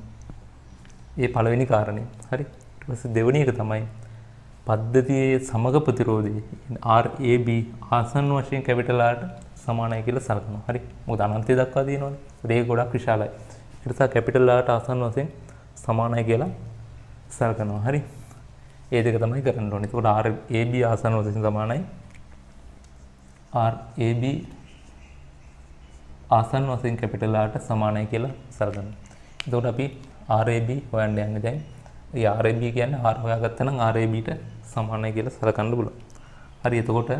ඒ පළවෙනි කාරණය. හරි. ඊට පස්සේ දෙවෙනි එක තමයි පද්ධතියේ සමග ප්‍රතිරෝධය RAB ආසන්න වශයෙන් කැපිටල් Rට සමානයි කියලා සලකනවා. හරි. මොකද අනන්තය දක්වා තියෙනවනේ. ඒක ගොඩක් විශාලයි. ඒ නිසා කැපිටල් Rට ආසන්න වශයෙන් සමානයි කියලා සලකනවා. හරි. ඒ දෙක තමයි කරන්න ඕනේ. එතකොට RAB ආසන්න වශයෙන් සමානයි RAB ආසන්න වශයෙන් කැපිටල් Rට සමානයි කියලා සලකනවා. එතකොට අපි RAB හොයන්න යන්නේ දැන්. ඒ RAB කියන්නේ R හොයාගත්තා නම් RABට සමානයි කියලා සලකන්න පුළුවන්. හරි එතකොට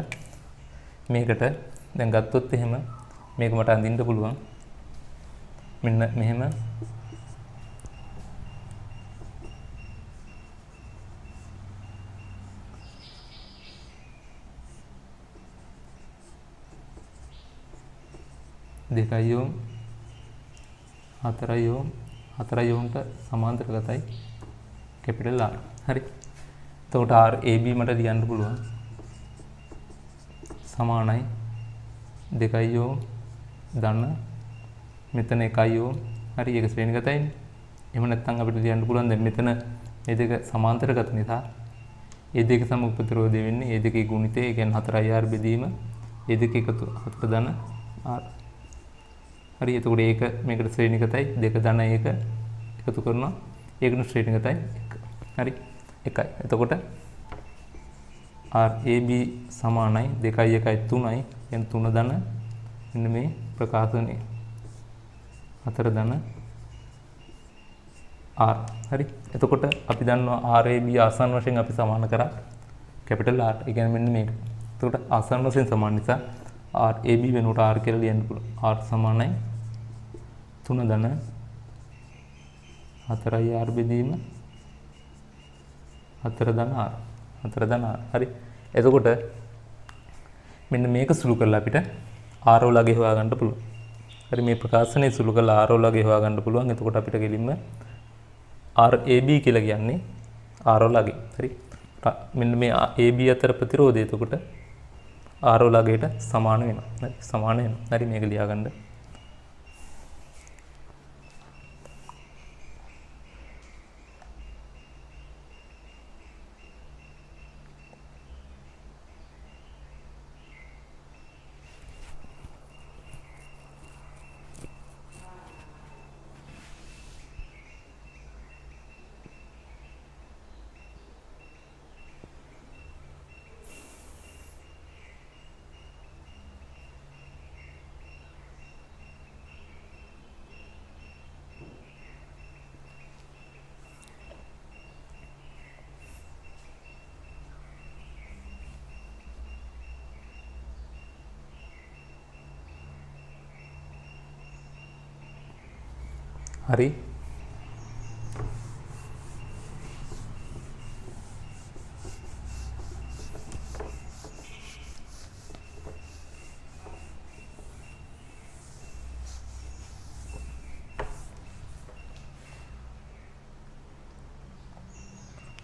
මේකට දැන් ගත්තොත් එහෙම මේක මට අඳින්න පුළුවන්. මෙන්න මෙහෙම දෙකයි ඕම් 4යි ඕම් 4යි ඕම්ට සමාන්තරගතයි කැපිටල් R. හරි. එතකොට RAB මට ලියන්න පුළුවන් සමානයි 2යි ඕම් ධන මෙතන 1යි ඕම්. හරි ඒක ශ්‍රේණිගතයිනේ. එහෙම නැත්නම් අපිට ලියන්න පුළුවන් දැන් මෙතන මේ දෙක සමාන්තරගත නිසා මේ දෙක සමග ප්‍රතිරෝධය වෙන්නේ මේ දෙකේ ගුණිතය. ඒ කියන්නේ 4R බෙදීම මේ දෙක එකතු 4 ධන R. හරි එතකොට ඒක මේකට ශ්‍රේණිගතයි 2 ධන 1 එකතු කරනවා ඒකට ශ්‍රේණිගතයි 1. හරි 1යි. එතකොට RAB සමානයි 2යි 1යි 3යි එන් 3 ධන මෙන්න මේ ප්‍රකාශනයේ 4 ධන R. හරි එතකොට අපි දන්නවා RAB ආසන්න වශයෙන් අපි සමාන කරා කැපිටල් R. ඒ කියන්නේ මෙන්න මේක. එතකොට ආසන්න වශයෙන් සමාන නිසා RAB වෙනුවට R කියලා ලියන්න පුළුවන්. R සමානයි 3 ධන 4යි R බෙදීම 4 ධන R 4 ධන R. හරි එතකොට මෙන්න මේක සුළු කරලා අපිට R වලගේ හොයාගන්න පුළුවන්. හරි මේ ප්‍රකාශනයේ සුළු කරලා R වලගේ හොයාගන්න පුළුවන්. එතකොට අපිට ගෙලින්ම RAB කියලා කියන්නේ R වලගේ. හරි මෙන්න මේ AB අතර ප්‍රතිරෝධය එතකොට R වලගේට සමාන වෙනවා. හරි සමාන වෙනවා. හරි මේක ලියාගන්න. හරි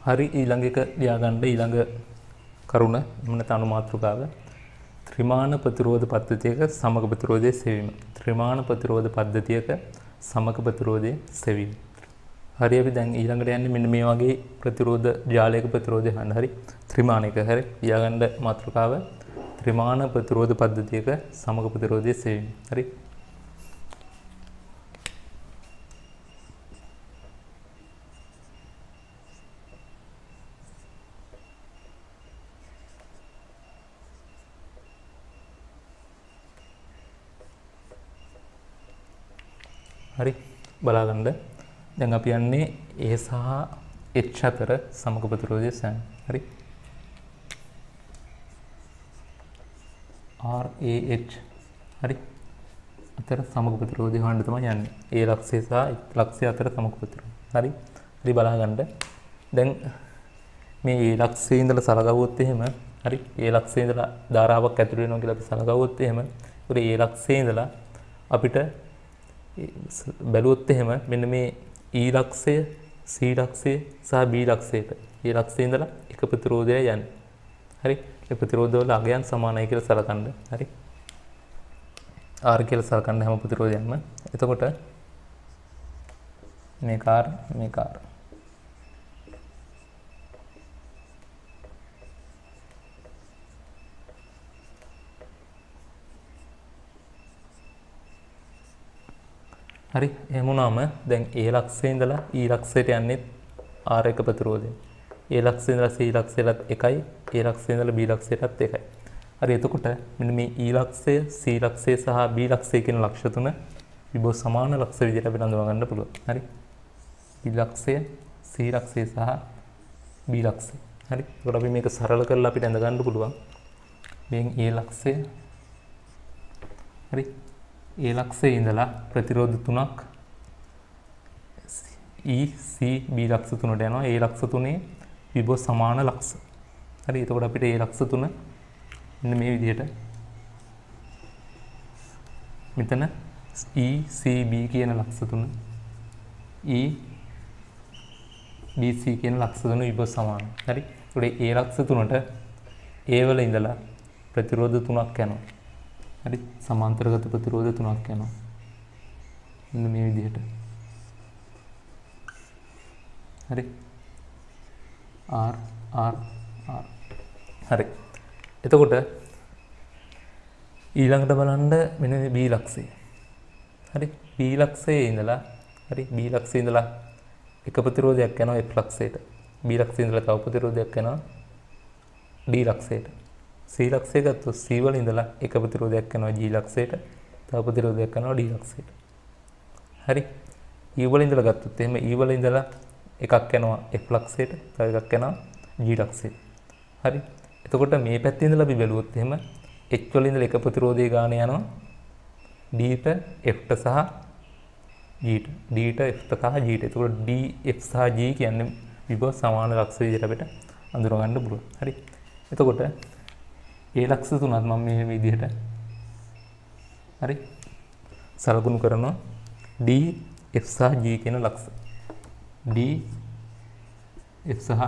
හරි ඊළඟ එක ලියාගන්න ඊළඟ කරුණ එමුන තනු මාතෘකාව ත්‍රිමාන ප්‍රතිරෝධ පද්ධතියක සමග ප්‍රතිරෝධයේ සෙවීම. ත්‍රිමාන ප්‍රතිරෝධ පද්ධතියක සමග ප්‍රතිරෝධයේ සෙවීම. හරි අපි දැන් ඊළඟට යන්නේ මෙන්න මේ වගේ ප්‍රතිරෝධ ජාලයක ප්‍රතිරෝධය හන්න. හරි ත්‍රිමානික හරි ලියාගන්න මාතෘකාව ත්‍රිමාන ප්‍රතිරෝධ පද්ධතියක සමග ප්‍රතිරෝධයේ සෙවීම. හරි හරි බලාගන්න දැන් අපි යන්නේ A සහ H අතර සමග ප්‍රතිරෝධය සෑම. හරි RAH හරි අතර සමග ප්‍රතිරෝධය හොයන්න තමයි යන්නේ. A ලක්ෂය සහ H ලක්ෂය අතර සමග ප්‍රතිරෝධය. හරි හරි බලාගන්න දැන් මේ A ලක්ෂයේ ඉඳලා සලකවුවොත් එහෙම හරි A ලක්ෂයේ ඉඳලා ධාරාවක් ඇතුළු වෙනවා කියලා අපි සලකවුවොත් එහෙම ඒකට A ලක්ෂයේ ඉඳලා අපිට බැලුවොත් එහෙම මෙන්න මේ E ලක්ෂය C ලක්ෂය සහ B ලක්ෂයට A ලක්ෂයේ ඉඳලා එක ප්‍රතිරෝධය යන්නේ. හරි ඒ ප්‍රතිරෝධවල අගයන් සමානයි කියලා සලකන්න. හරි R කියලා සලකන්න හැම ප්‍රතිරෝධයක්ම. එතකොට මේක R මේක R. හරි එහෙම වුණාම දැන් A ලක්ෂයේ ඉඳලා E ලක්ෂයට යන්නේ R1 ප්‍රතිරෝධය. A ලක්ෂයේ ඉඳලා C ලක්ෂයටත් එකයි A ලක්ෂයේ ඉඳලා B ලක්ෂයටත් එකයි. හරි එතකොට මෙන්න මේ E ලක්ෂය C ලක්ෂය සහ B ලක්ෂය කියන ලක්ෂ තුන විභව සමාන ලක්ෂ විදිහට අපිට අඳුන ගන්න පුළුවන්. හරි B ලක්ෂය C ලක්ෂය සහ B ලක්ෂය. හරි ඒකට අපි මේක සරල කරලා අපිට අඳ ගන්න පුළුවන්. මෙන් A ලක්ෂය හරි A ලක්ෂයේ ඉඳලා ප්‍රතිරෝධ තුනක් E C B ලක්ෂ තුනට යනවා. A ලක්ෂ තුනේ විභව සමාන ලක්ෂ. හරි එතකොට අපිට A ලක්ෂ තුන මෙන්න මේ විදිහට මෙතන E C B කියන ලක්ෂ තුන E B C කියන ලක්ෂ තුන විභව සමානයි. හරි ඒකට A ලක්ෂ තුනට A වල ඉඳලා ප්‍රතිරෝධ තුනක් යනවා. හරි සමාන්තරගත ප්‍රතිරෝධ තුනක් යනවා. මෙන්න මේ විදිහට. හරි R R R. හරි. එතකොට ඊළඟට බලන්න මෙන්න මේ B ලක්ෂය. හරි B ලක්ෂයේ ඉඳලා හරි B ලක්ෂයේ ඉඳලා එක ප්‍රතිරෝධයක් යනවා F ලක්ෂයට. B ලක්ෂයේ ඉඳලා තව ප්‍රතිරෝධයක් යනවා D ලක්ෂයට. C ලක්ෂය ගත්තොත් C වල ඉඳලා එක ප්‍රතිරෝධයක් යනවා G ලක්ෂයට, තව ප්‍රතිරෝධයක් යනවා D ලක්ෂයට. හරි. E වල ඉඳලා ගත්තොත් එහෙම E වල ඉඳලා එකක් යනවා F ලක්ෂයට, තව එකක් යනවා G ලක්ෂයට. හරි. එතකොට මේ පැත්තේ ඉඳලා අපි බැලුවොත් එහෙම H වල ඉඳලා එක ප්‍රතිරෝධයේ ගාන යනවා D ට F ට සහ G ට. D ට F ට සහ G ට. එතකොට D F සහ G කියන්නේ විභව සමාන ලක්ෂ විදිහට අපිට අඳුර ගන්න පුළුවන්. හරි. එතකොට A ලක්ෂ තුනත් මම මේ විදිහට හරි සලකුණු කරනවා D F සහ G කියන ලක්ෂ. D F සහ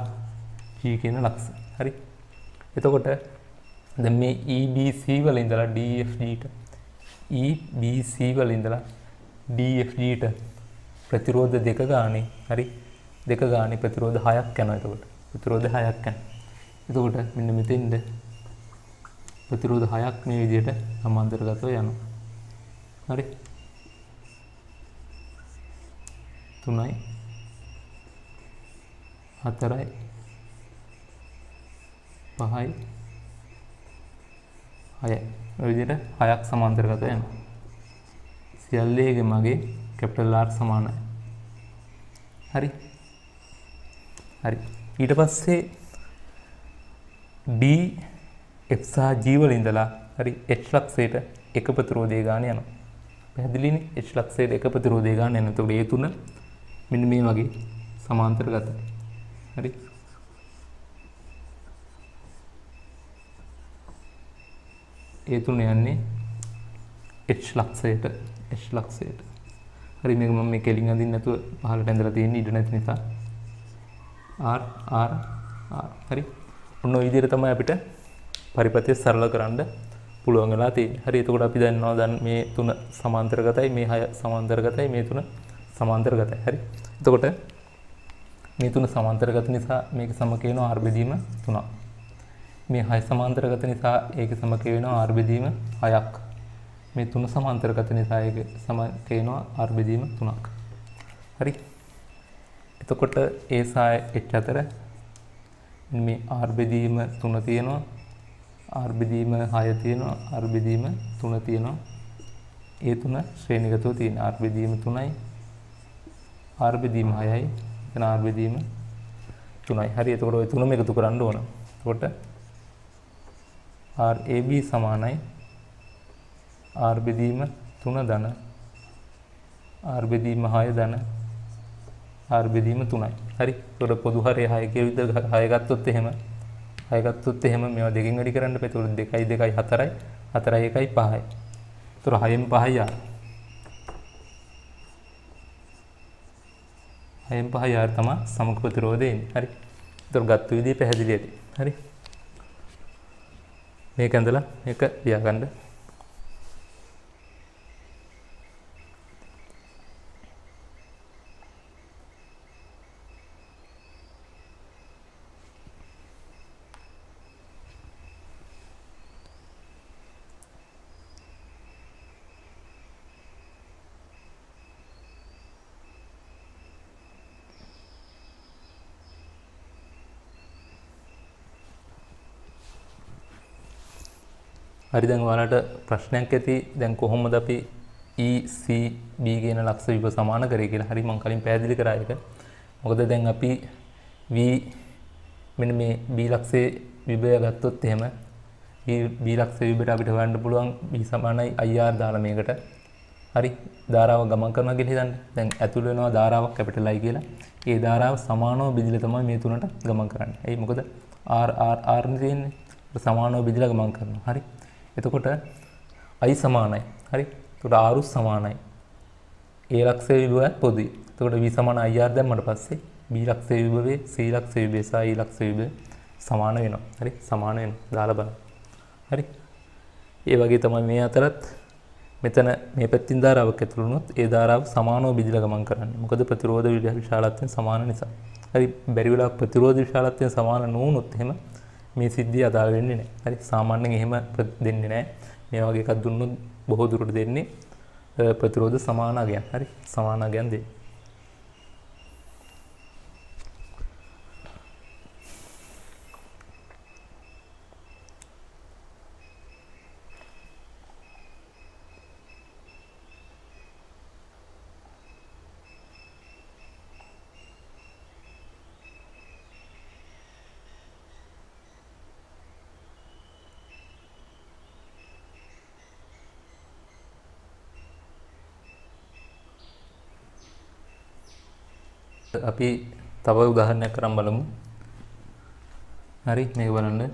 G කියන ලක්ෂ. හරි. එතකොට දැන් මේ EBC වල ඉඳලා DFG ට EBC වල ඉඳලා DFG ට ප්‍රතිරෝධ දෙක ගානේ හරි දෙක ගානේ ප්‍රතිරෝධ 6ක් යනවා. එතකොට ප්‍රතිරෝධ 6ක් යනවා. එතකොට මෙන්න මෙතෙන්ද ප්‍රතිරෝධ 6ක් මේ විදිහට සමාන්තරගතව යනවා. හරි 3යි 4යි 5යි 6යි ඔය විදිහට 6ක් සමාන්තරගතව යනවා. සියල්ලේගේ මගේ කැපිටල් R සමානයි. හරි හරි ඊට පස්සේ D F සහ G වල ඉඳලා හරි H ලක්ෂයට එක ප්‍රතිරෝධය ගාන යනවා. පැහැදිලිනේ? H ලක්ෂයට එක ප්‍රතිරෝධය ගාන යනවා. එතකොට ඒ තුන මෙන්න මේ වගේ සමාන්තරගතයි. හරි. ඒ තුන යන්නේ H ලක්ෂයට H ලක්ෂයට. හරි මේක මම මේ කෙලින් අඳින්න නැතුව පහළට ඇඳලා තියෙන්නේ ඉඩ නැති නිසා. R R R හරි. ඔන්න ඔය විදිහට තමයි අපිට පරිපථය සරල කරන්න පුළුවන් වෙලා තියෙන්නේ. හරි. එතකොට අපි දන්නවා දැන් මේ තුන සමාන්තරගතයි, මේ හය සමාන්තරගතයි, මේ තුන සමාන්තරගතයි. හරි. එතකොට මේ තුන සමාන්තරගත නිසා මේක සමක වෙනවා r බෙදීම 3ක්. මේ හය සමාන්තරගත නිසා ඒක සමක වෙනවා r බෙදීම 6ක්. මේ තුන සමාන්තරගත නිසා ඒක සමක වෙනවා r බෙදීම 3ක්. හරි. එතකොට a සහ h අතර මේ r බෙදීම 3 තියෙනවා, r බෙදීම 6 තියෙනවා, r බෙදීම 3 තියෙනවා. ඒ තුන ශ්‍රේණිගතව තියෙන r බෙදීම 3යි, r බෙදීම 6යි, එතන r බෙදීම 3යි. හරි. එතකොට ওই තුනම එකතු කරන්න ඕන. එතකොට RAB සමානයි r බෙදීම 3 ධන, r බෙදීම 6 ධන, r බෙදීම 3යි. හරි. එතකොට පොදු හරය 6 කියලා විතර 6 ගත්තොත් එහෙම මේවා දෙකෙන් වැඩි කරන්න බෑ. එතකොට 2යි 2යි 4යි 4යි 1යි 5යි. එතකොට 6න් 5යි r. 6න් 5යි r තමයි සමක ප්‍රතිරෝධය එන්නේ. හරි. එතකොට ගත්ත විදිය පැහැදිලි ඇති. හරි. මේක ඇඳලා මේක ලියාගන්න. හරි. දැන් ඔයාලට ප්‍රශ්නයක් ඇති. දැන් කොහොමද අපි ECB කියන ලක්ෂ විභ සමාන කරේ කියලා. හරි. මම කලින් පැහැදිලි කරා ඒක. මොකද දැන් අපි V මෙන්න මේ B ලක්ෂයේ විභය ගත්තොත් එහෙම B ලක්ෂයේ විභයට අපිට හොයන්න පුළුවන් B සමානයි IR දාලා මේකට. හරි. ධාරාව ගමන් කරනවා කියලා හිතන්න. දැන් ඇතුල් වෙනවා ධාරාවක් කැපිටල් I කියලා. ඒ ධාරාව සමානව බෙදලා තමයි මේ තුනට ගමන් කරන්නේ. එයි මොකද R නේ තියෙන්නේ. සමානව බෙදලා ගමන් කරනවා. හරි. එතකොට I සමානයි. හරි. එතකොට R සමානයි. A ලක්ෂයේ විභවයත් පොදුයි. එතකොට V සමාන IR දැම්මට පස්සේ B ලක්ෂයේ විභවයේ C ලක්ෂයේ විභවය සහ E ලක්ෂයේ විභවය සමාන වෙනවා. හරි. සමාන වෙනවා. දාලා බලන්න. හරි. ඒ වගේ තමයි මේ අතරත් මෙතන මේ පැත්තින් ධාරාවක් ඇතුළු වුණොත් ඒ ධාරාව සමානව බෙදලා ගමන් කරන්නේ. මොකද ප්‍රතිරෝධ විශාලත්වයෙන් සමාන නිසා. හරි. බැරි වෙලාවක ප්‍රතිරෝධ විශාලත්වයෙන් සමාන නොවුනොත් එහෙම මේ සිද්ධිය අදාළ වෙන්නේ නැහැ. හරි. සාමාන්‍යයෙන් එහෙම දෙන්නේ නැහැ. මේ වගේ එකක් දුන්නොත් බොහෝ දුරට දෙන්නේ ප්‍රතිරෝධ සමානගයන්. හරි. සමානගයන් දෙන්නේ. අපි තව උදාහරණයක් කරන් බලමු. හරි. මේක බලන්න.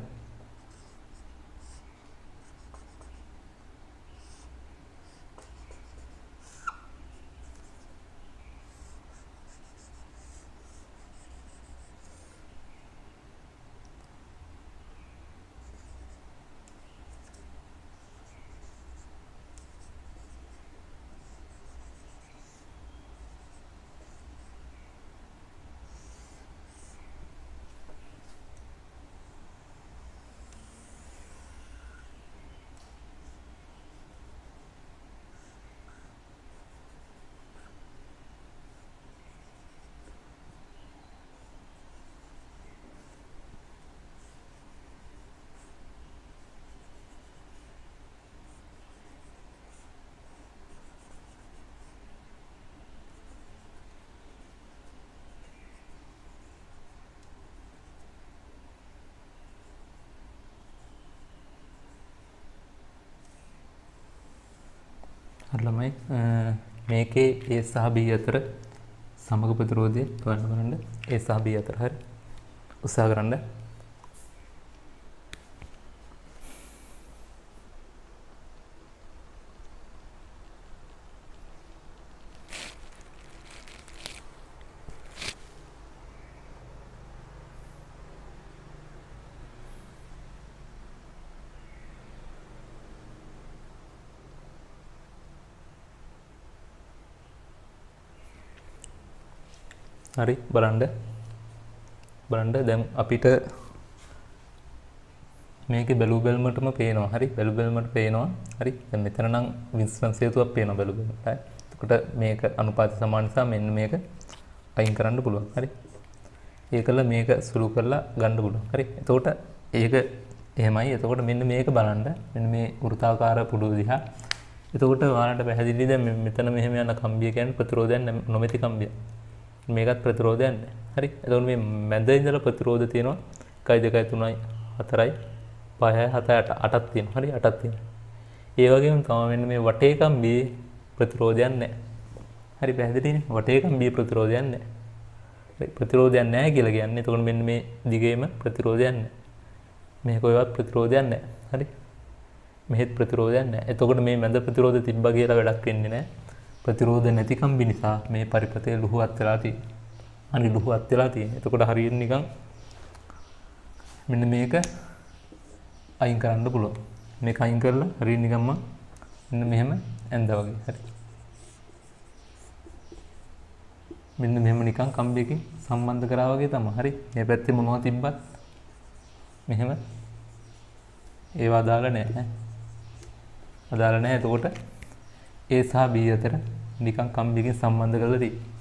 ළමයි මේකේ A සහ B අතර සමග ප්‍රතිරෝධය හොයන්න බලන්න. A සහ B අතර. හරි. උත්සාහ කරන්න. හරි බලන්න දැන් අපිට මේකේ බැලු බැලමටම පේනවා. හරි බැලු බැලමට පේනවා. හරි දැන් මෙතන නම් වින්ස්ටන්ස් හේතුවක් පේනවා බැලු බැලමට. හරි එතකොට මේක අනුපාත සමාන නිසා මෙන්න මේක අයින් කරන්න පුළුවන්. හරි ඒකල මේක සුළු කරලා ගන්න පුළුවන්. හරි එතකොට ඒක එහෙමයි. එතකොට මෙන්න මේක බලන්න. මෙන්න මේ වෘත්තාකාර පුඩු දිහා. එතකොට ඔයාලට පැහැදිලි දැන් මෙතන මෙහෙම යන කම්බිය කියන්නේ ප්‍රතිරෝධයක් නොමැති කම්බිය. මේකත් ප්‍රතිරෝධයක් නැහැ. හරි එතකොට මේ මැද ඉඳලා ප්‍රතිරෝධ තියෙනවා 1 2 3 4යි 5යි 7යි 8ක් තියෙනවා. හරි 8ක් තියෙනවා. ඒ වගේම තමයි මෙන්න මේ වටේ කම්බියේ ප්‍රතිරෝධයක් නැහැ. හරි පැහැදිලිනේ. වටේ කම්බියේ ප්‍රතිරෝධයක් නැහැ. හරි ප්‍රතිරෝධයක් නැහැ කියලා කියන්නේ එතකොට මෙන්න මේ දිගේම ප්‍රතිරෝධයක් නැහැ. මේ කොහෙවත් ප්‍රතිරෝධයක් නැහැ. හරි මෙහෙත් ප්‍රතිරෝධයක් නැහැ. එතකොට මේ මැද ප්‍රතිරෝධ තිබ්බා කියලා වැඩක් වෙන්නේ නැහැ. ප්‍රතිරෝධ නැති කම්බි නිසා මේ පරිපථය ලුහුවත් වෙලා තියෙනවා. හරි ලුහුවත් වෙලා තියෙනවා. එතකොට හරියට නිකන් මෙන්න මේක අයින් කරන්න පුළුවන්. මේක අයින් කරලා හරියට නිකන්ම මෙන්න මෙහෙම ඇඳා වගේ. හරි මෙන්න මෙහෙම නිකන් කම්බියකින් සම්බන්ධ කරා වගේ තමයි. හරි මේ පැත්තේ මොනවද තිබ්බත් මෙහෙම ඒවා අදාළ නැහැ. අදාළ නැහැ. එතකොට A සහ B අතර නිකන් කම්බියකින් සම්බන්ධ කරලා තියෙනවා.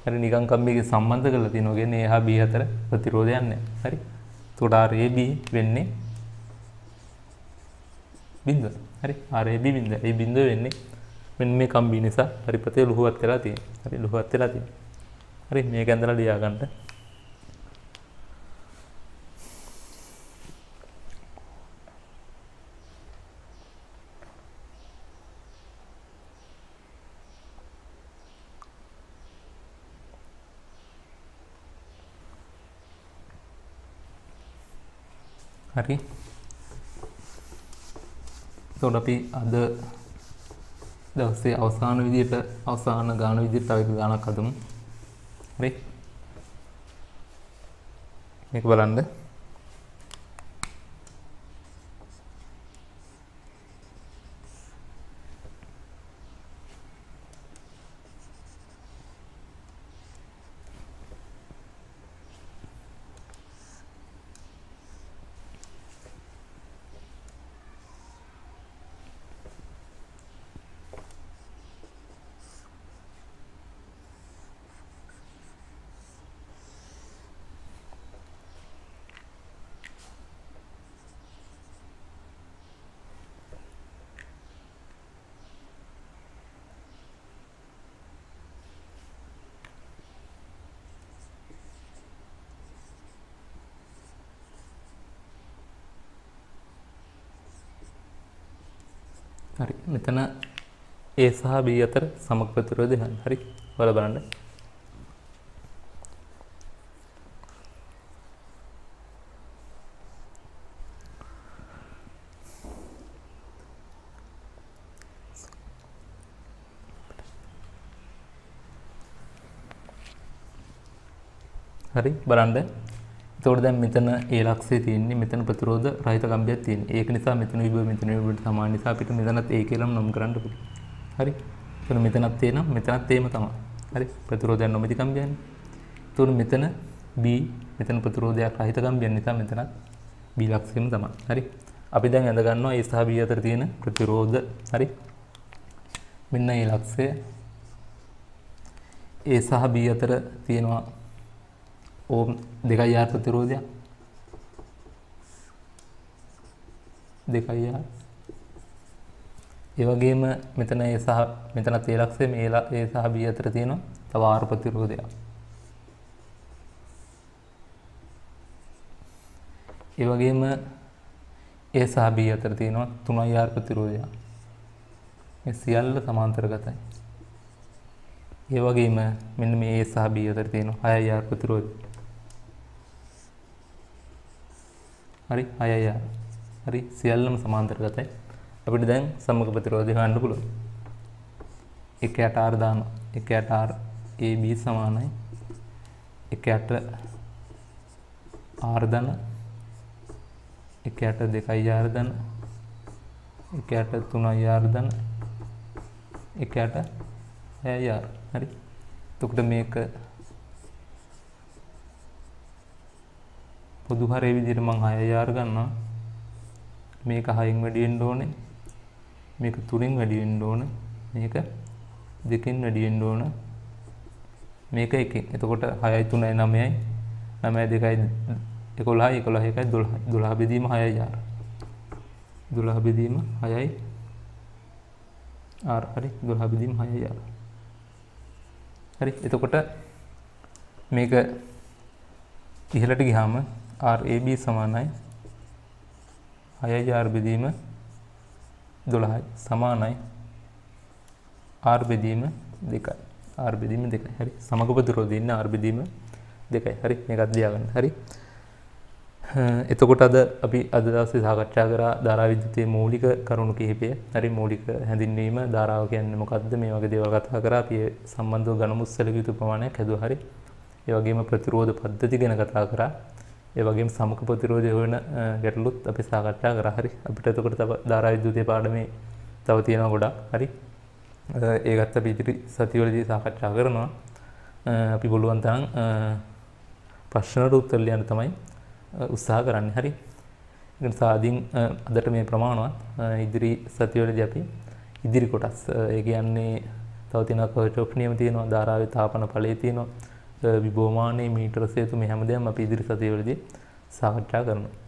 හරි නිකන් කම්බියකින් සම්බන්ධ කරලා තියෙනවා කියන්නේ A හා B අතර ප්‍රතිරෝධයක් නැහැ. හරි එතකොට RAB වෙන්නේ බිඳුව. හරි RAB බිඳුව. ඒ බිඳුව වෙන්නේ මෙන්න මේ කම්බිය නිසා පරිපථය ලුහුවත් වෙලා තියෙනවා. හරි ලුහුවත් වෙලා තියෙනවා. හරි මේක ඇඳලා ලියා ගන්න. හරි එතකොට අපි අද දවසේ අවසාන විදියට අවසාන ගාන විදියට තව එක ගානක් හදමු. හරි මේක බලන්න. හරි මෙතන A සහ B අතර සමග ප්‍රතිරෝධය හරි. හරි ඔයාලා බලන්න. හරි බලන්න. එතකොට දැන් මෙතන A ලක්ෂය තියෙන්නේ මෙතන ප්‍රතිරෝධ රහිත කම්බියක් තියෙන්නේ. ඒක නිසා මෙතන විභව මෙතන විභවට සමාන නිසා අපිට මෙතනත් A කියලාම නම් කරන්න පුළුවන්. හරි. එතන මෙතනත් A නම් මෙතනත් Aම තමයි. හරි. ප්‍රතිරෝධයක් නොමැති කම්බියන්නේ. එතකොට මෙතන B මෙතන ප්‍රතිරෝධයක් රහිත කම්බියක් නිසා මෙතනත් B ලක්ෂයම තමයි. හරි. අපි දැන් අඳ ගන්නවා A සහ B අතර තියෙන ප්‍රතිරෝධ. හරි. මෙන්න A ලක්ෂය A සහ B අතර තියෙනවා ඕම් 2R ප්‍රතිරෝධයක් 2R. ඒ වගේම මෙතන A සහ මෙතනත් A ලක්ෂය මේ A සහ B අතර තියෙනවා තව R ප්‍රතිරෝධයක්. ඒ වගේම A සහ B අතර තියෙනවා 3R ප්‍රතිරෝධයක්. මේ සියල්ල සමාන්තරගතයි. ඒ වගේම මෙන්න මේ A සහ B අතර තියෙනවා 6R ප්‍රතිරෝධය. හරි 6R. හරි සියල්ලම සමාන්තරගතයි. අපිට දැන් සමග ප්‍රතිරෝධය හොයන්න පුළුවන්. 1ට R දානවා. 1ට R AB සමානයි 1ට R ධන 1ට 2R ධන 1ට 3R ධන 1ට 6R. හරි. එතකොට මේක පොදු හරය විදිහට මම 6000 ගන්නවා. මේක 6න් වැඩි වෙන්න ඕනේ. මේක 3න් වැඩි වෙන්න ඕනේ. මේක 2කින් වැඩි වෙන්න ඕනේ. මේක 1කින්. එතකොට 6යි 3යි 9යි 9යි 2යි 11යි 11යි 1යි 12යි 12 බෙදීම 6000. 12 බෙදීම 6යි r හරි 12 බෙදීම 6000. හරි එතකොට මේක ඉහළට ගියාම RAB සමානයි 6000 බෙදීම 12යි සමානයි r බෙදීම 2යි. r බෙදීම 2යි. හරි සමග ප්‍රතිරෝධය ඉන්න r බෙදීම 2යි. හරි මේකත් ලියාගන්න. හරි එතකොට අද අපි අද දවසේ සාකච්ඡා කරා ධාරා විද්‍යුතයේ මූලික කරුණු කිහිපය. හරි මූලික හැඳින්වීම ධාරාව කියන්නේ මොකක්ද මේ වගේ දේවල් කතා කරා. අපි සම්බන්ධව ගණමුස්සල යුතු ප්‍රමාණයක් හැදුවා. හරි ඒ වගේම ප්‍රතිරෝධ පද්ධති ගැන කතා කරා. ඒ වගේම සමක ප්‍රතිරෝධය වෙන ගැටලුත් අපි සාකච්ඡා කරා. හරි අපිට එතකොට තව ධාරා විද්‍යුතයේ පාඩමේ තව තියෙනවා ගොඩක්. හරි ඒකත් අපි ඉදිරි සතිවලදී සාකච්ඡා කරනවා. අපි බලුවන් තරම් ප්‍රශ්න වලට උත්තර ලියන්න තමයි උත්සාහ කරන්න. හරි ඒ නිසා අදින් අදට මේ ප්‍රමාණවත් ඉදිරි සතිවලදී අපි ඉදිරි කොටස් ඒ කියන්නේ තව තියෙනවා කර්චොෆ් නියම තියෙනවා ධාරාවේ තාපන ඵලයේ තියෙනවා විභවමානයේ මීටර සේතු මේ හැමදේම අපි ඉදිරි සතිවලදී සාකච්ඡා කරනවා.